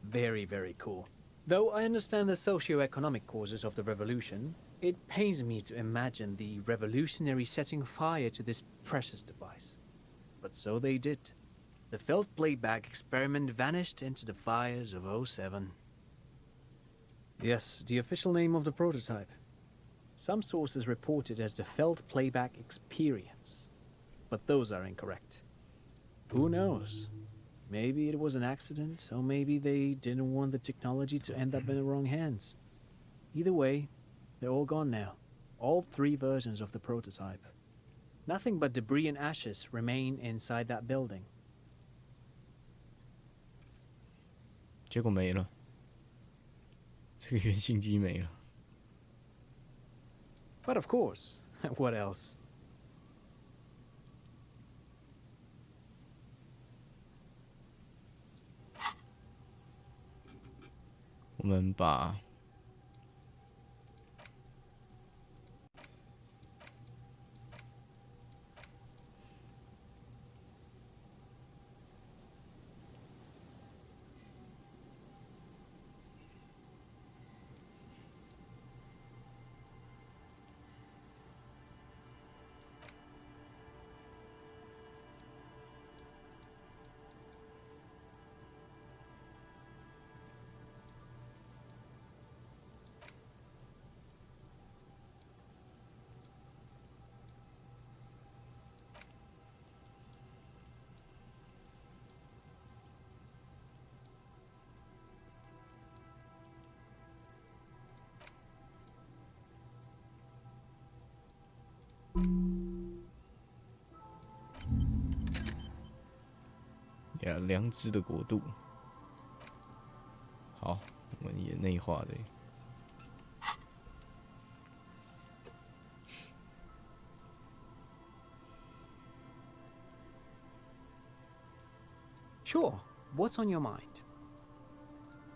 Very, very cool. Though I understand the socio-economic causes of the revolution, it pains me to imagine the revolutionaries setting fire to this precious device. But so they did. The felt playback experiment vanished into the fires of 07. Yes, the official name of the prototype. Some sources report it as the felt playback experience, but those are incorrect. Who knows? Maybe it was an accident, or maybe they didn't want the technology to end up in the wrong hands. Either way, they're all gone now. All 3 versions of the prototype. Nothing but debris and ashes remain inside that building. 结果没了，这个原型机没了。But of course, what else? 我们把良知的国度。内化的。Sure, what's on your mind?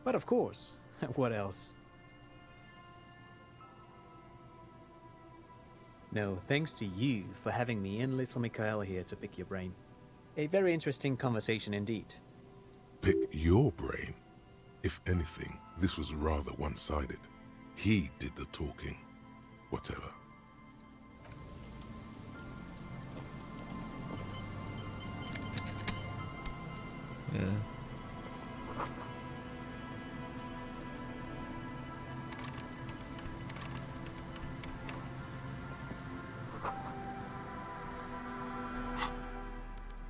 But of course, what else? No, thanks to you for having me and little Mikaela here to pick your brain. A very interesting conversation indeed. Pick your brain? If anything, this was rather one-sided. He did the talking. Whatever. Yeah.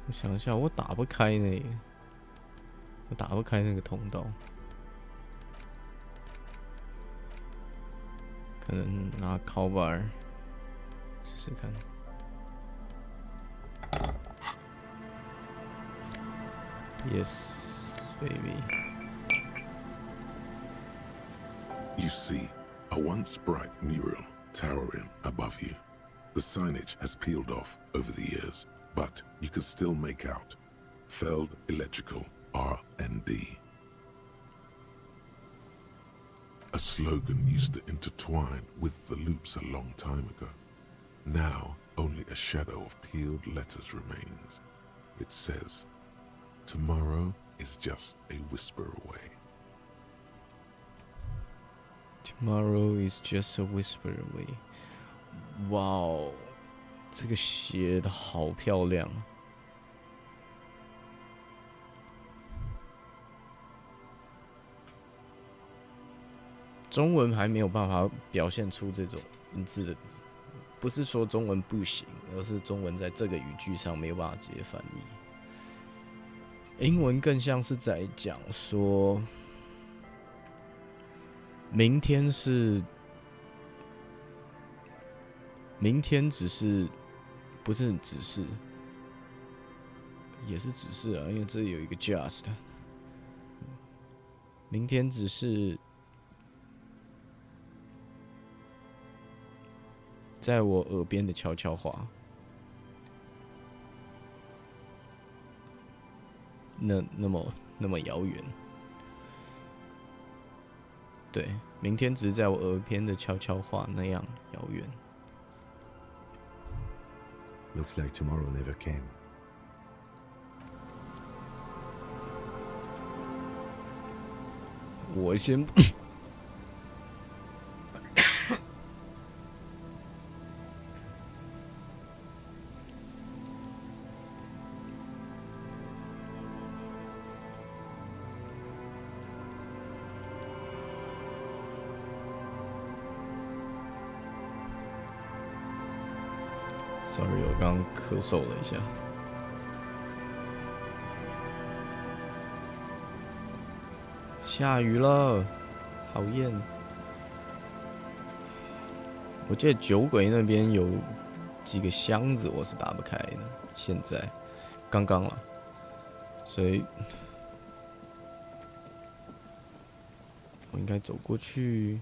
我想一下，我打不开那个，我打不开那个通道，可能拿考板试试看。Yes, baby. You see, a once bright mural towering above you. The signage has peeled off over the years, but you can still make out Feld Electrical R&D. A slogan used to intertwine with the loops a long time ago. Now, only a shadow of peeled letters remains. It says, "Tomorrow is just a whisper away." Tomorrow is just a whisper away. 哇哦，这个写的好漂亮。中文还没有办法表现出这种文字的，不是说中文不行，而是中文在这个语句上没有办法直接翻译。英文更像是在讲说，明天只是，不是只是，也是只是啊，因为这里有一个 just。明天只是在我耳边的悄悄话。那么遥远，对，明天只是在我耳边的悄悄话那样遥远。Looks like tomorrow never came. 我先，sorry， 我刚刚咳嗽了一下。下雨了，讨厌！我记得酒鬼那边有几个箱子，我是打不开的。现在，刚刚了，所以我应该走过去。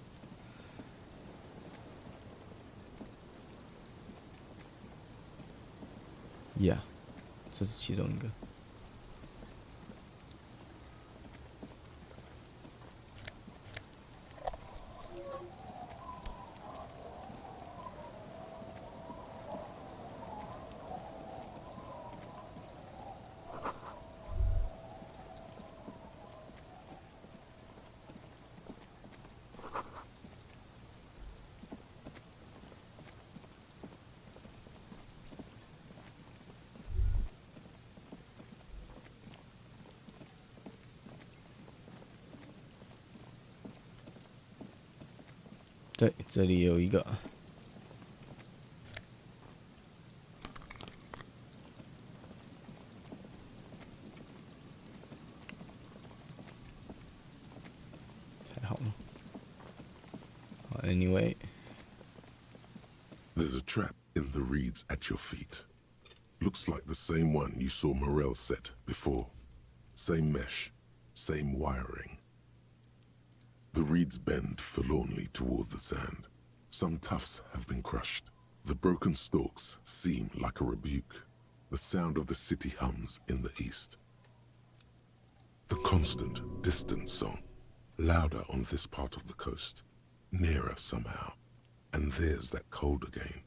Yeah， 这是其中一个。对，这里有一个。太好了。Anyway， There's a trap in the reeds at your feet. Looks like the same one you saw Morel set before. Same mesh, same wiring. The reeds bend forlornly toward the sand. Some tufts have been crushed. The broken stalks seem like a rebuke. The sound of the city hums in the east. The constant, distant song, louder on this part of the coast, nearer somehow. And there's that cold again.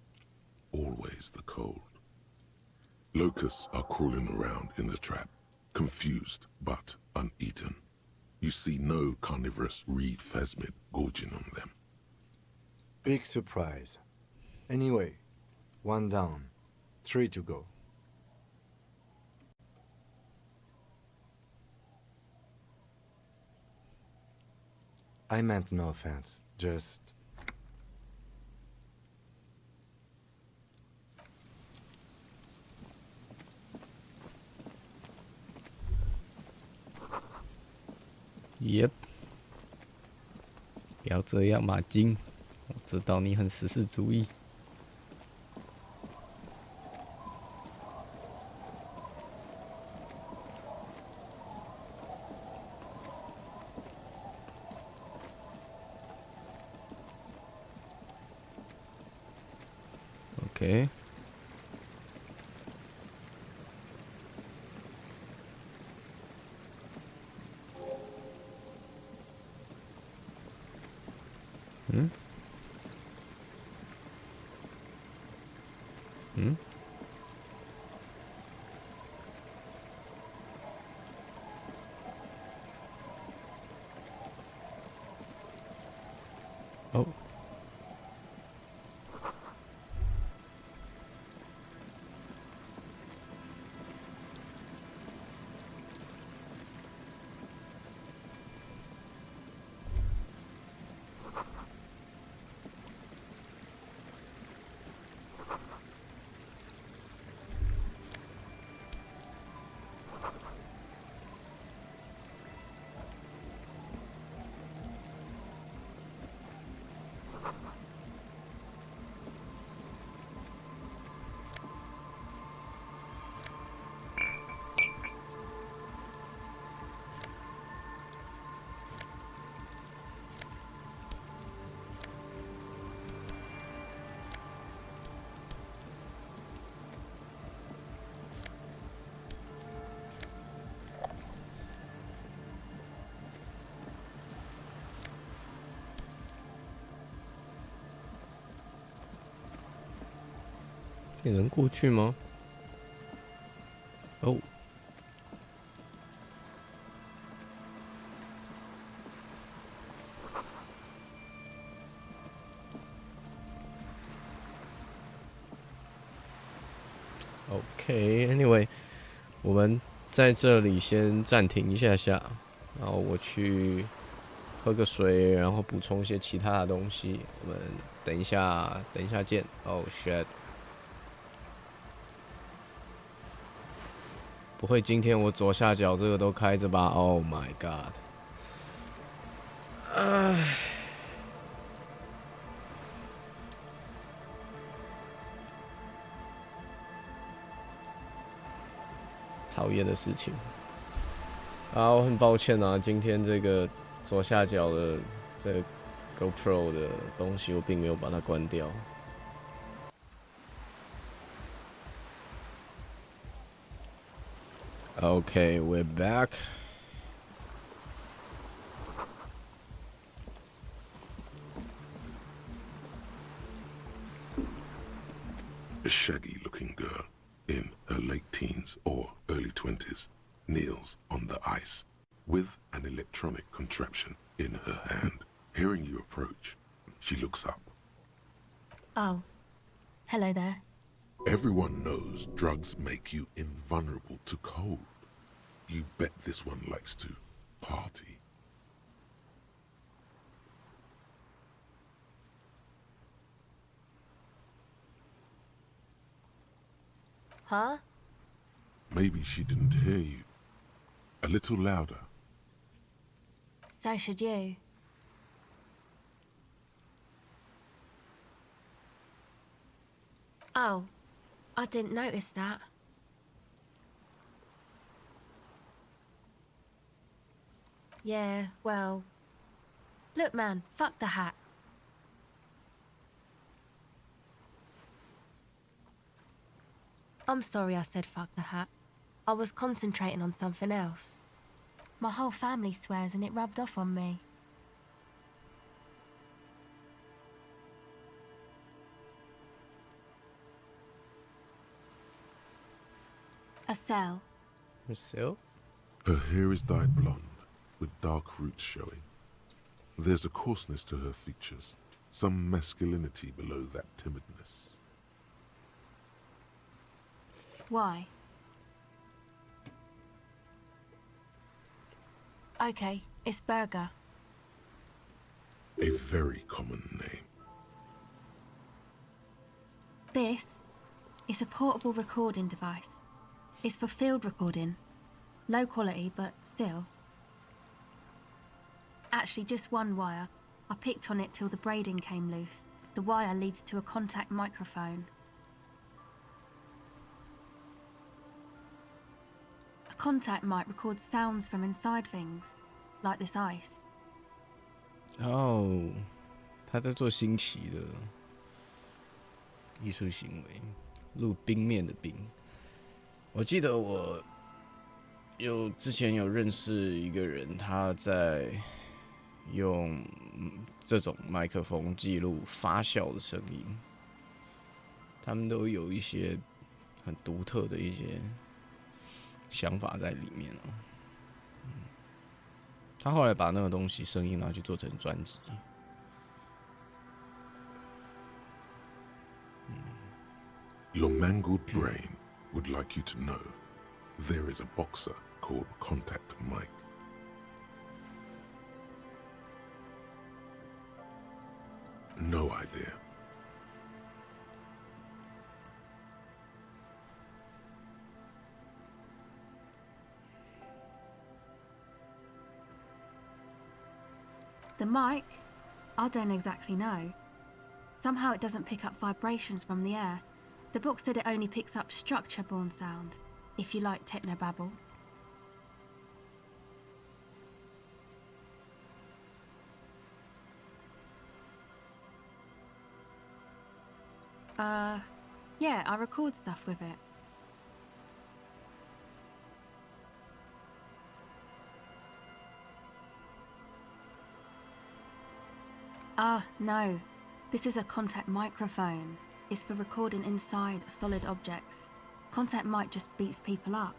Always the cold. Locusts are crawling around in the trap, confused but uneaten. You see no carnivorous reed phasmid gorging on them. Big surprise. Anyway, 1 down, 3 to go. I meant no offense, just... Yep， 不要这样，马金，我知道你很实事主义。OK。嗯？嗯？哦。也能过去吗？哦。OK，Anyway， 我们在这里先暂停一下下，然后我去喝个水，然后补充一些其他的东西。我们等一下见。Oh shit！ 不会今天我左下角这个都开着吧 ？Oh my god！ 唉，讨厌的事情。啊，我很抱歉啊，今天这个左下角的这个 GoPro 的东西，我并没有把它关掉。Okay, we're back. A shaggy-looking girl in her late teens or early 20s kneels on the ice with an electronic contraption in her hand. Hearing you approach, she looks up. Oh, hello there. Everyone knows drugs make you invulnerable to cold. You bet this one likes to party. Huh? Maybe she didn't hear you. A little louder. So should you. Oh, I didn't notice that. Yeah, well, Look, man, fuck the hat. I'm sorry I said fuck the hat. I was concentrating on something else. My whole family swears and it rubbed off on me. A cell. A cell? Her hair is dyed blonde, with dark roots showing. There's a coarseness to her features, some masculinity below that timidness. Why? Okay, it's Burger. A very common name. This is a portable recording device. It's for field recording. Low quality, but still. Actually, just one wire. I picked on it till the braiding came loose. The wire leads to a contact microphone. A contact mic records sounds from inside things, like this ice. 哦，他在做新奇的艺术行为，录冰面的冰。我记得我之前有认识一个人，他在用这种麦克风记录发酵的声音，他们都有一些很独特的一些想法在里面哦。他后来把那个东西声音拿去做成专辑。Your mangled brain would like you to know there is a boxer called Contact Mike. No idea. The mic? I don't exactly know. Somehow it doesn't pick up vibrations from the air. The book said it only picks up structure-borne sound, if you like technobabble. Yeah, I record stuff with it. No. This is a contact microphone. It's for recording inside solid objects. Contact mic just beats people up.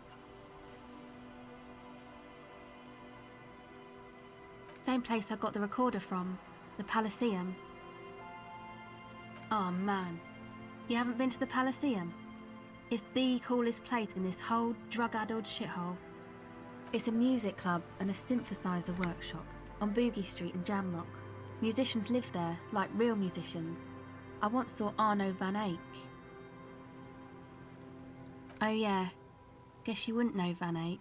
Same place I got the recorder from, the Elysium. Oh man, you haven't been to the Elysium? It's the coolest place in this whole drug-addled shithole. It's a music club and a synthesizer workshop on Boogie Street in Jamrock. Musicians live there, like real musicians. I once saw Arno van Eyck. Oh yeah, guess you wouldn't know Van Eyck,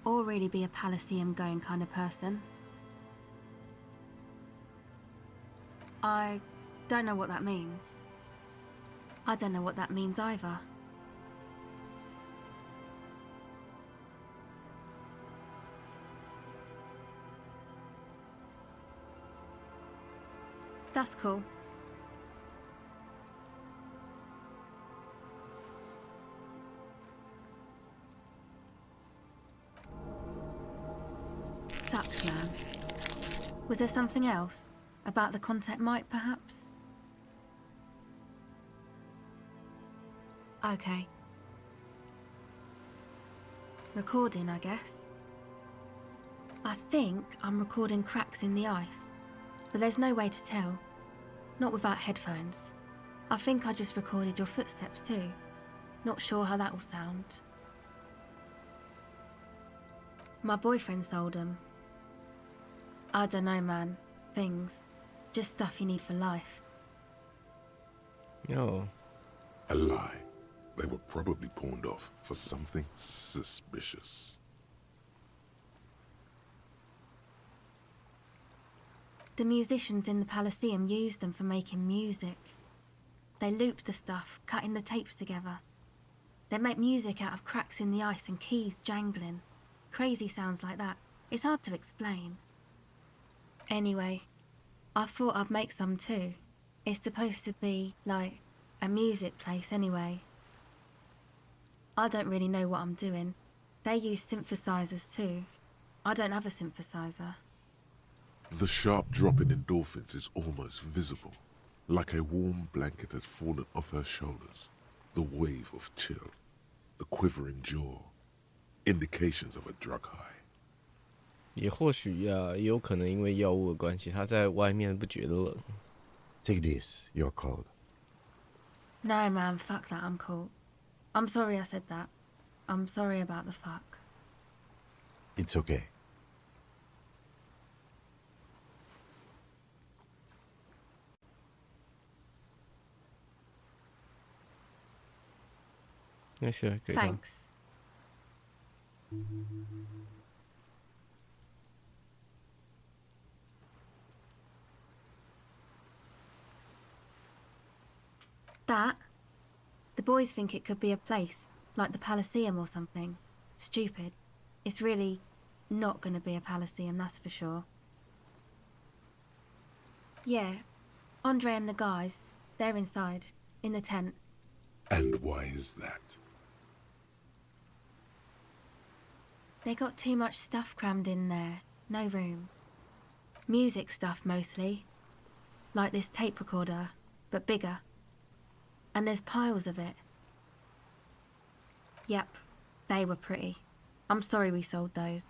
or really be a Elysium-going kind of person. I don't know what that means. I don't know what that means either. That's cool. Sucks, man. Was there something else? About the contact mic, perhaps? Okay. Recording, I guess. I think I'm recording cracks in the ice, but there's no way to tell. Not without headphones. I think I just recorded your footsteps too. Not sure how that will sound. My boyfriend sold them. I don't know, man. Things. Just stuff you need for life. Yo. A lie. They were probably pawned off for something suspicious. The musicians in the Elysium used them for making music. They looped the stuff, cutting the tapes together. They make music out of cracks in the ice and keys jangling. Crazy sounds like that. It's hard to explain. Anyway, I thought I'd make some too. It's supposed to be, like, a music place anyway. I don't really know what I'm doing. They use synthesizers too. I don't have a synthesizer. The sharp drop in endorphins is almost visible, like a warm blanket has fallen off her shoulders. The wave of chill, the quivering jaw, indications of a drug high. 也或许呀，也有可能因为药物的关系，他在外面不觉得冷。Take this, you're cold. No, man, fuck that, I'm cool. I'm sorry I said that. I'm sorry about the fuck. It's okay. Yeah, sure, good. Thanks. That? The boys think it could be a place, like the Elysium or something. Stupid. It's really not gonna be a Elysium, that's for sure. Yeah, Andre and the guys, they're inside, in the tent. And why is that? They got too much stuff crammed in there. No room. Music stuff mostly. Like this tape recorder, but bigger. And there's piles of it. Yep, they were pretty. I'm sorry we sold those.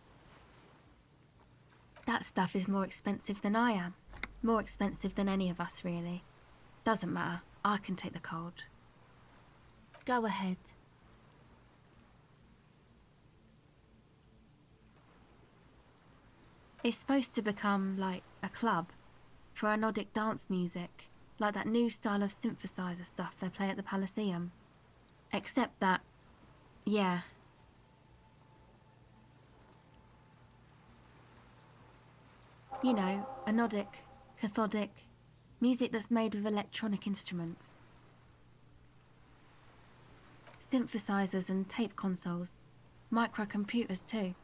That stuff is more expensive than I am. More expensive than any of us, really. Doesn't matter. I can take the cold. Go ahead. It's supposed to become, like, a club for anodic dance music, like that new style of synthesizer stuff they play at the Elysium. Except that, yeah. You know, anodic, cathodic, music that's made with electronic instruments. Synthesizers and tape consoles, microcomputers too.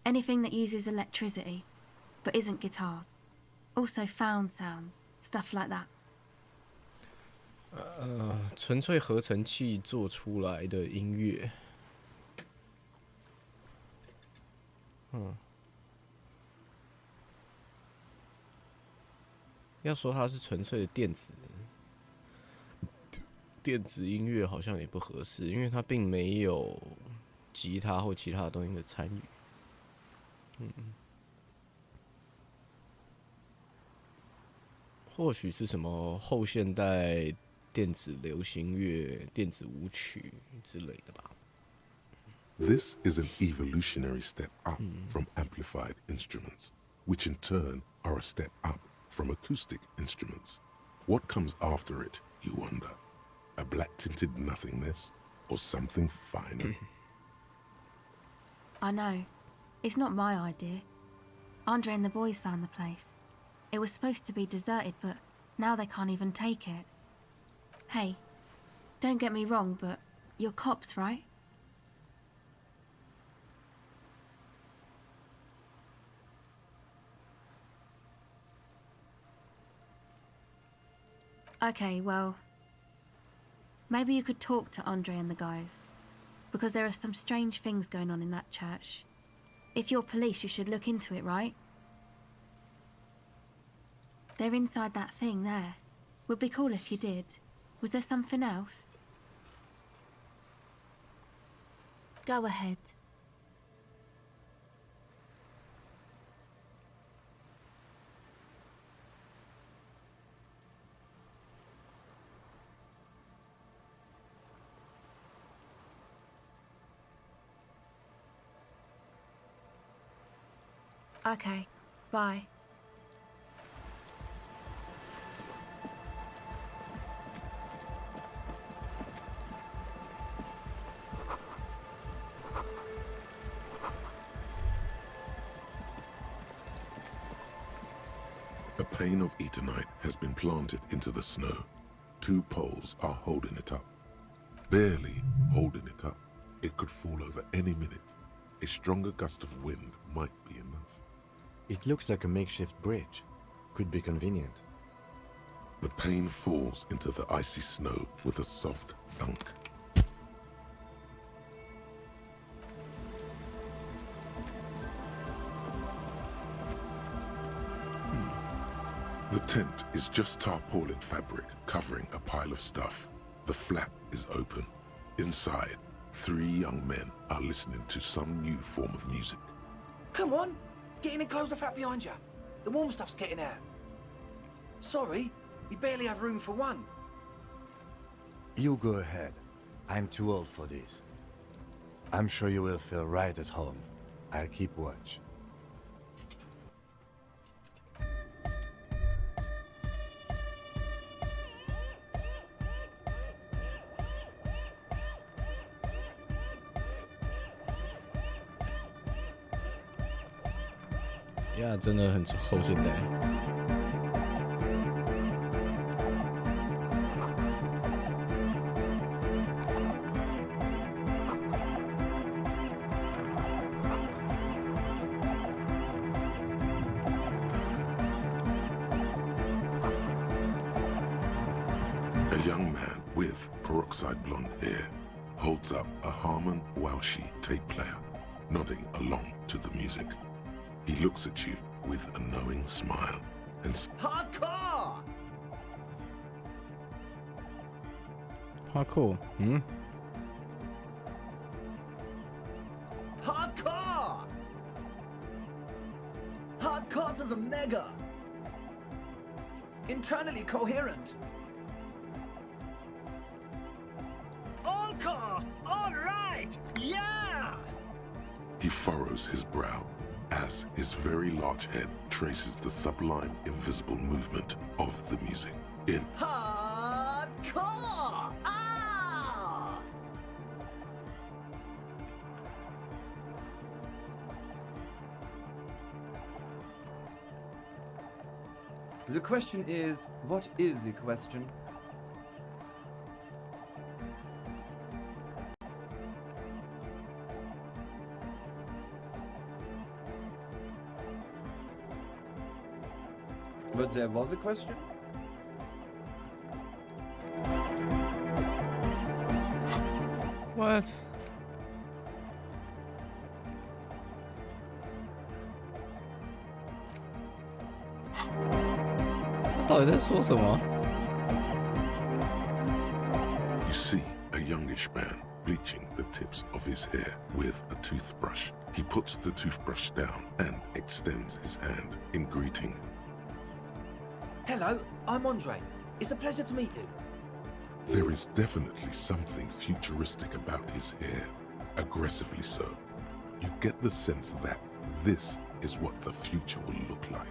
Anything that uses electricity, but isn't guitars. Also found sounds, stuff like that. 纯粹合成器做出来的音乐。要说它是纯粹的电子音乐，好像也不合适，因为它并没有吉他或其他的东西的参与。或许是什么后现代电子流行乐、电子舞曲之类的吧。This is an evolutionary step up from amplified instruments, which in turn are a step up from acoustic instruments. What comes after it, you wonder? A black-tinted nothingness or something finer? I know. It's not my idea. Andre and the boys found the place. It was supposed to be deserted, but now they can't even take it. Hey, don't get me wrong, but you're cops, right? Okay, well, maybe you could talk to Andre and the guys, because there are some strange things going on in that church. If you're police, you should look into it, right? They're inside that thing there. Would be cool if you did. Was there something else? Go ahead. Okay, bye. A pane of eternite has been planted into the snow. 2 poles are holding it up. Barely holding it up. It could fall over any minute. A stronger gust of wind might be enough. It looks like a makeshift bridge. Could be convenient. The pane falls into the icy snow with a soft thunk. The tent is just tarpaulin fabric covering a pile of stuff. The flap is open. Inside, 3 young men are listening to some new form of music. Come on! Get in and close the flap behind you. The warm stuff's getting out. Sorry, we barely have room for one. You go ahead. I'm too old for this. I'm sure you will feel right at home. I'll keep watch. Yeah， 真的很后现代。A young man with peroxide blonde hair holds up a Harman Welshi tape player, nodding along to the music. He looks at you with a knowing smile and Hardcore! Hardcore， Hardcore! Hardcore to the mega! Internally coherent. All-core! All right! Yeah! He furrows his brow as his very large head traces the sublime, invisible movement of the music in Hardcore! Ah! The question is, what is the question? But there was a question? What？ 他到底在说什么 You see a youngish man bleaching the tips of his hair with a toothbrush. He puts the toothbrush down and extends his hand in greeting. Hello, I'm Andre. It's a pleasure to meet you. There is definitely something futuristic about his hair, aggressively so. You get the sense that this is what the future will look like.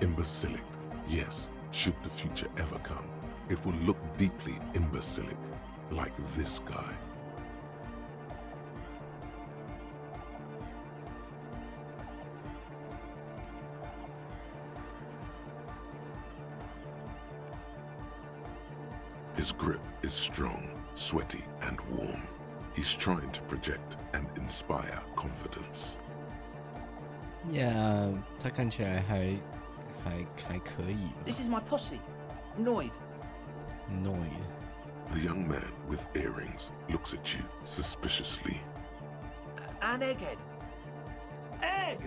Imbecilic, yes, should the future ever come, it will look deeply imbecilic, like this guy. His grip is strong, sweaty, and warm. He's trying to project and inspire confidence. Yeah， 他看起来还可以吧。 This is my posse. Noid. Noid. The young man with earrings looks at you suspiciously. An egghead. Egg!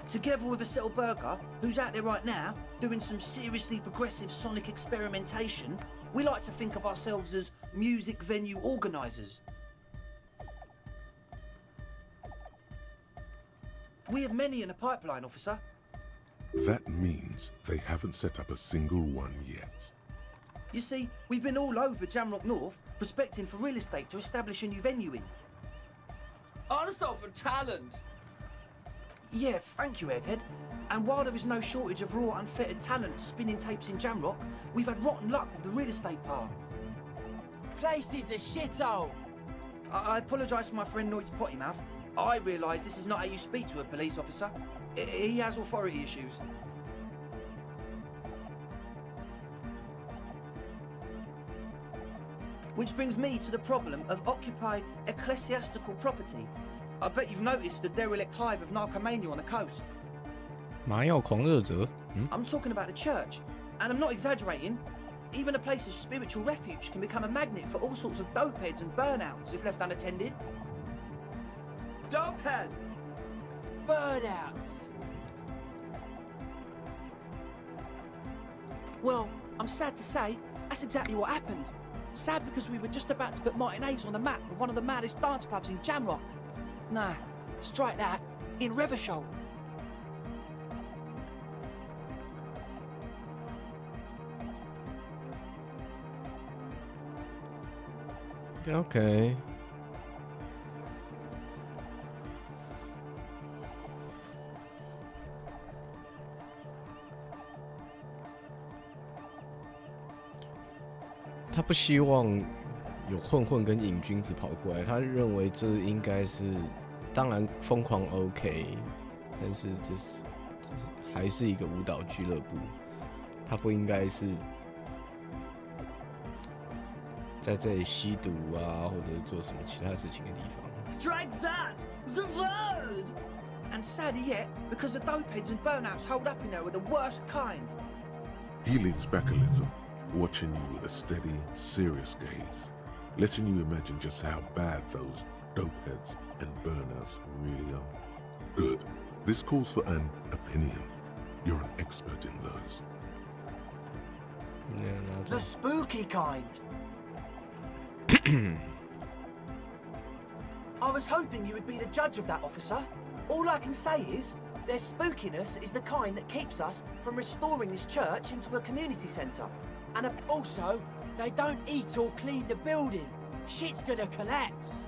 Together with a Settle Burger, who's out there right now, doing some seriously progressive sonic experimentation, we like to think of ourselves as music venue organisers. We have many in the pipeline, officer. That means they haven't set up a single one yet. You see, we've been all over Jamrock North, prospecting for real estate to establish a new venue in. Also for talent. Yeah, thank you, Egghead. And while there is no shortage of raw, unfettered talent spinning tapes in Jamrock, we've had rotten luck with the real estate part. Place is a shithole. I apologise for my friend Noid's potty mouth. I realise this is not how you speak to a police officer. He has authority issues. Which brings me to the problem of occupied ecclesiastical property. I bet you've noticed the derelict hive of narcomania on the coast. 麻药狂热者？ I'm talking about the church, and I'm not exaggerating. Even a place of spiritual refuge can become a magnet for all sorts of dopeheads and burnouts if left unattended. Dopeheads! Burnouts! Well, I'm sad to say, that's exactly what happened. Sad because we were just about to put Martinez on the map with one of the maddest dance clubs in Jamrock. Nah, strike that, in Revachol. OK， 他不希望有混混跟瘾君子跑过来，他认为这应该是，当然疯狂 OK， 但是这还是一个舞蹈俱乐部，他不应该是在这里吸毒啊，或者做什么其他事情的地方。Strike that! The word! And sadder yet, because the dopeheads and burnouts holed up in there were the worst kind. He leans back a little, watching you with a steady, serious gaze, letting you imagine just how bad those dopeheads and burnouts really are. Good. This calls for an opinion. You're an expert in those. Yeah, the spooky kind. I was hoping you would be the judge of that, officer. All I can say is, their spookiness is the kind that keeps us from restoring this church into a community centre. And also, they don't eat or clean the building. Shit's gonna collapse.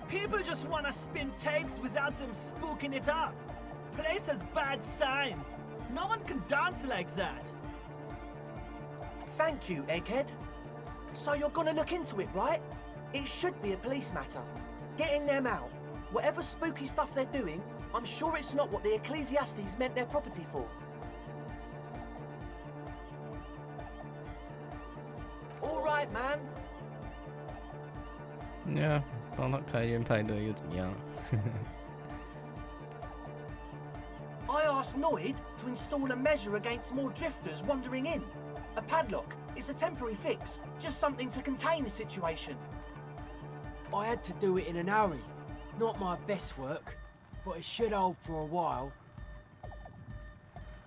People just wanna spin tapes without them spooking it up. Place has bad signs. No one can dance like that. Thank you, Egghead. So you're gonna look into it, right? It should be a police matter. Getting them out. Whatever spooky stuff they're doing, I'm sure it's not what the Ecclesiastes meant their property for. All right, man. Yeah, 帮他开一间派对又怎么样I asked Noid to install a measure against more drifters wandering in. A padlock. It's a temporary fix. Just something to contain the situation. I had to do it in an hurry. Not my best work, but it should hold for a while.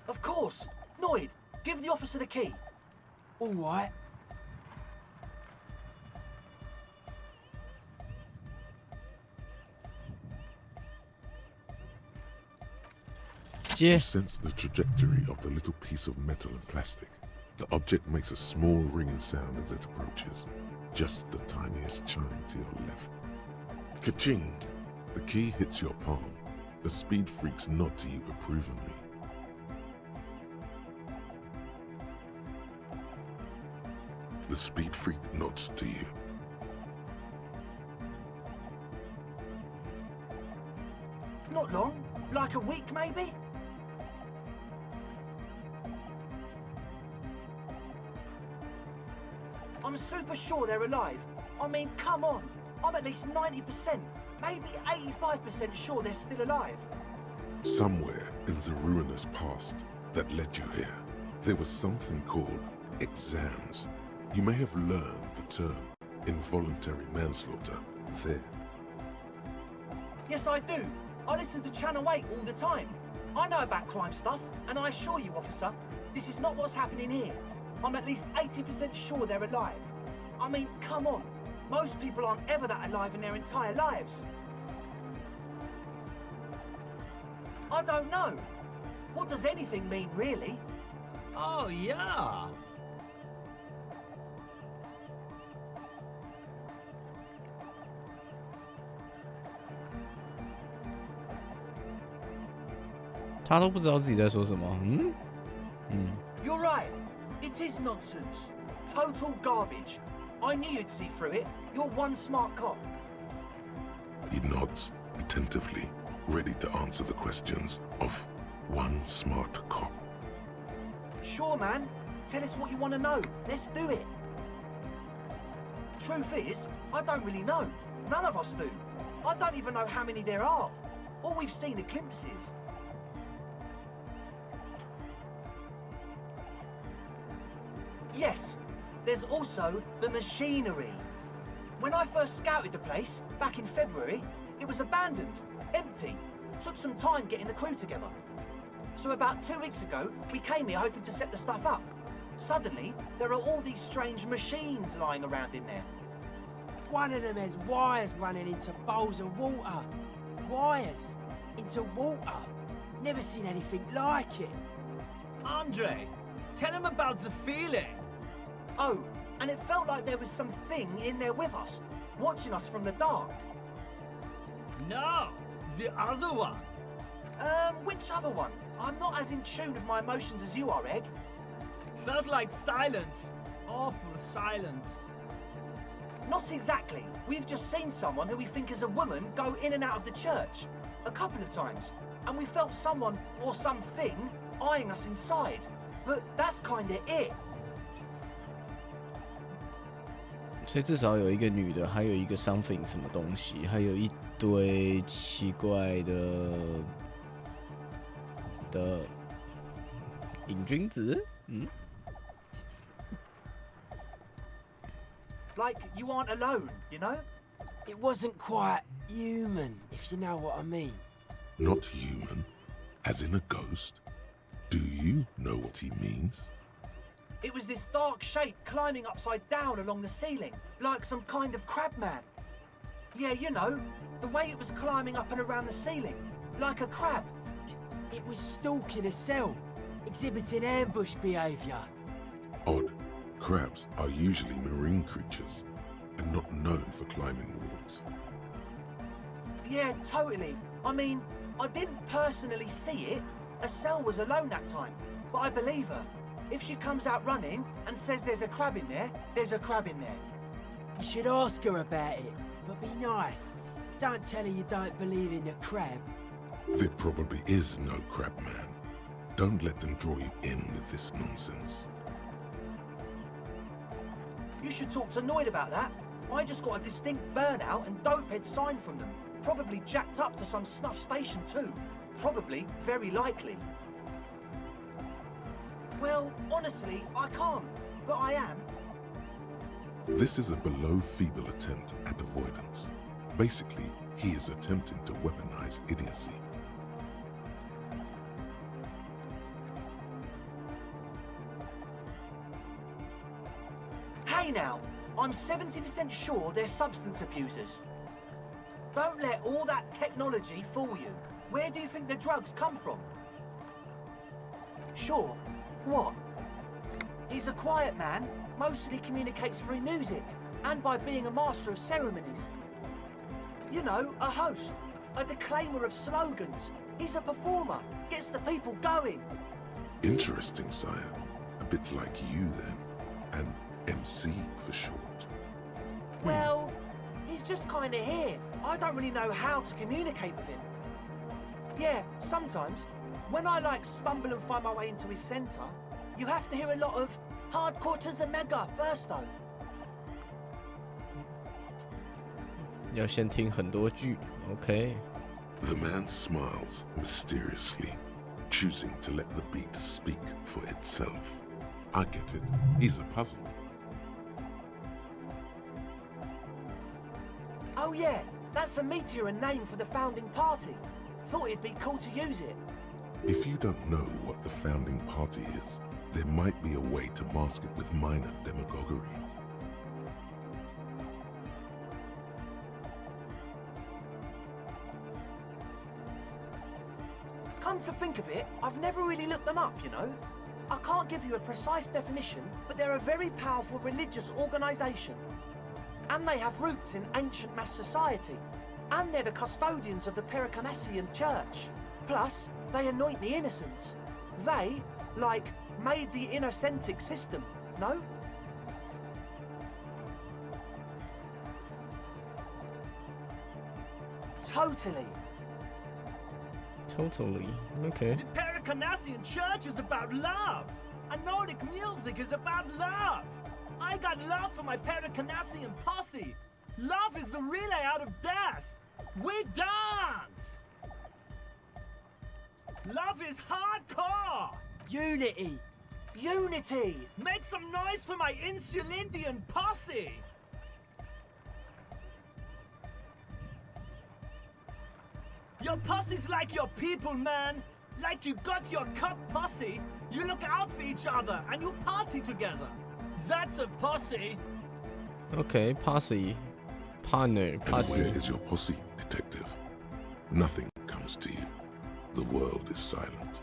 Of course. Noid, give the officer the key. All right. You sense the trajectory of the little piece of metal and plastic. The object makes a small ringing sound as it approaches. Just the tiniest chime to your left. Ka-ching! The key hits your palm. The speed freaks nod to you approvingly. The speed freak nods to you. Not long. Like a week, maybe? I'm super sure they're alive. I mean, come on. I'm at least 90%, maybe 85% sure they're still alive. Somewhere in the ruinous past that led you here, there was something called exams. You may have learned the term involuntary manslaughter there. Yes, I do. I listen to Channel 8 all the time. I know about crime stuff, and I assure you, officer, this is not what's happening here. I'm at least 80% sure they're alive. I mean, come on. Most people aren't ever that alive in their entire lives. I don't know. What does anything mean, really? Oh, yeah. You're right. It is nonsense. Total garbage. I knew you'd see through it. You're one smart cop. He nods attentively, ready to answer the questions of one smart cop. Sure, man. Tell us what you want to know. Let's do it. Truth is, I don't really know. None of us do. I don't even know how many there are. All we've seen are glimpses. Yes, there's also the machinery. When I first scouted the place, back in February, it was abandoned, empty. Took some time getting the crew together. So about 2 weeks ago, we came here hoping to set the stuff up. Suddenly, there are all these strange machines lying around in there. One of them has wires running into bowls of water. Wires into water. Never seen anything like it. Andre, tell him about the feeling. Oh, and it felt like there was something in there with us, watching us from the dark. No, the other one. Which other one? I'm not as in tune with my emotions as you are, Egg. Felt like silence. Awful silence. Not exactly. We've just seen someone who we think is a woman go in and out of the church. A couple of times. And we felt someone, or something, eyeing us inside. But that's kinda it. 所以至少有一个女的，还有一个 something 什么东西，还有一堆奇怪的瘾君子，Like you aren't alone, you know? It wasn't quite human, if you know what I mean. Not human, as in a ghost? Do you know what he means? It was this dark shape climbing upside down along the ceiling, like some kind of crab man. Yeah, you know, the way it was climbing up and around the ceiling, like a crab. It was stalking a cell, exhibiting ambush behavior. Odd. Crabs are usually marine creatures, and not known for climbing walls. Yeah, totally. I mean, I didn't personally see it. Estelle was alone that time, but I believe her. If she comes out running and says there's a crab in there, there's a crab in there. You should ask her about it, but be nice. Don't tell her you don't believe in the crab. There probably is no crab man. Don't let them draw you in with this nonsense. You should talk to Noid about that. I just got a distinct burnout and dopehead sign from them. Probably jacked up to some snuff station too. Probably, very likely. Well, honestly, I can't. But I am. This is a below-feeble attempt at avoidance. Basically, he is attempting to weaponize idiocy. Hey now, I'm 70% sure they're substance abusers. Don't let all that technology fool you. Where do you think the drugs come from? Sure. What? He's a quiet man, mostly communicates through music, and by being a master of ceremonies. You know, a host, a declaimer of slogans. He's a performer, gets the people going. Interesting, sire. A bit like you, then. An MC for short. Well, he's just kinda here. I don't really know how to communicate with him. Yeah, sometimes, when I stumble and find my way into his center, you have to hear a lot of hardcore to the mega first though. 要先听很多句 ，OK。 The man smiles mysteriously, choosing to let the beat speak for itself. I get it. He's a puzzle. Oh yeah, that's a meteor name for the founding party. Thought it'd be cool to use it. If you don't know what the founding party is, there might be a way to mask it with minor demagoguery. Come to think of it, I've never really looked them up, you know? I can't give you a precise definition, but they're a very powerful religious organization. And they have roots in ancient mass society. And they're the custodians of the Pericarnassian Church. Plus, they anoint the innocents. They, made the innocentic system, no? Totally. Totally. Okay. The Pericarnassian Church is about love. And Nordic music is about love. I got love for my Pericarnassian posse. Love is the relay out of death. We dance. Love is hardcore. Unity. Unity. Make some noise for my Insulindian posse. Your posse's like your people, man. Like you got your cup posse, you look out for each other and you party together. That's a posse. Okay, posse. Partner, And posse. where is your posse, detective? Nothing comes to you. The world is silent.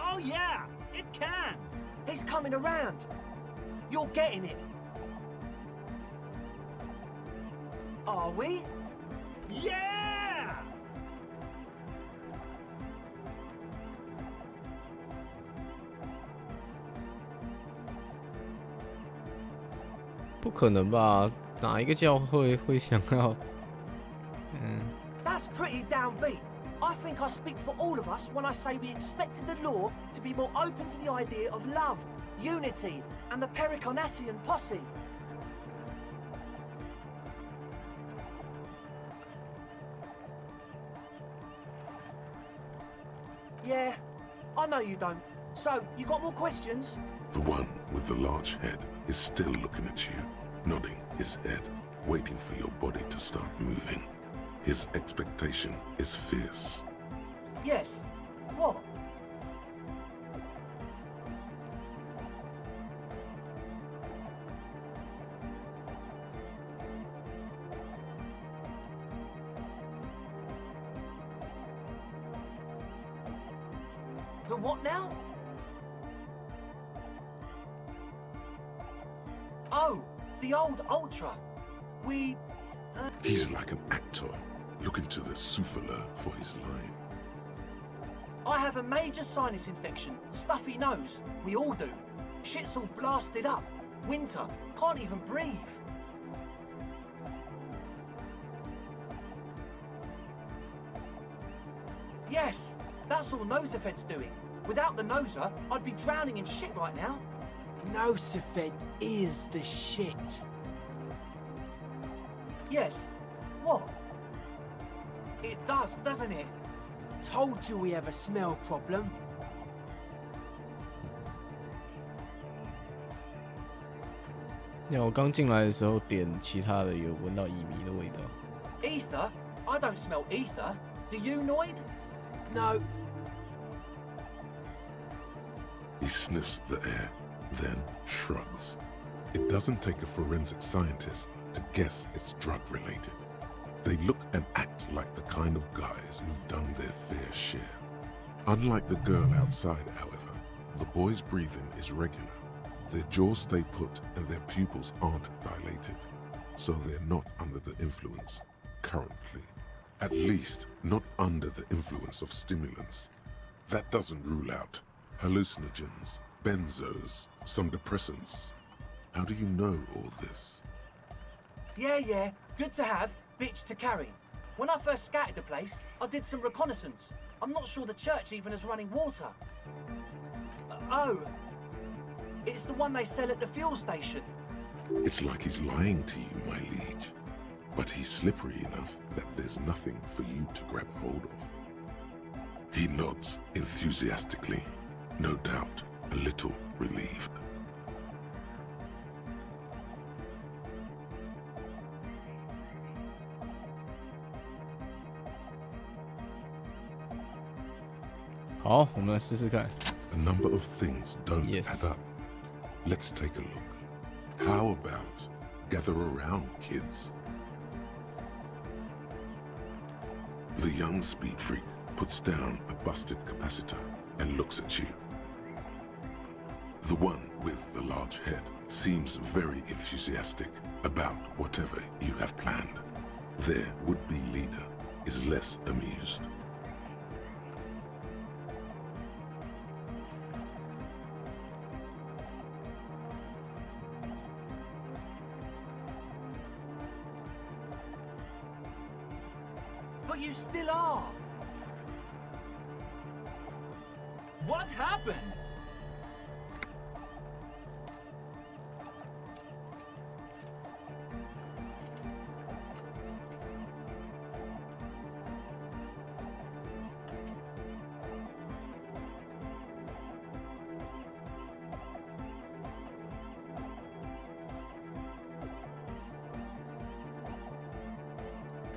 Oh yeah, it can. He's coming around. You're getting it. Are we? Yeah! 不可能吧？哪一个教会会想要？ That's pretty downbeat. I think I speak for all of us when I say we expected the law to be more open to the idea of love, unity, and the Pericarnassian posse. Yeah, I know you don't. So, you got more questions? The one with the large head is still looking at you, nodding his head, waiting for your body to start moving. His expectation is fierce. Yes. What? The what now? Oh, the old Ultra. We... He's like an actor, looking to the souffleur for his line. I have a major sinus infection, stuffy nose. We all do. Shit's all blasted up. Winter, can't even breathe. Yes, that's all Nosefed's doing. Without the Noser, I'd be drowning in shit right now. Nosefed is the shit. Yes. What? It does, doesn't it? Told you we have a smell problem. 那我刚进来的时候点其他的，有闻到乙醚的味道。 Ether? I don't smell ether. Do you, Noid? No. He sniffs the air, then shrugs. It doesn't take a forensic scientist to guess it's drug-related. They look and act like the kind of guys who've done their fair share. Unlike the girl outside, however, the boy's breathing is regular. Their jaws stay put and their pupils aren't dilated, so they're not under the influence, currently. At least, not under the influence of stimulants. That doesn't rule out hallucinogens, benzos, some depressants. How do you know all this? Yeah, good to have, bitch to carry. When I first scouted the place, I did some reconnaissance. I'm not sure the church even has running water. Oh, it's the one they sell at the fuel station. It's like he's lying to you, my liege. But he's slippery enough that there's nothing for you to grab hold of. He nods enthusiastically, no doubt a little relieved. A number of things don't add up. Let's take a look. How about gather around, kids? The young speed freak puts down a busted capacitor and looks at you. The one with the large head seems very enthusiastic about whatever you have planned. Their would-be leader is less amused. But you still are. What happened?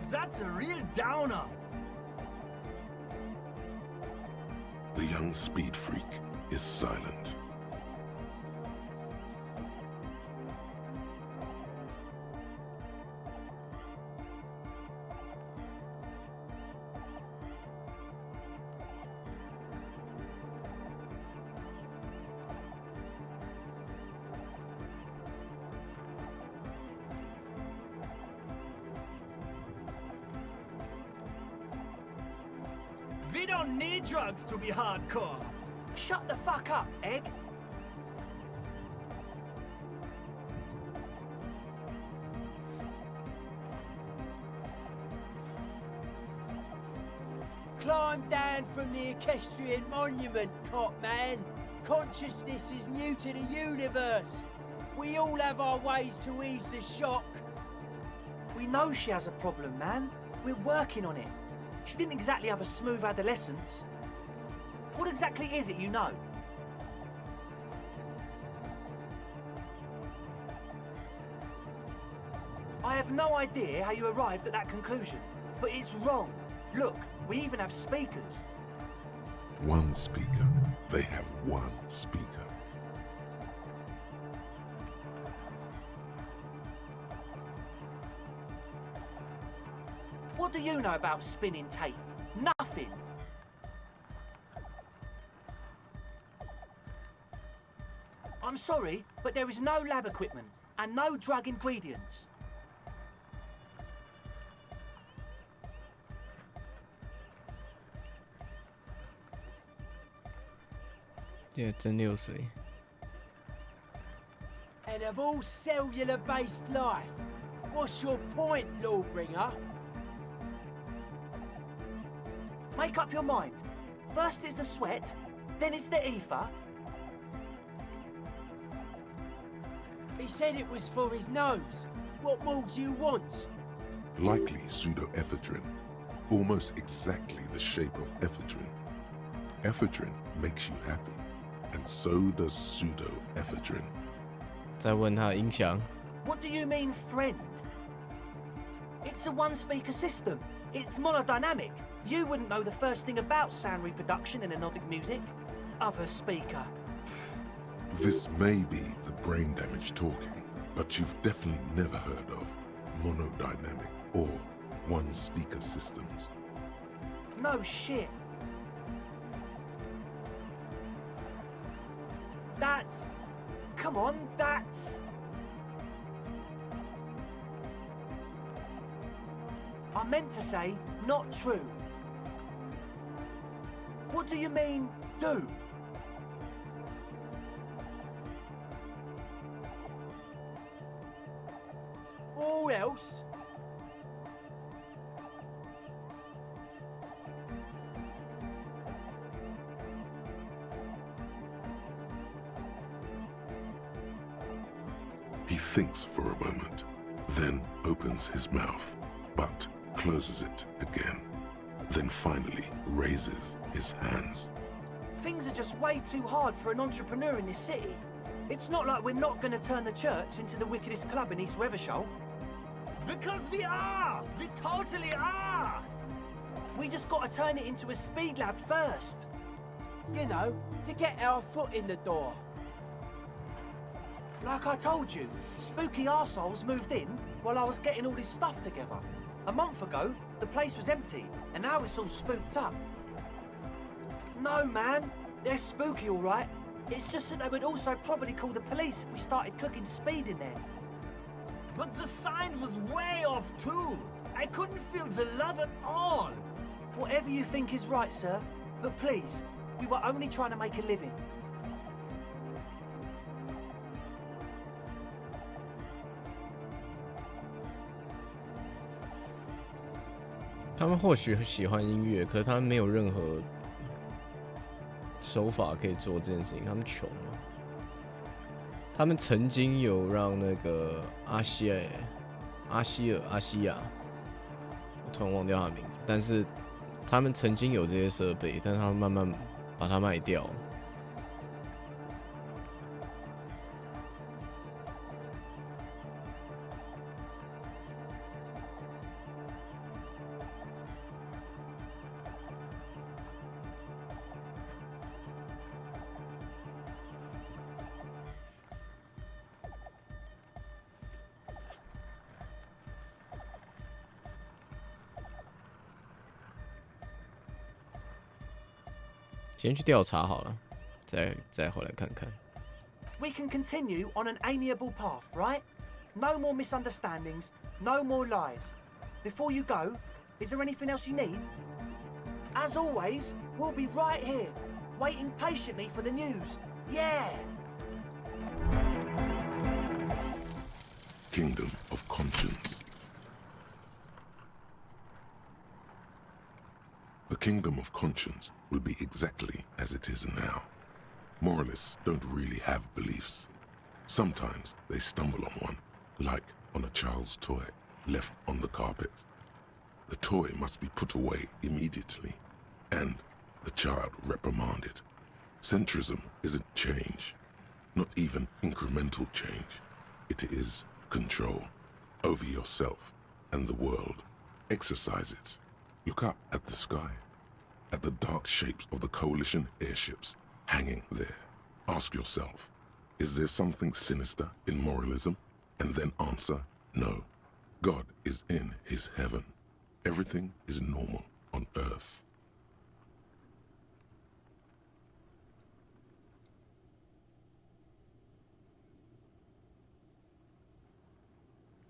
That's a real downer. The young speed freak is silent. We don't need drugs to be hardcore. Shut the fuck up, Egg. Climb down from the equestrian monument, cop man. Consciousness is new to the universe. We all have our ways to ease the shock. We know she has a problem, man. We're working on it. She didn't exactly have a smooth adolescence. What exactly is it you know? I have no idea how you arrived at that conclusion, but it's wrong. Look, we even have speakers. One speaker. They have one speaker. What do you know about spinning tape? Nothing. I'm sorry, but there is no lab equipment and no drug ingredients. Yeah, 真六岁。 And of all cellular-based life, what's your point, Lawbringer? Make up your mind. First it's the sweat, then it's the ether. He said it was for his nose. What more do you want? Likely pseudoephedrine. Almost exactly the shape of ephedrine. Ephedrine makes you happy, and so does pseudoephedrine. 再问他音响。 What do you mean, friend? It's a one-speaker system. It's monodynamic. You wouldn't know the first thing about sound reproduction in anodic music. Other speaker. This may be the brain damage talking, but you've definitely never heard of monodynamic or one-speaker systems. No shit. That's... Come on, that's... I meant to say, not true. What do you mean, do? Or else? He thinks for a moment, then opens his mouth, but closes it again, then finally raises his hands. Things are just way too hard for an entrepreneur in this city. It's not like we're not going to turn the church into the wickedest club in East Revershaw. Because we are! We totally are! We just got to turn it into a speed lab first. You know, to get our foot in the door. Like I told you, spooky arseholes moved in while I was getting all this stuff together. A month ago, the place was empty, and now it's all spooked up. No, man. They're spooky, all right. It's just that they would also probably call the police if we started cooking speed in there. But the sign was way off, too. I couldn't feel the love at all. Whatever you think is right, sir. But please, we were only trying to make a living. 他们或许喜欢音乐，可是他们没有任何手法可以做这件事情。他们穷啊。他们曾经有让那个阿西亚，我突然忘掉他的名字，但是他们曾经有这些设备，但是他们慢慢把它卖掉。先去调查好了，再回来看看。We can continue on an amiable path, right? No more misunderstandings, no more lies. Before you go, is there anything else you need? As always, we'll be right here, waiting patiently for the news. Yeah! Kingdom of Conscience. The kingdom of conscience will be exactly as it is now. Moralists don't really have beliefs. Sometimes they stumble on one, like on a child's toy left on the carpet. The toy must be put away immediately, and the child reprimanded. Centrism isn't change, not even incremental change. It is control over yourself and the world. Exercise it. Look up at the sky, at the dark shapes of the coalition airships hanging there. Ask yourself, is there something sinister in moralism? And then answer, no. God is in his heaven. Everything is normal on earth.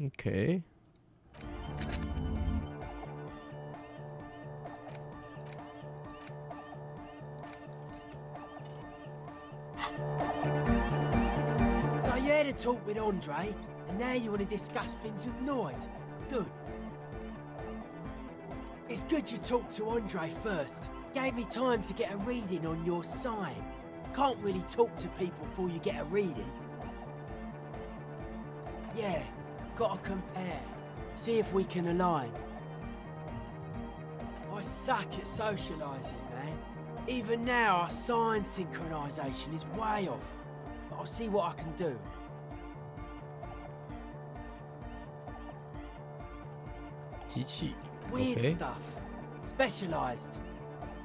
Okay. So you had a talk with Andre, and now you want to discuss things with Noid. Good. It's good you talked to Andre first. Gave me time to get a reading on your side. Can't really talk to people before you get a reading. Yeah, gotta compare. See if we can align. I suck at socialising, man. Even now, our sign synchronisation is way off. But I'll see what I can do. Weird okay. stuff. Specialised.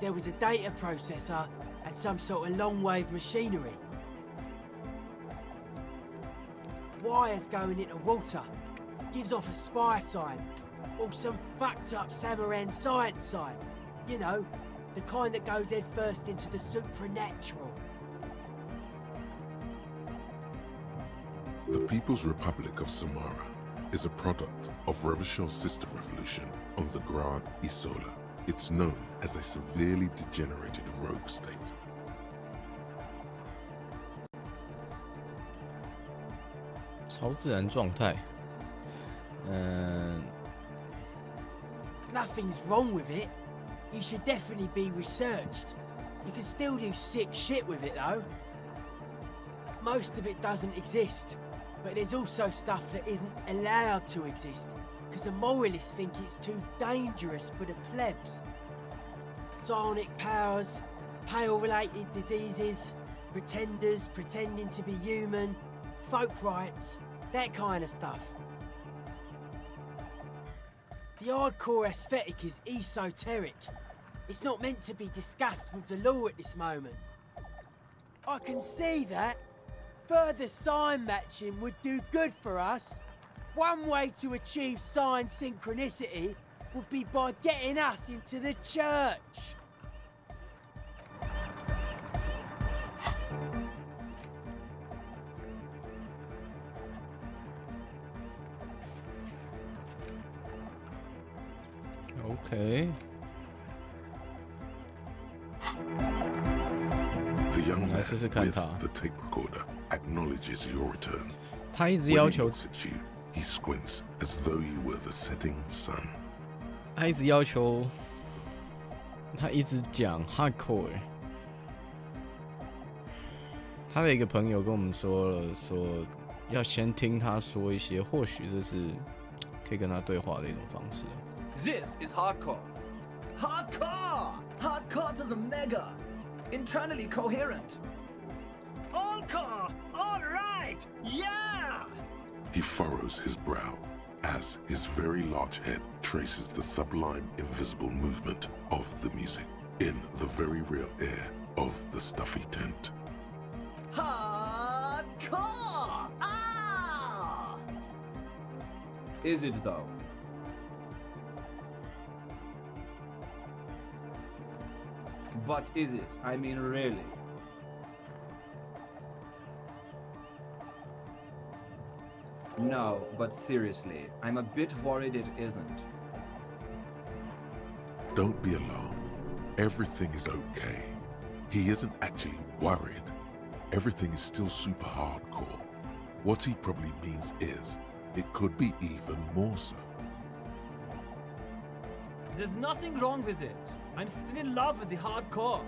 There was a data processor and some sort of long-wave machinery. Wires going into water. Gives off a spy sign. Or some fucked up Samaran science sign. You know, the kind that goes head first into the supernatural. The People's Republic of Samara is a product of Revachol's sister revolution on the Grand Isola. It's known as a severely degenerated rogue state. Nothing's wrong with it. You should definitely be researched. You can still do sick shit with it though. Most of it doesn't exist, but there's also stuff that isn't allowed to exist, because the moralists think it's too dangerous for the plebs. Psionic powers, pale-related diseases, pretenders pretending to be human, folk rights, that kind of stuff. The hardcore aesthetic is esoteric. It's not meant to be discussed with the law at this moment. I can see that. Further sign matching would do good for us. One way to achieve sign synchronicity would be by getting us into the church. Okay. The young man with the tape recorder acknowledges your return. 他一直要求 When he looks at you, he squints as though you were the setting sun. 他一直要求，他一直讲 hardcore。他的一个朋友跟我们说了，说要先听他说一些，或许这是可以跟他对话的一种方式。This is hardcore. Hardcore! Hardcore to the mega! Internally coherent. Encore! All right! Yeah! He furrows his brow as his very large head traces the sublime, invisible movement of the music in the very real air of the stuffy tent. Hardcore! Ah! Is it though? But is it? I mean, really? No, but seriously, I'm a bit worried it isn't. Don't be alarmed. Everything is okay. He isn't actually worried. Everything is still super hardcore. What he probably means is, it could be even more so. There's nothing wrong with it. I'm still in love with the hardcore.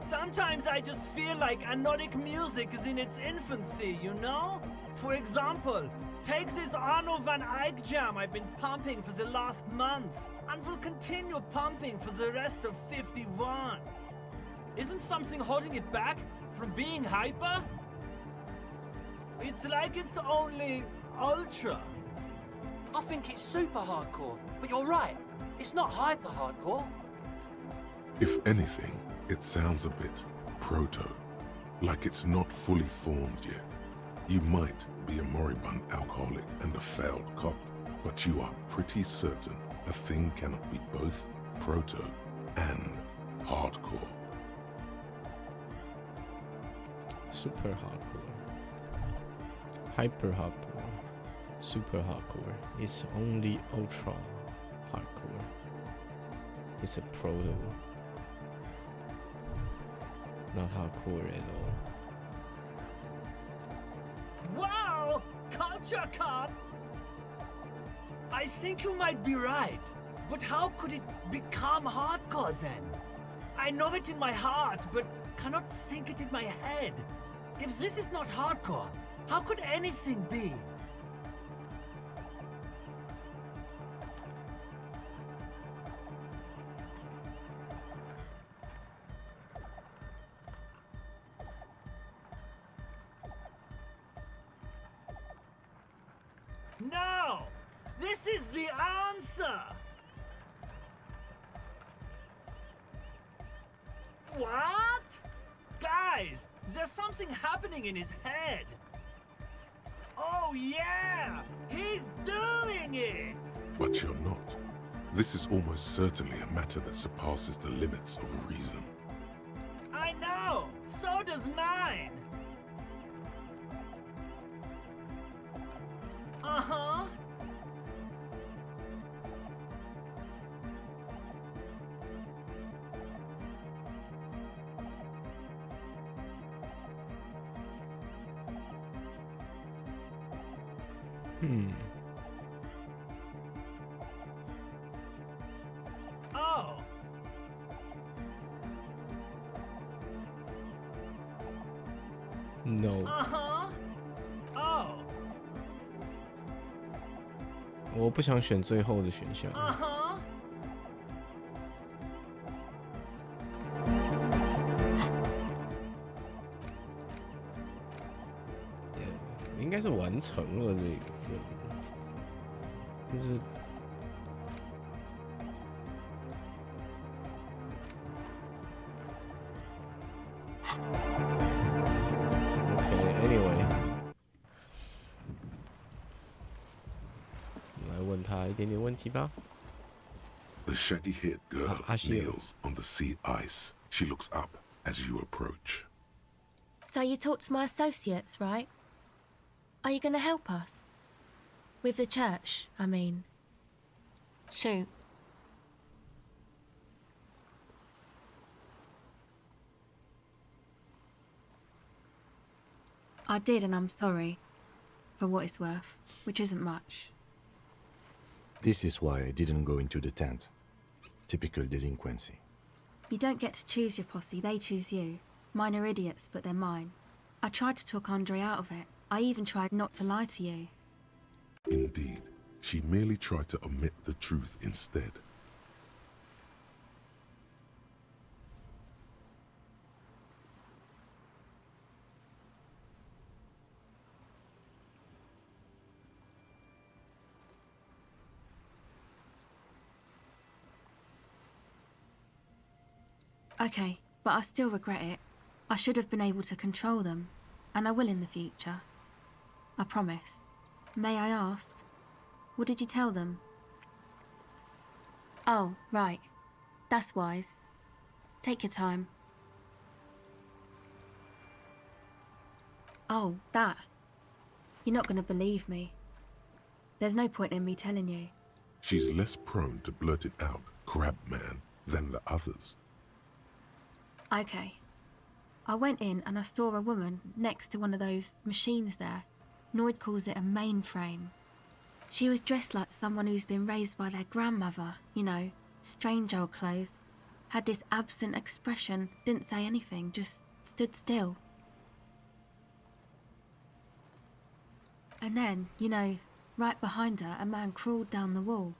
Sometimes I just feel like anodic music is in its infancy, you know? For example, take this Arno van Eyck jam I've been pumping for the last months, and will continue pumping for the rest of 51. Isn't something holding it back from being hyper? It's like it's only ultra. I think it's super hardcore, but you're right. It's not hyper hardcore. If anything, it sounds a bit proto, like it's not fully formed yet. You might be a moribund alcoholic and a failed cop, but you are pretty certain a thing cannot be both proto and hardcore. Super hardcore, hyper hardcore, super hardcore. It's only ultra hardcore. It's a proto, not hardcore at all. Wow! Culture cop! I think you might be right. But how could it become hardcore then? I know it in my heart, but cannot think it in my head. If this is not hardcore, how could anything be? No! This is the answer! What? Guys, there's something happening in his head. Oh yeah! He's doing it! But you're not. This is almost certainly a matter that surpasses the limits of reason. I know! So does mine! Uh-huh. Oh. No. Uh-huh. Oh. 我不想选最后的选项。Uh-huh. 应该是完成了这个任务，但是，OK，anyway，我们来问他一点点问题吧。The shaggy-haired girl kneels on the sea ice. She looks up as you approach. So you talked to my associates, right? Are you going to help us? With the church, I mean. Shoot. I did, and I'm sorry. For what it's worth, which isn't much. This is why I didn't go into the tent. Typical delinquency. You don't get to choose your posse, they choose you. Mine are idiots, but they're mine. I tried to talk Andre out of it. I even tried not to lie to you. Indeed, she merely tried to omit the truth instead. Okay, but I still regret it. I should have been able to control them, and I will in the future. I promise. May I ask, what did you tell them? Oh, right. That's wise. Take your time. Oh, that. You're not going to believe me. There's no point in me telling you. She's less prone to blurt it out, crab man, than the others. Okay. I went in and I saw a woman next to one of those machines there. Noid calls it a mainframe. She was dressed like someone who's been raised by their grandmother, you know, strange old clothes. Had this absent expression, didn't say anything, just stood still. And then, you know, right behind her, a man crawled down the wall,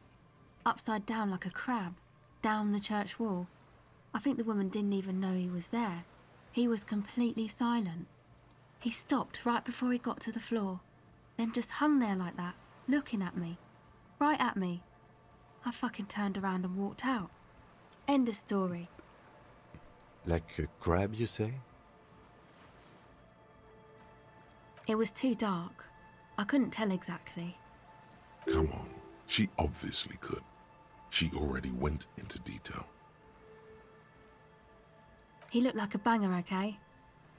upside down like a crab, down the church wall. I think the woman didn't even know he was there. He was completely silent. He stopped right before he got to the floor, then just hung there like that, looking at me. Right at me. I fucking turned around and walked out. End of story. Like a crab, you say? It was too dark. I couldn't tell exactly. Come on, she obviously could. She already went into detail. He looked like a banger, okay?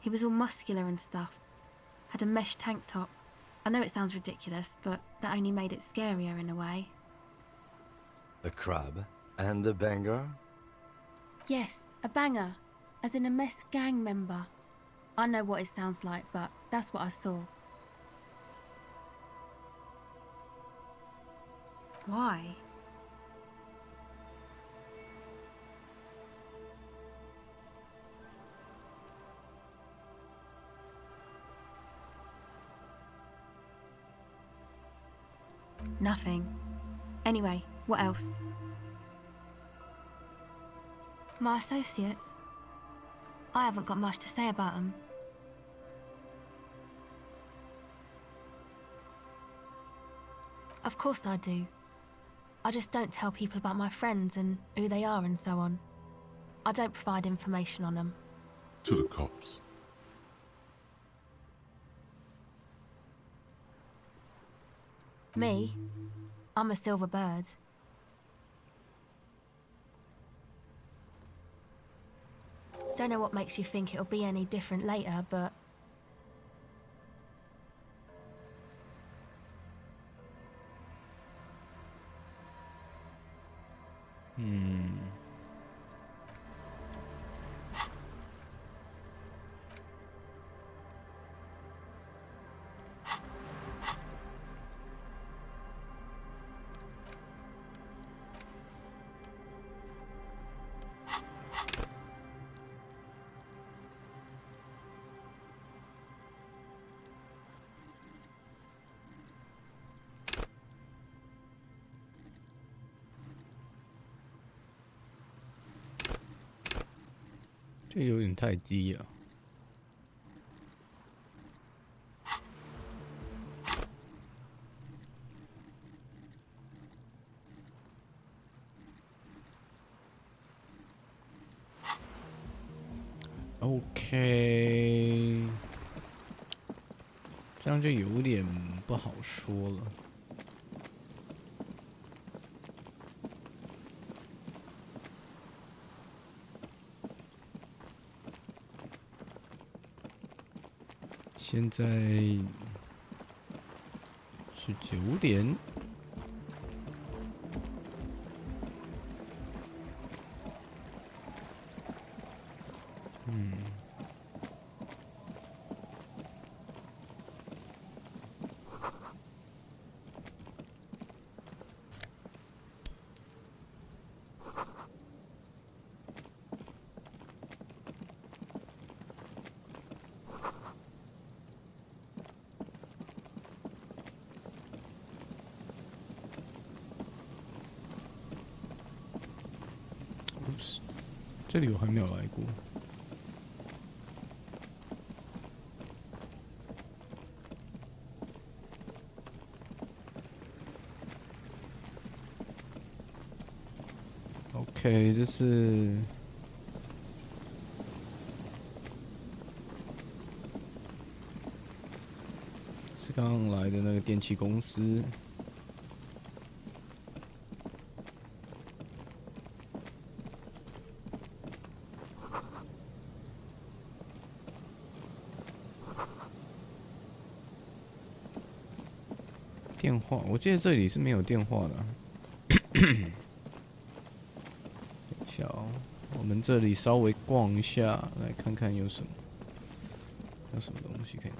He was all muscular and stuff. Had a mesh tank top. I know it sounds ridiculous, but that only made it scarier in a way. A crab and a banger? Yes, a banger. As in a mess gang member. I know what it sounds like, but that's what I saw. Why? Nothing. Anyway, what else? My associates? I haven't got much to say about them. Of course I do. I just don't tell people about my friends and who they are and so on. I don't provide information on them. To the cops. Me? I'm a silver bird. Don't know what makes you think it'll be any different later, but...这有点太低了。OK， 这样就有点不好说了。现在是9点。这里我还没有来过。OK， 这是刚刚来的那个电器公司。电话，我记得这里是没有电话的、啊。等一下哦，我们这里稍微逛一下，来看看有什么东西可以拿。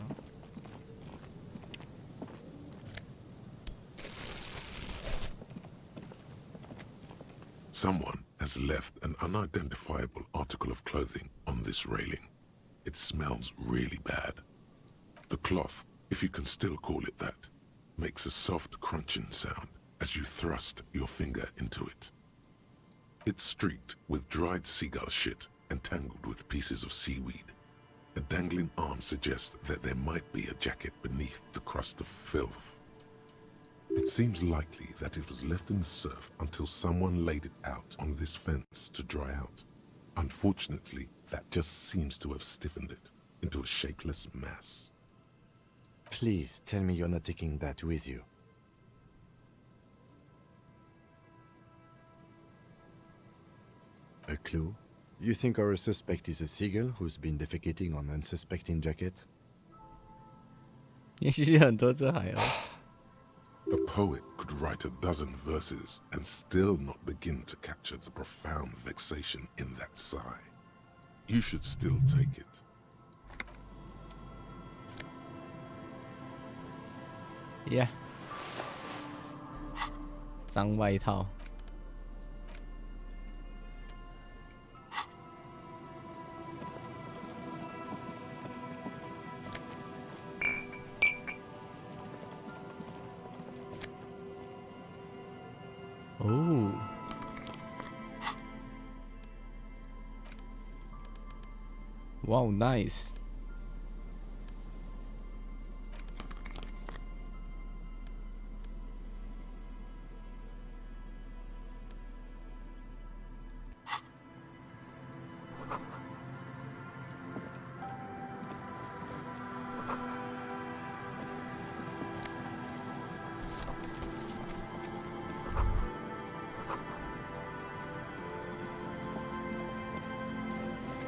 Someone has left an unidentifiable article of clothing on this railing. It smells really bad. The cloth, if you can still call it that, makes a soft crunching sound as you thrust your finger into it. It's streaked with dried seagull shit and tangled with pieces of seaweed. A dangling arm suggests that there might be a jacket beneath the crust of filth. It seems likely that it was left in the surf until someone laid it out on this fence to dry out. Unfortunately, that just seems to have stiffened it into a shapeless mass. Please tell me you're not taking that with you. A clue? You think our suspect is a seagull who's been defecating on unsuspecting jacket? 也许很多只海鸥。A poet could write a dozen verses and still not begin to capture the profound vexation in that sigh. You should still take it. Yeah. 脏外套。哦。Wow, nice.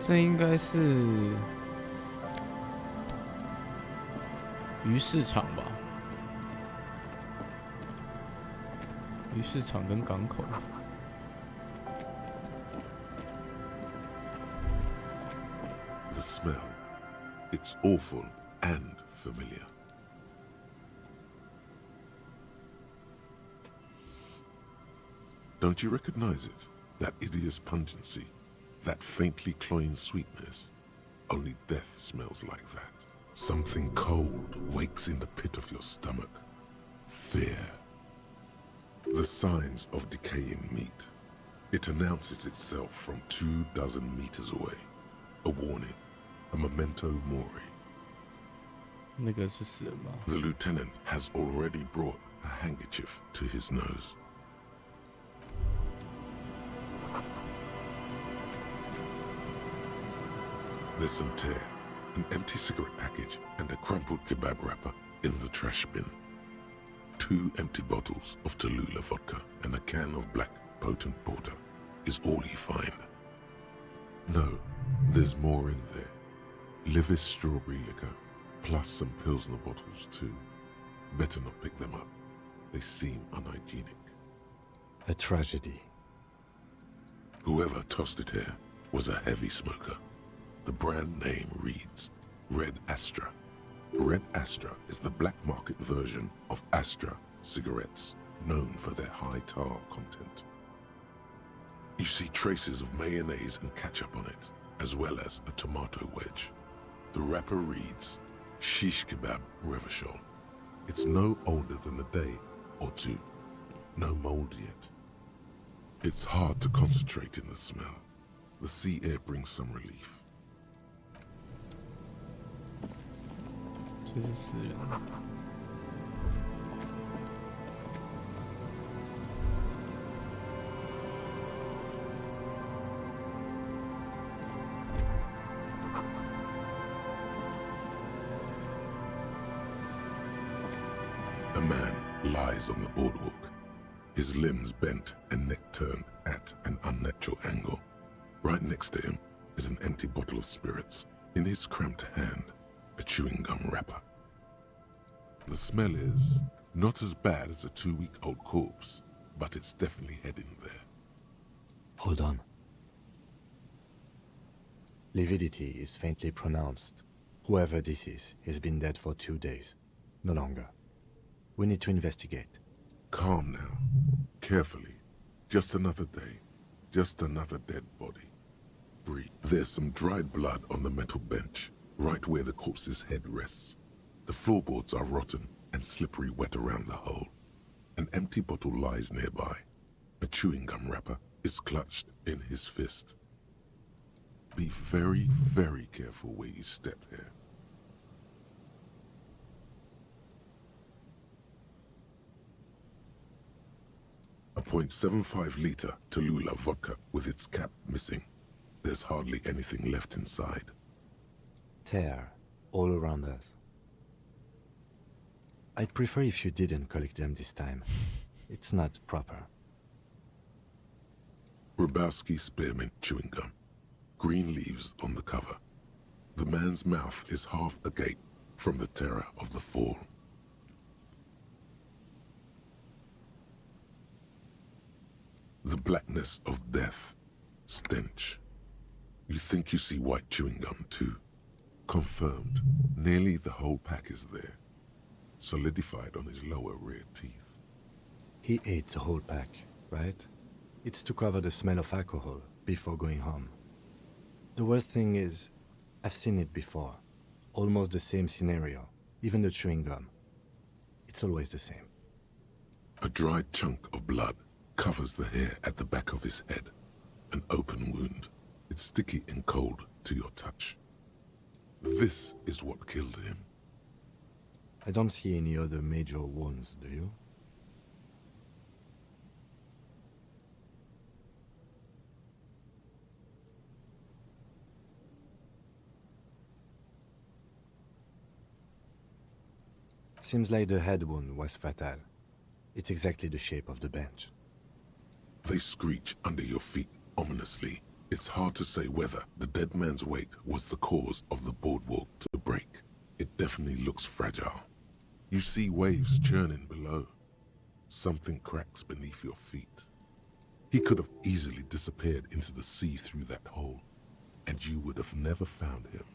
这应该是鱼市场吧？鱼市场跟港口。The smell, it's awful and familiar. Don't you recognize it? That hideous pungency? That faintly cloying sweetness. Only death smells like that. Something cold wakes in the pit of your stomach. Fear. The signs of decaying meat. It announces itself from 24 meters away. A warning. A memento mori. 那个是死人吗？ The lieutenant has already brought a handkerchief to his nose. There's some tear, an empty cigarette package, and a crumpled kebab wrapper in the trash bin. 2 empty bottles of Tallulah vodka and a can of black potent porter is all you find. No, there's more in there. Livis strawberry liquor, plus some Pilsner bottles too. Better not pick them up. They seem unhygienic. A tragedy. Whoever tossed it here was a heavy smoker. The brand name reads Red Astra. Red Astra is the black market version of Astra cigarettes, known for their high tar content. You see traces of mayonnaise and ketchup on it, as well as a tomato wedge. The wrapper reads Shish Kebab Revachol. It's no older than a day or two. No mold yet. It's hard to concentrate in the smell. The sea air brings some relief. 这是死人。A man lies on the boardwalk, his limbs bent and neck turned at an unnatural angle. Right next to him is an empty bottle of spirits. In his cramped hand, a chewing gum wrapper. The smell is not as bad as a 2-week-old corpse, but it's definitely heading there. Hold on. Lividity is faintly pronounced. Whoever this is has been dead for 2 days. No longer. We need to investigate. Calm now. Carefully. Just another day. Just another dead body. Breathe. There's some dried blood on the metal bench, right where the corpse's head rests. The floorboards are rotten and slippery wet around the hole. An empty bottle lies nearby. A chewing gum wrapper is clutched in his fist. Be very, very careful where you step here. A .75-liter Tallulah vodka with its cap missing. There's hardly anything left inside. Tear all around us. I'd prefer if you didn't collect them this time. It's not proper. Rubowski spearmint chewing gum. Green leaves on the cover. The man's mouth is half agape from the terror of the fall. The blackness of death. Stench. You think you see white chewing gum too. Confirmed. Nearly the whole pack is there. Solidified on his lower rear teeth. He ate the whole pack, right? It's to cover the smell of alcohol before going home. The worst thing is, I've seen it before. Almost the same scenario. Even the chewing gum. It's always the same. A dried chunk of blood covers the hair at the back of his head. An open wound. It's sticky and cold to your touch. This is what killed him. I don't see any other major wounds, do you? Seems like the head wound was fatal. It's exactly the shape of the bench. They screech under your feet ominously. It's hard to say whether the dead man's weight was the cause of the boardwalk to break. It definitely looks fragile. You see waves churning below. Something cracks beneath your feet. He could have easily disappeared into the sea through that hole, and you would have never found him.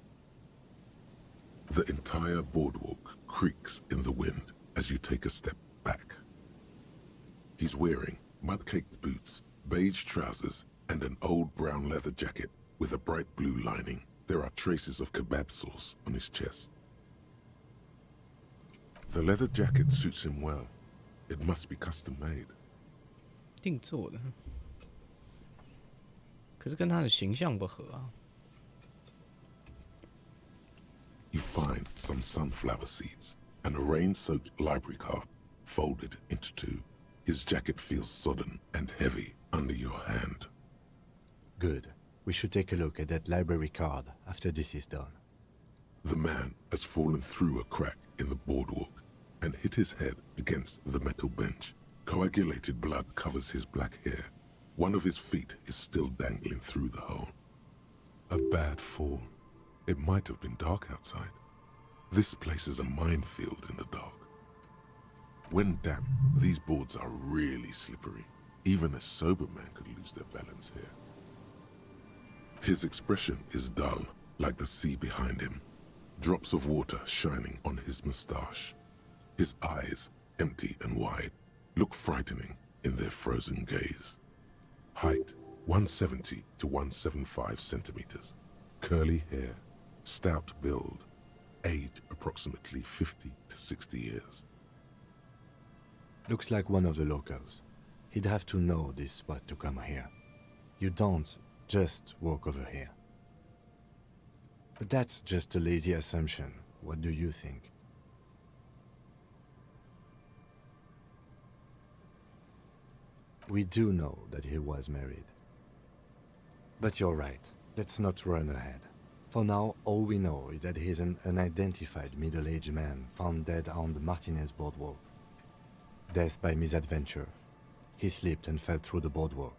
The entire boardwalk creaks in the wind as you take a step back. He's wearing mud-caked boots, beige trousers, and an old brown leather jacket with a bright blue lining. There are traces of kebab sauce on his chest. The leather jacket suits him well. It must be custom-made. 定做的，可是跟他的形象不合啊。You find some sunflower seeds and a rain-soaked library card folded into two. His jacket feels sodden and heavy under your hand. Good. We should take a look at that library card after this is done. The man has fallen through a crack in the boardwalk and hit his head against the metal bench. Coagulated blood covers his black hair. One of his feet is still dangling through the hole. A bad fall. It might have been dark outside. This place is a minefield in the dark. When damp, these boards are really slippery. Even a sober man could lose their balance here. His expression is dull, like the sea behind him. Drops of water shining on his mustache. His eyes, empty and wide, look frightening in their frozen gaze. Height, 170 to 175 centimeters. Curly hair, stout build. Age, approximately 50 to 60 years. Looks like one of the locals. he'd have to know this spot to come here. You don't just walk over here. But that's just a lazy assumption. What do you think? We do know that he was married. But you're right. Let's not run ahead. For now, all we know is that he's an unidentified middle-aged man found dead on the Martinez boardwalk. Death by misadventure. He slipped and fell through the boardwalk.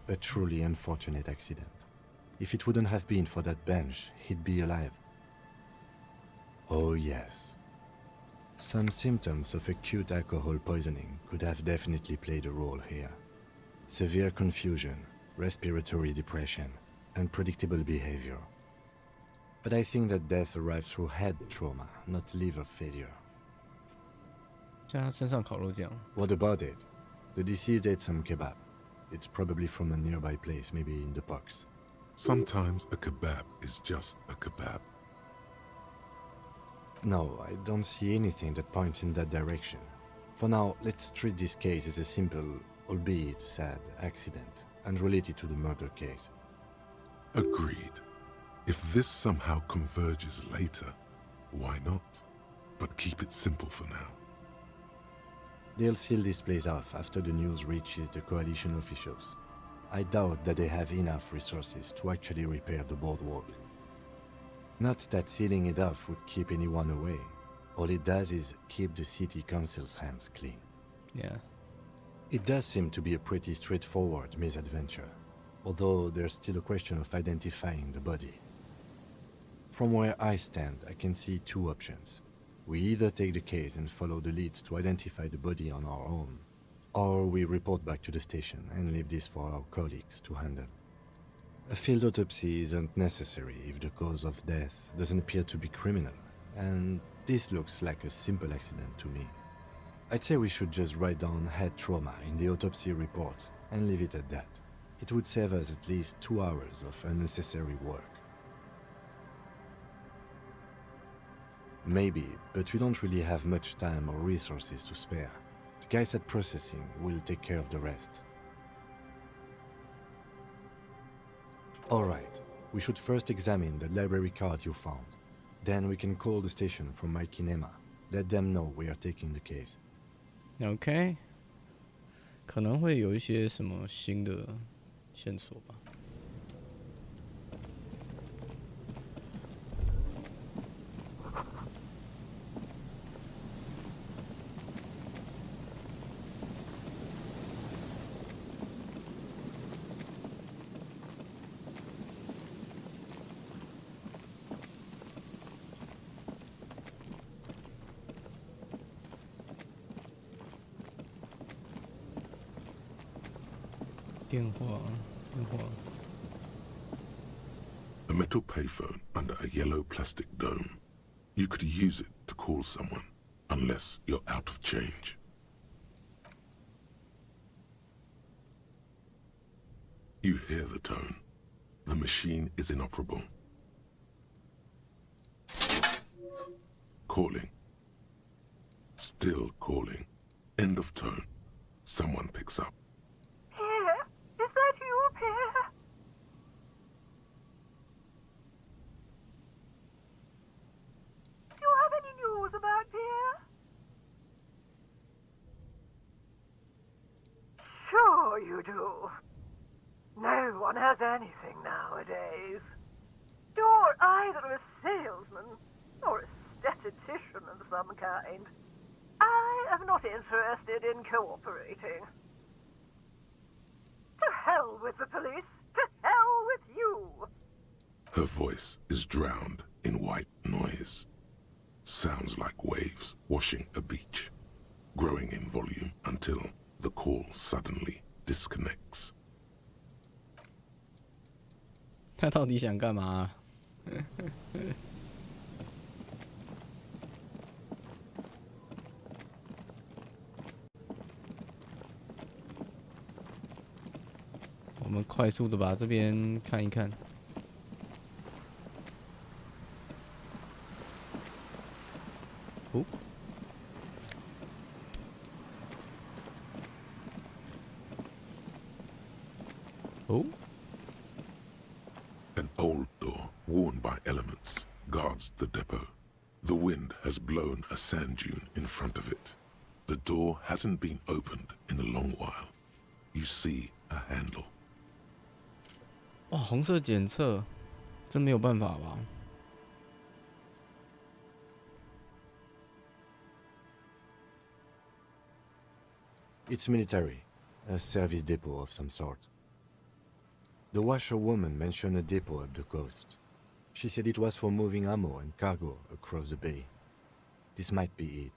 A truly unfortunate accident. If it wouldn't have been for that bench, he'd be alive. Oh yes. Some symptoms of acute alcohol poisoning could have definitely played a role here. Severe confusion, respiratory depression, unpredictable behavior. But I think that death arrived through head trauma, not liver failure. 在他身上烤肉酱。 What about it? The deceased ate some kebab. It's probably from a nearby place, maybe in the parks. Sometimes a kebab is just a kebab. No, I don't see anything that points in that direction. For now, let's treat this case as a simple, albeit sad, accident, unrelated to the murder case. Agreed. If this somehow converges later, why not? But keep it simple for now. They'll seal this place off after the news reaches the coalition officials. I doubt that they have enough resources to actually repair the boardwalk. Not that sealing it off would keep anyone away. All it does is keep the city council's hands clean. Yeah. It does seem to be a pretty straightforward misadventure, although there's still a question of identifying the body. From where I stand, I can see two options. We either take the case and follow the leads to identify the body on our own, or we report back to the station and leave this for our colleagues to handle. A field autopsy isn't necessary if the cause of death doesn't appear to be criminal, and this looks like a simple accident to me. I'd say we should just write down head trauma in the autopsy report and leave it at that. It would save us at least 2 hours of unnecessary work. Maybe, but we don't really have much time or resources to spare. The guys at processing will take care of the rest. Alright, we should first examine the library card you found. Then we can call the station from Mike and Emma. Let them know we are taking the case. OK， 可能会有一些什么新的线索吧。电话。 A metal payphone under a yellow plastic dome. You could use it to call someone, unless you're out of change. You hear the tone. The machine is inoperable. Calling. Still calling. End of tone. Someone picks up. Pierre? Is that you, Pierre? Do you have any news about Pierre? Sure you do. No one has anything nowadays. You're either a salesman or a statistician of some kind. I am not interested in cooperating. To hell with the police! To hell with you! Her voice is drowned in white noise. Sounds like waves washing a beach, growing in volume until the call suddenly disconnects. 他到底想干嘛？我们快速的把这边看一看。哦，哦， An old door, worn by elements, guards the depot. The wind has blown a sand dune in front of it. The door hasn't been opened in a long while. You see a handle. 哇，红色检测，这没有办法吧？ It's military, a service depot of some sort. The washerwoman mentioned a depot up the coast. She said it was for moving ammo and cargo across the bay. This might be it.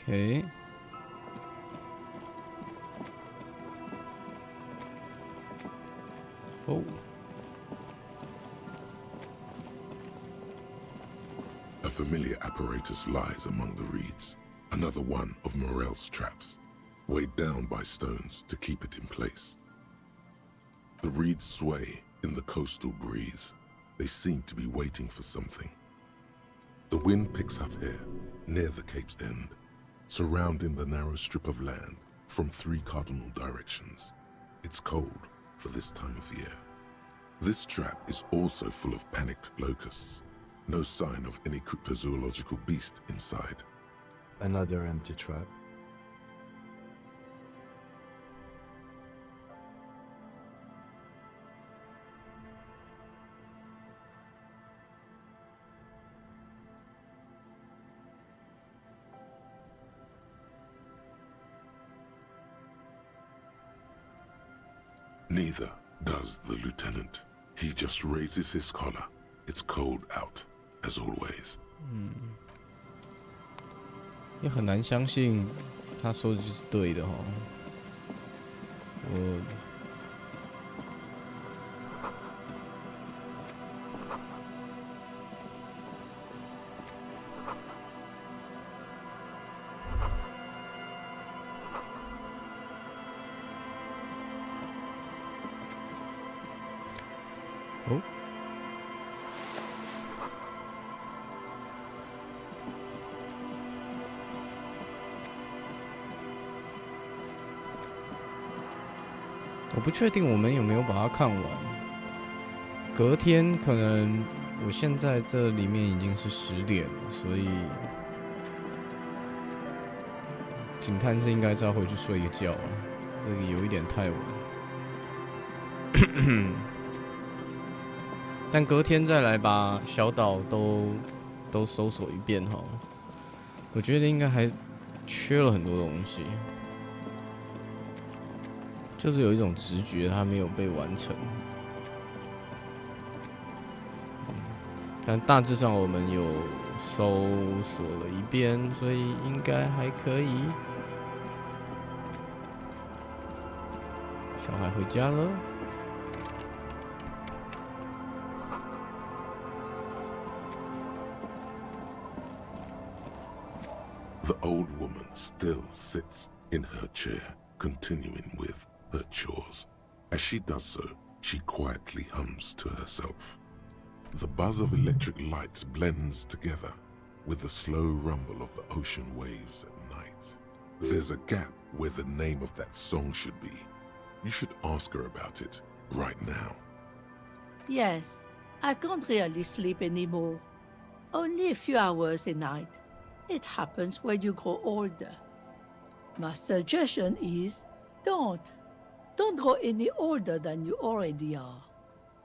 OK， 哦， A familiar apparatus lies among the reeds, another one of Morel's traps, weighed down by stones to keep it in place. The reeds sway in the coastal breeze. They seem to be waiting for something. The wind picks up here, near the cape's end, surrounding the narrow strip of land from 3 cardinal directions. It's cold for this time of year. This trap is also full of panicked locusts. No sign of any cryptozoological beast inside. Another empty trap. Neither does the lieutenant. He just raises his collar. It's cold out, as always. 也很难相信他说的就是对的哈。哦。 我不确定我们有没有把它看完。隔天可能我现在这里面已经是10点了，所以警探是应该是要回去睡个觉了。这个有一点太晚。但隔天再来把小岛都搜索一遍哈。我觉得应该还缺了很多东西。 就是有一种直觉，它没有被完成。但大致上我们有搜索了一遍，所以应该还可以。小孩回家了。 The old woman still sits in her chair, continuing with her chores. As she does so, she quietly hums to herself. The buzz of electric lights blends together with the slow rumble of the ocean waves at night. There's a gap where the name of that song should be. You should ask her about it right now. Yes, I can't really sleep anymore. Only a few hours a night. It happens when you grow older. My suggestion is don't. Don't grow any older than you already are.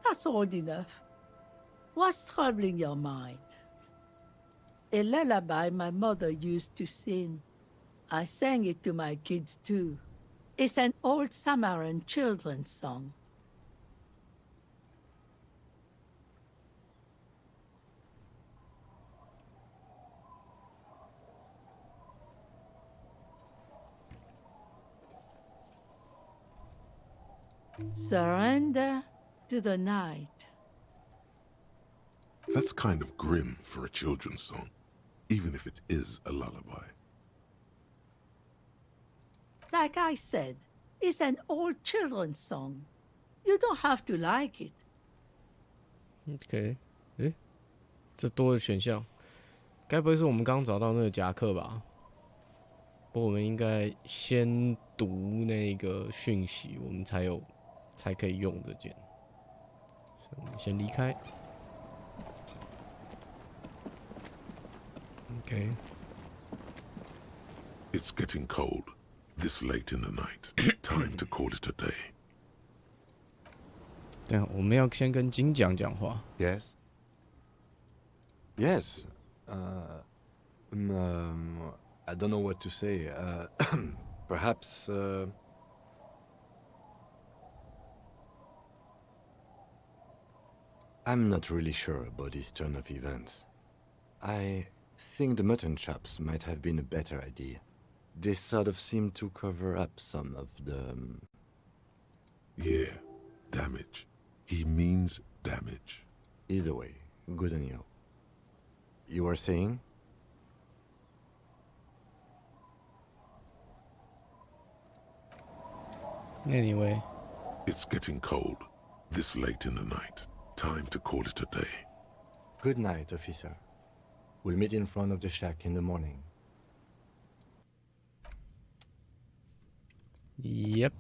That's old enough. What's troubling your mind? A lullaby my mother used to sing. I sang it to my kids too. It's an old Samaran children's song. Surrender to the night. That's kind of grim for a children's song, even if it is a lullaby. Like I said, it's an old children's song. You don't have to like it. OK， 诶，这多的选项，该不会是我们刚找到那个夹克吧？不过我们应该先读那个讯息，我们才可以用这件。所以我们先离开。OK。It's getting cold. This late in the night. Time to call it a day. 对啊，我们要先跟金奖讲话。Yes. Yes. I don't know what to say. Perhaps. I'm not really sure about this turn of events. I think the mutton chops might have been a better idea. They sort of seem to cover up some of the. Yeah, damage. He means damage. Either way, good on you. You were saying? Anyway. It's getting cold. This late in the night. Time to call it a day. Good night, officer. We'll meet in front of the shack in the morning. Yep.